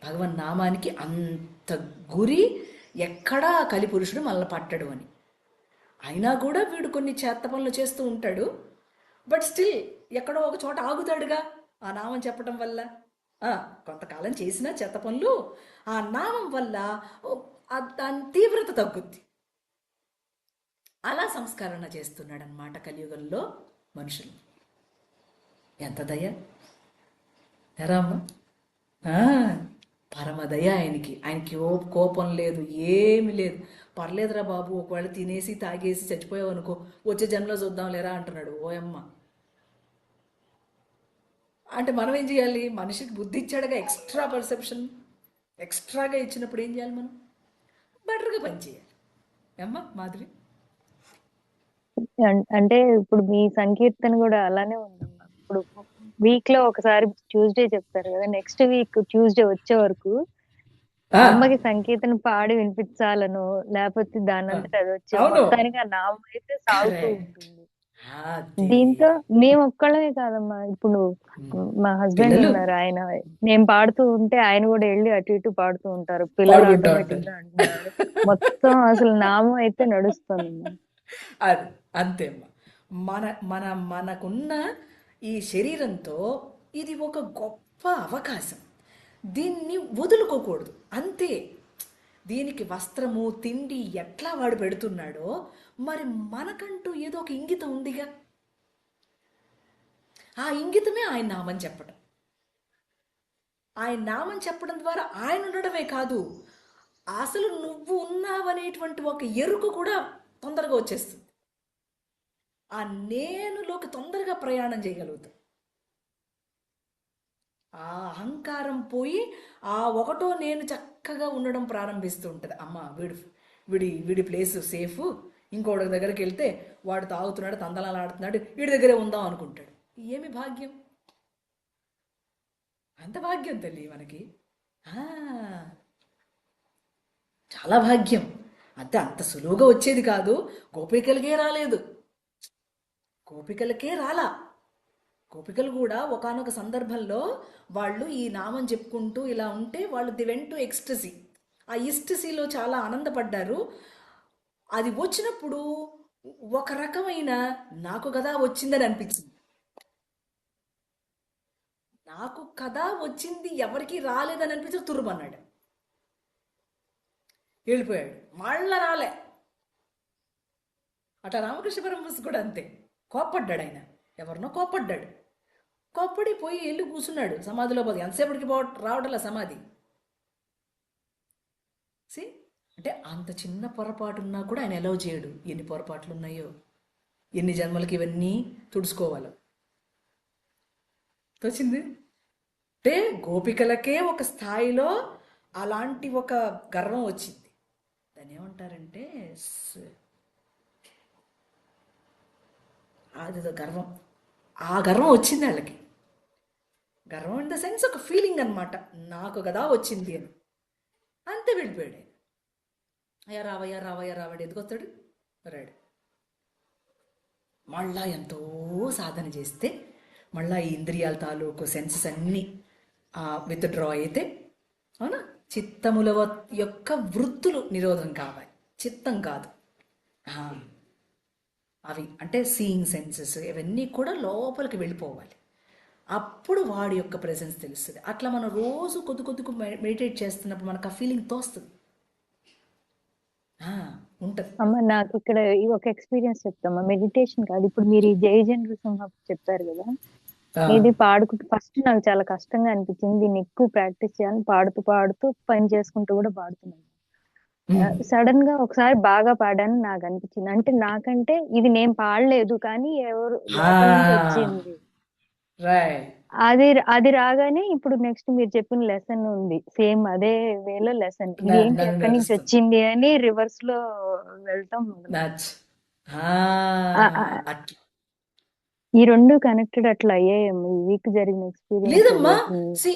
భగవన్ నామానికి అంత గురి. ఎక్కడా కలిపురుషుడు మనల్ని పట్టడు అని. అయినా కూడా వీడు కొన్ని చెత్త పనులు చేస్తూ ఉంటాడు. బట్ స్టిల్ ఎక్కడో ఒక చోట ఆగుతాడుగా ఆ నామం చెప్పటం వల్ల. కొంతకాలం చేసిన చెత్త పనులు ఆ నామం వల్ల దాని తీవ్రత తగ్గుద్ది. అలా సంస్కరణ చేస్తున్నాడు అన్నమాట కలియుగంలో మనుషులు. ఎంత దయ ఎరామ్మ! పరమదయ ఆయనకి. కోపం లేదు, ఏమి లేదు. పర్లేదురా బాబు, ఒకవేళ తినేసి తాగేసి చచ్చిపోయావు అనుకో, వచ్చే జన్మలో చూద్దాం లేరా అంటున్నాడు. ఓయమ్మ! అంటే మనం ఏం చేయాలి? మనిషికి బుద్ధి ఇచ్చాడుగా, ఎక్స్ట్రా పర్సెప్షన్ ఎక్స్ట్రాగా ఇచ్చినప్పుడు ఏం చేయాలి? మనం బెటర్గా పనిచేయాలి. అమ్మా మాధురి,
అంటే ఇప్పుడు మీ సంకీర్తన కూడా అలానే ఉందమ్మా. ఇప్పుడు వీక్ లో ఒకసారి ట్యూస్డే చెప్తారు కదా, నెక్స్ట్ వీక్ ట్యూస్డే వచ్చే వరకు అమ్మకి సంకీర్తన పాడి వినిపించాలను, లేకపోతే దాని అంతటా అది వచ్చే మొత్తానికి ఆ నామం అయితే సాగుతూ ఉంటుంది. దీంతో మేము ఒక్కళ్ళమే కాదమ్మా, ఇప్పుడు మా హస్బెండ్ ఉన్నారు, ఆయన నేను పాడుతూ ఉంటే ఆయన కూడా వెళ్ళి అటు ఇటు పాడుతూ ఉంటారు. పిల్లలు ఆటోమేటిక్ గా అంటున్నారు. మొత్తం అసలు నామం అయితే నడుస్తుంది.
అది అంతే అమ్మా. మనకున్న ఈ శరీరంతో ఇది ఒక గొప్ప అవకాశం. దీన్ని వదులుకోకూడదు అంతే. దీనికి వస్త్రము తిండి ఎట్లా వాడు పెడుతున్నాడో మరి మనకంటూ ఏదో ఒక ఇంగితం ఉందిగా. ఆ ఇంగితమే ఆయన నామం చెప్పడం. ఆయన నామం చెప్పడం ద్వారా ఆయన ఉండడమే కాదు, అసలు నువ్వు ఉన్నావనేటువంటి ఒక ఎరుక కూడా తొందరగా వచ్చేస్తుంది. ఆ నేనులోకి తొందరగా ప్రయాణం చేయగలుగుతాం. ఆ అహంకారం పోయి ఆ ఒకటో నేను చక్కగా ఉండడం ప్రారంభిస్తూ ఉంటుంది. అమ్మ వీడి ప్లేస్ సేఫ్, ఇంకోటి దగ్గరికి వెళ్తే వాడు తాగుతున్నాడు, తందనాలు ఆడుతున్నాడు, వీడి దగ్గరే ఉందాం అనుకుంటాడు. ఏమి భాగ్యం! అంత భాగ్యం తల్లి మనకి. చాలా భాగ్యం. అంత సులువుగా వచ్చేది కాదు. గోపికలకే రాలేదు. గోపికలకే రాలా. గోపికలు కూడా ఒకానొక సందర్భంలో వాళ్ళు ఈ నామం చెప్పుకుంటూ ఇలా ఉంటే వాళ్ళు ది వెంట్ టు ఎక్స్టసీ. ఆ ఎక్స్టసీలో చాలా ఆనందపడ్డారు. అది వచ్చినప్పుడు ఒక రకమైన నాకు కదా వచ్చిందని అనిపించింది. నాకు కదా వచ్చింది, ఎవరికి రాలేదని అనిపించి తుర్రుమన్నాడు, వెళ్ళిపోయాడు. మళ్ళా రాలే. అట్లా రామకృష్ణ పరమహంస కూడా అంతే. కోప్పడ్డాడు ఆయన, ఎవరినో కోప్పడ్డాడు. కోప్పడి పోయి వెళ్ళి కూర్చున్నాడు సమాధిలో. పోదు ఎంతసేపటికి రావటంలా సమాధి. సి అంటే అంత చిన్న పొరపాటు ఉన్నా కూడా ఆయన ఎలవ్ చేయడు. ఎన్ని పొరపాట్లు ఉన్నాయో, ఎన్ని జన్మలకి ఇవన్నీ తుడుచుకోవాలో. తోచింది అంటే గోపికలకే ఒక స్థాయిలో అలాంటి ఒక గర్వం వచ్చింది. దాన్ని ఏమంటారంటే అదేదో గర్వం. ఆ గర్వం వచ్చింది వాళ్ళకి. గర్వం ఇన్ ద సెన్స్ ఒక ఫీలింగ్ అనమాట, నాకు కదా వచ్చింది అని. అంతే వెళ్ళిపోయాడు. అయ్యా రావయ్యా రావయ్యా రావాడు, ఎదుకొస్తాడు రాడు. మళ్ళా ఎంతో సాధన చేస్తే మళ్ళా ఈ ఇంద్రియాల తాలూకు సెన్సెస్ అన్నీ విత్డ్రా అయితే, అవునా, చిత్తముల యొక్క వృత్తులు నిరోధం కావాలి, చిత్తం కాదు. ఆ, అవి అంటే సీయింగ్ సెన్సెస్ ఇవన్నీ కూడా లోపలికి వెళ్ళిపోవాలి. అప్పుడు వాడి యొక్క ప్రెసెన్స్ తెలుస్తుంది. అట్లా మనం రోజు కొద్ది కొద్దిగా మెడిటేట్ చేస్తున్నప్పుడు మనకు ఆ ఫీలింగ్ తోస్తుంది, ఉంటుంది.
అమ్మ నాకు ఇక్కడ ఈ ఒక ఎక్స్పీరియన్స్ చెప్తామా, మెడిటేషన్ కాదు, ఇప్పుడు మీరు ఈ జయజన్ సింహ చెప్పారు కదా, ఇది పాడుకుంటూ ఫస్ట్ నాకు చాలా కష్టంగా అనిపించింది. దీన్ని ఎక్కువ ప్రాక్టీస్ చేయాలని పాడుతూ పాడుతూ పని చేసుకుంటూ కూడా పాడుతున్నాను. సడన్ గా ఒకసారి బాగా పాడాను నాకు అనిపించింది. అంటే నాకంటే ఇది నేను పాడలేదు కానీ ఎవరు లోపల నుంచి వచ్చింది.
రైట్.
అది అది రాగానే ఇప్పుడు నెక్స్ట్ మీరు చెప్పిన లెసన్ ఉంది, సేమ్ అదే వేలో లెసన్, ఇది ఏంటి ఎక్కడి నుంచి వచ్చింది అని రివర్స్ లో వెళ్తాం. ఈ రెండు కనెక్టెడ్ అట్లా అయ్యాయేమో ఈ వీక్ జరిగిన
లేదమ్మా.
Experience.
See,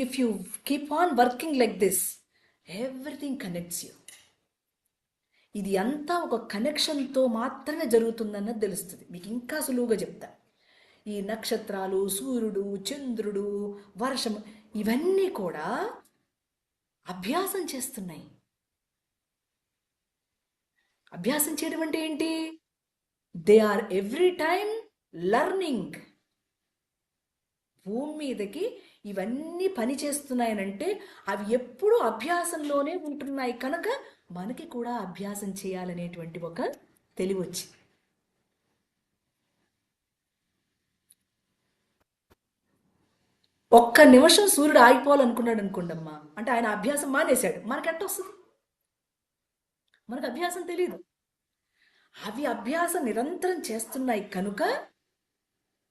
if you keep on working like this, everything connects you. ఇది అంతా ఒక కనెక్షన్తో మాత్రమే జరుగుతుందన్నది తెలుస్తుంది మీకు. ఇంకా సులువుగా చెప్తా. ఈ నక్షత్రాలు, సూర్యుడు, చంద్రుడు, వర్షం ఇవన్నీ కూడా అభ్యాసం చేస్తున్నాయి. అభ్యాసం చేయడం అంటే ఏంటి? They or every time learning. భూమి మీదకి ఇవన్నీ పని చేస్తున్నాయనంటే అవి ఎప్పుడూ అభ్యాసంలోనే ఉంటున్నాయి కనుక మనకి కూడా అభ్యాసం చేయాలనేటువంటి ఒక తెలివి వచ్చి. ఒక్క నిమిషం సూర్యుడు ఆగిపోవాలనుకున్నాడు అనుకోండమ్మా, అంటే ఆయన అభ్యాసం మానేశాడు. మనకెట్ట వస్తుంది? మనకు అభ్యాసం తెలియదు. అవి అభ్యాసం నిరంతరం చేస్తున్నాయి కనుక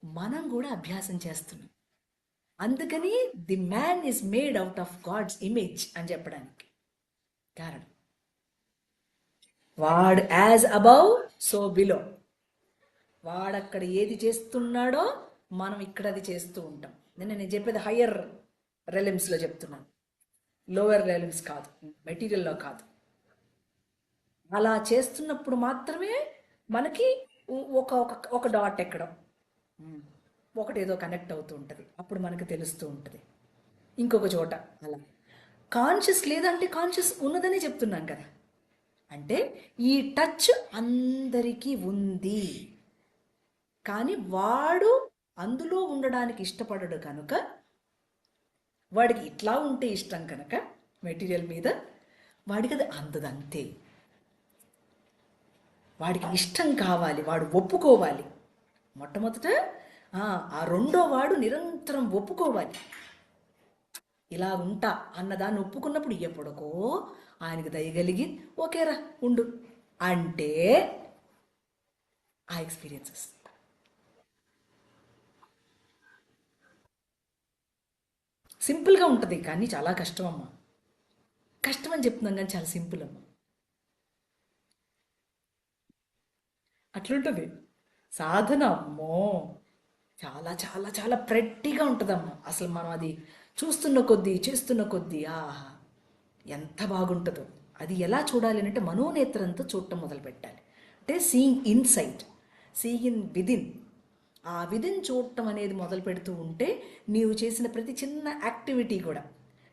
మనం కూడా అభ్యాసం చేస్తున్నాం. అందుకని the man is made out of god's image అని చెప్పడానికి కారణం. వాడు యాజ్ అబౌవ్ సో బిలో. వాడక్కడ ఏది చేస్తున్నాడో మనం ఇక్కడ అది చేస్తూ ఉంటాం. నేను చెప్పేది హయ్యర్ రెలిమ్స్లో చెప్తున్నాను, లోవర్ రెలిమ్స్ కాదు, మెటీరియల్లో కాదు. అలా చేస్తున్నప్పుడు మాత్రమే మనకి ఒక ఒక డాట్ ఎక్కడం, ఒకటి ఏదో కనెక్ట్ అవుతూ ఉంటుంది, అప్పుడు మనకు తెలుస్తూ ఉంటుంది. ఇంకొక చోట అలా కాన్షియస్ లేదంటే కాన్షియస్ ఉన్నదనే చెప్తున్నాం కదా. అంటే ఈ టచ్ అందరికీ ఉంది కానీ వాడు అందులో ఉండడానికి ఇష్టపడడు కనుక, వాడికి ఇట్లా ఉంటే ఇష్టం కనుక మెటీరియల్ మీద వాడికి అది అందదంతే. వాడికి ఇష్టం కావాలి, వాడు ఒప్పుకోవాలి. మొట్టమొదట ఆ రెండో వాడు నిరంతరం ఒప్పుకోవాలి. ఇలా ఉంటా అన్నదాన్ని ఒప్పుకున్నప్పుడు ఎప్పటికో ఆయనకి దయగలిగి ఓకేరా ఉండు అంటే ఆ ఎక్స్పీరియన్సెస్. సింపుల్గా ఉంటుంది కానీ చాలా కష్టం అమ్మా. కష్టం అని చెప్తున్నాం కానీ చాలా సింపుల్ అమ్మా. అట్లుంటుంది సాధన. అమ్మో చాలా చాలా చాలా ప్రెట్టిగా ఉంటుందమ్మా. అసలు మనం అది చూస్తున్న కొద్దీ చేస్తున్న కొద్దీ ఆహా ఎంత బాగుంటుందో. అది ఎలా చూడాలి అంటే మనోనేత్రంతో చూడటం మొదలు పెట్టాలి. అంటే seeing inside, seeing in within. ఆ విదిన్ చూడటం అనేది మొదలు పెడుతూ ఉంటే నీవు చేసిన ప్రతి చిన్న యాక్టివిటీ కూడా,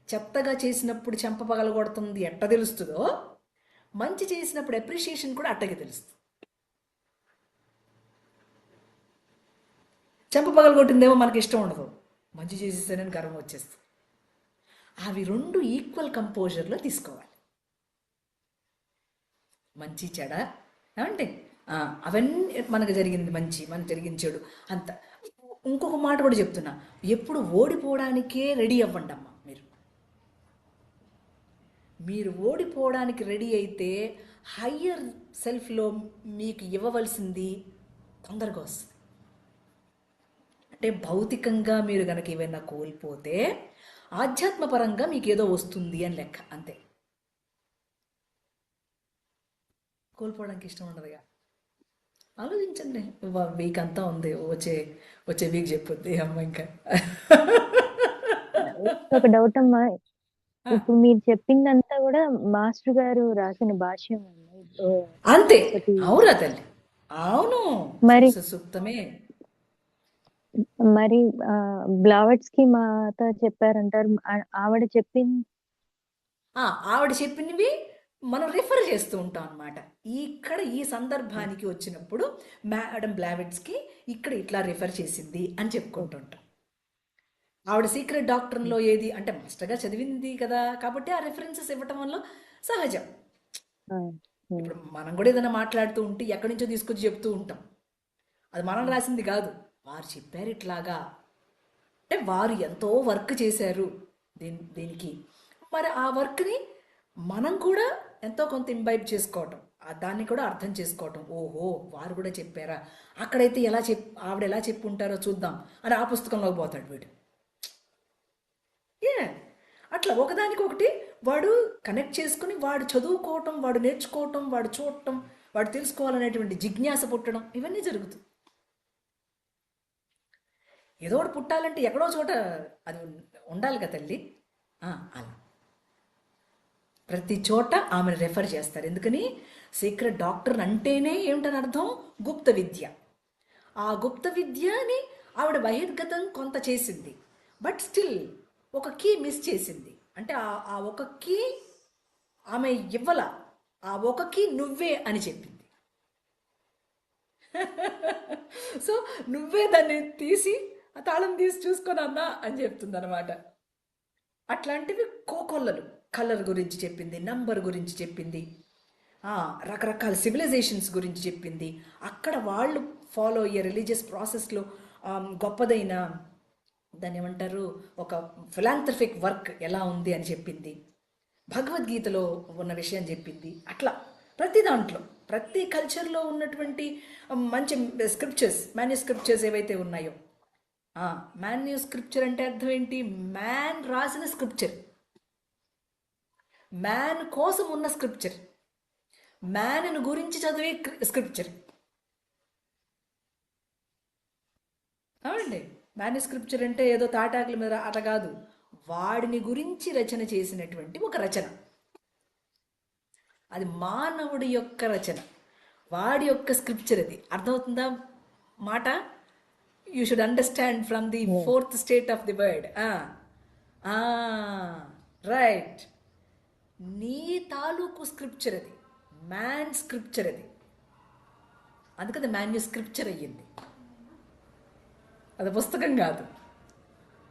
చెత్తగా చేసినప్పుడు చెంప పగలగొడుతుంది ఎట్ట తెలుస్తుందో, మంచి చేసినప్పుడు అప్రిషియేషన్ కూడా అట్టగే తెలుస్తుంది. చెంప పగలగొట్టిందేమో మనకి ఇష్టం ఉండదు, మంచి చేసేసానని గర్వం వచ్చేస్తుంది. అవి రెండు ఈక్వల్ కంపోజర్లో తీసుకోవాలి. మంచి చెడ ఏమంటే అవన్నీ మనకు జరిగింది మంచి, మనకు జరిగింది చెడు అంత. ఇంకొక మాట కూడా చెప్తున్నా, ఎప్పుడు ఓడిపోవడానికే రెడీ అవ్వండి అమ్మా. మీరు ఓడిపోవడానికి రెడీ అయితే హయ్యర్ సెల్ఫ్లో మీకు ఇవ్వవలసింది తొందరగా వస్తుంది. అంటే భౌతికంగా మీరు కనుక ఏమైనా కోల్పోతే ఆధ్యాత్మపరంగా మీకు ఏదో వస్తుంది అని లెక్క, అంతే. కోల్పోవడానికి ఇష్టం ఉండదుగా. ఆలోచించండి. వీక్ అంతా ఉంది, వచ్చే వచ్చే వీక్ చెప్పుద్ది అమ్మ ఇంకా.
ఒక డౌట్ అమ్మా,
ఆ,
ఇప్పుడు మీరు చెప్పిందంతా కూడా మాస్టర్ గారు రాసిన భాష్యం అమ్మా.
అంతే.
సరస్వతి.
అవురా తల్లి, అవును.
మరి
సరస్వతి సూక్తమే.
మరి బ్లావెట్స్కి మాత చెప్పారంటారు. ఆవిడ చెప్పింది.
ఆ, ఆవిడ చెప్పినవి మనం రిఫర్ చేస్తూ ఉంటాం అన్నమాట. ఇక్కడ ఈ సందర్భానికి వచ్చినప్పుడు మేడం బ్లావెట్స్కి ఇక్కడ ఇట్లా రిఫర్ చేసింది అని చెప్పుకుంటుంటాం. ఆవిడ సీక్రెట్ డాక్టర్లో ఏది అంటే మాస్టర్గా చదివింది కదా, కాబట్టి ఆ రెఫరెన్సెస్ ఇవ్వటం వల్ల సహజం. ఇప్పుడు మనం కూడా ఏదైనా మాట్లాడుతూ ఉంటే ఎక్కడి నుంచో తీసుకొచ్చి చెప్తూ ఉంటాం. అది మనం రాసింది కాదు, వారు చెప్పారు ఇట్లాగా. అంటే వారు ఎంతో వర్క్ చేశారు దీనికి. మరి ఆ వర్క్ని మనం కూడా ఎంతో కొంత ఇంబైబ్ చేసుకోవటం, దాన్ని కూడా అర్థం చేసుకోవటం. ఓహో, వారు కూడా చెప్పారా, అక్కడైతే ఆవిడ ఎలా చెప్పుంటారో చూద్దాం అని ఆ పుస్తకంలోకి పోతాడు వీడు. ఏ అట్లా ఒకదానికొకటి వాడు కనెక్ట్ చేసుకుని వాడు చదువుకోవటం, వాడు నేర్చుకోవటం, వాడు చూడటం, వాడు తెలుసుకోవాలనేటువంటి జిజ్ఞాస పుట్టడం, ఇవన్నీ జరుగుతుంది. ఏదో ఒకటి పుట్టాలంటే ఎక్కడో చోట అది ఉండాలి కదా తల్లి. అలా ప్రతి చోట ఆమెను రెఫర్ చేస్తారు. ఎందుకని సీక్రెట్ డాక్టర్ అంటేనే ఏమిటని అర్థం, గుప్త విద్య. ఆ గుప్త విద్యని ఆవిడ బహిర్గతం కొంత చేసింది, బట్ స్టిల్ ఒక కీ మిస్ చేసింది. అంటే ఆ ఒక కీ ఆమె ఇవ్వల, ఆ ఒక కీ నువ్వే అని చెప్పింది. సో నువ్వే దాన్ని తీసి ఆ తాళం తీసి చూసుకొని అన్నా అని చెప్తుంది అనమాట. అట్లాంటివి కోకొల్లలు. కలర్ గురించి చెప్పింది, నంబర్ గురించి చెప్పింది, రకరకాల సివిలైజేషన్స్ గురించి చెప్పింది. అక్కడ వాళ్ళు ఫాలో అయ్యే రిలీజియస్ ప్రాసెస్లో గొప్పదైన దాన్ని ఏమంటారు, ఒక ఫిలాంథ్రఫిక్ వర్క్ ఎలా ఉంది అని చెప్పింది. భగవద్గీతలో ఉన్న విషయం చెప్పింది. అట్లా ప్రతి దాంట్లో, ప్రతి కల్చర్లో ఉన్నటువంటి మంచి స్క్రిప్చర్స్, మాన్యుస్క్రిప్చర్స్ ఏవైతే ఉన్నాయో, మాన్యుస్క్రిప్చర్ అంటే అర్థం ఏంటి, మ్యాన్ రాసిన స్క్రిప్చర్, మ్యాన్ కోసం ఉన్న స్క్రిప్చర్, మ్యాన్ గురించి చదివే స్క్రిప్చర్. అవునండి, మాన్యుస్క్రిప్చర్ అంటే ఏదో తాటాకుల మీద అట్లా కాదు, వాడిని గురించి రచన చేసినటువంటి ఒక రచన. అది మానవుడి యొక్క రచన, వాడి యొక్క స్క్రిప్చర్. అది అర్థమవుతుందా మాట? You should understand from the fourth state of the word. Right, నీ తాలూకు స్క్రిప్చర్ అది, మ్యాన్ స్క్రిప్చర్ అది. అందుకది మాన్యుస్క్రిప్చర్ అయ్యింది. అది పుస్తకం కాదు,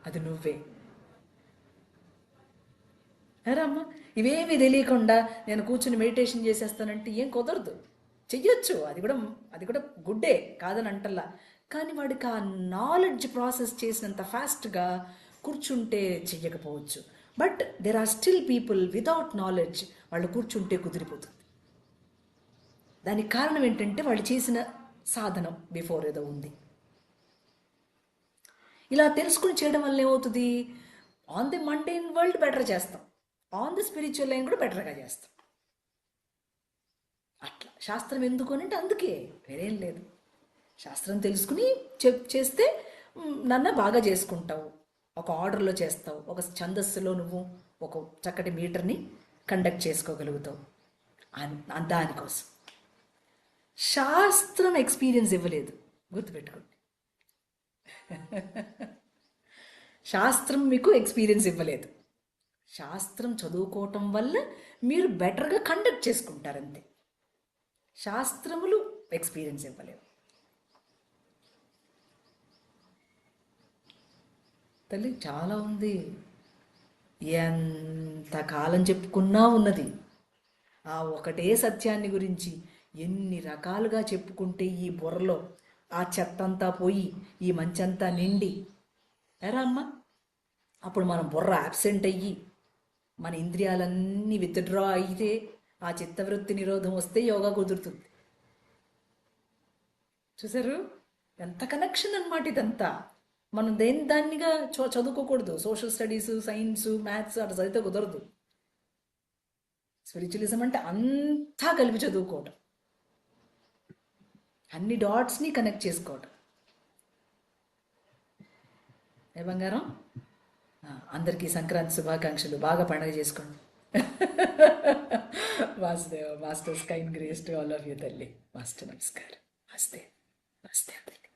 అది నువ్వే. అమ్మా, ఇవేమీ తెలియకుండా నేను కూర్చుని మెడిటేషన్ చేసేస్తానంటే ఏం కుదరదు. చెయ్యొచ్చు, అది కూడా గుడ్డే, కాదని అంటల్లా. కానీ వాడికి ఆ నాలెడ్జ్ ప్రాసెస్ చేసినంత ఫాస్ట్గా కూర్చుంటే చెయ్యకపోవచ్చు. But there are still people without knowledge, వాళ్ళు కూర్చుంటే కుదిరిపోతుంది. దానికి కారణం ఏంటంటే వాళ్ళు చేసిన సాధనం బిఫోర్ ఏదో ఉంది. ఇలా తెలుసుకుని చేయడం వల్ల ఏమవుతుంది, on the mundane world better చేస్తాం, ఆన్ ది స్పిరిచువల్ లైన్ కూడా బెటర్గా చేస్తాం. అట్లా శాస్త్రం ఎందుకు అంటే అందుకే, వేరేం లేదు. శాస్త్రం తెలుసుకుని చేస్తే నన్ను బాగా చేసుకుంటావు, ఒక ఆర్డర్లో చేస్తావు, ఒక ఛందస్సులో నువ్వు ఒక చక్కటి మీటర్ని కండక్ట్ చేసుకోగలుగుతావు. దానికోసం శాస్త్రం ఎక్స్పీరియన్స్ ఇవ్వలేదు, గుర్తుపెట్టుకోండి. శాస్త్రం మీకు ఎక్స్పీరియన్స్ ఇవ్వలేదు. శాస్త్రం చదువుకోవటం వల్ల మీరు బెటర్గా కండక్ట్ చేసుకుంటారంతే. శాస్త్రములు ఎక్స్పీరియన్స్ ఇవ్వలేవు. తల్లి చాలా ఉంది, ఎంతకాలం చెప్పుకున్నా ఉన్నది. ఆ ఒకటే సత్యాన్ని గురించి ఎన్ని రకాలుగా చెప్పుకుంటే ఈ బుర్రలో ఆ చెత్తంతా పోయి ఈ మంచంతా నిండి, ఎరా అమ్మ, అప్పుడు మనం బుర్ర యాబ్సెంట్ అయ్యి మన ఇంద్రియాలన్నీ విత్డ్రా అయితే ఆ చిత్తవృత్తి నిరోధం వస్తే యోగా కుదురుతుంది. చూసారు ఎంత కనెక్షన్ అన్నమాట ఇదంతా. మనం దాన్నిగా చదువుకోకూడదు. సోషల్ స్టడీస్, సైన్స్, మ్యాథ్స్ అట్లా చదివితే కుదరదు. స్పిరిచువలిజం అంటే అంతా కలిపి చదువుకోవటం. అన్ని డాట్స్ని కనెక్ట్ చేసుకోవడం. ఏ బంగారం? అందరికీ సంక్రాంతి శుభాకాంక్షలు. బాగా పండగ చేసుకోండి. Vasudeva masters kind grace to all of you తల్లి. మాస్టర్ నమస్కారం. వస్తే వస్తే తల్లి.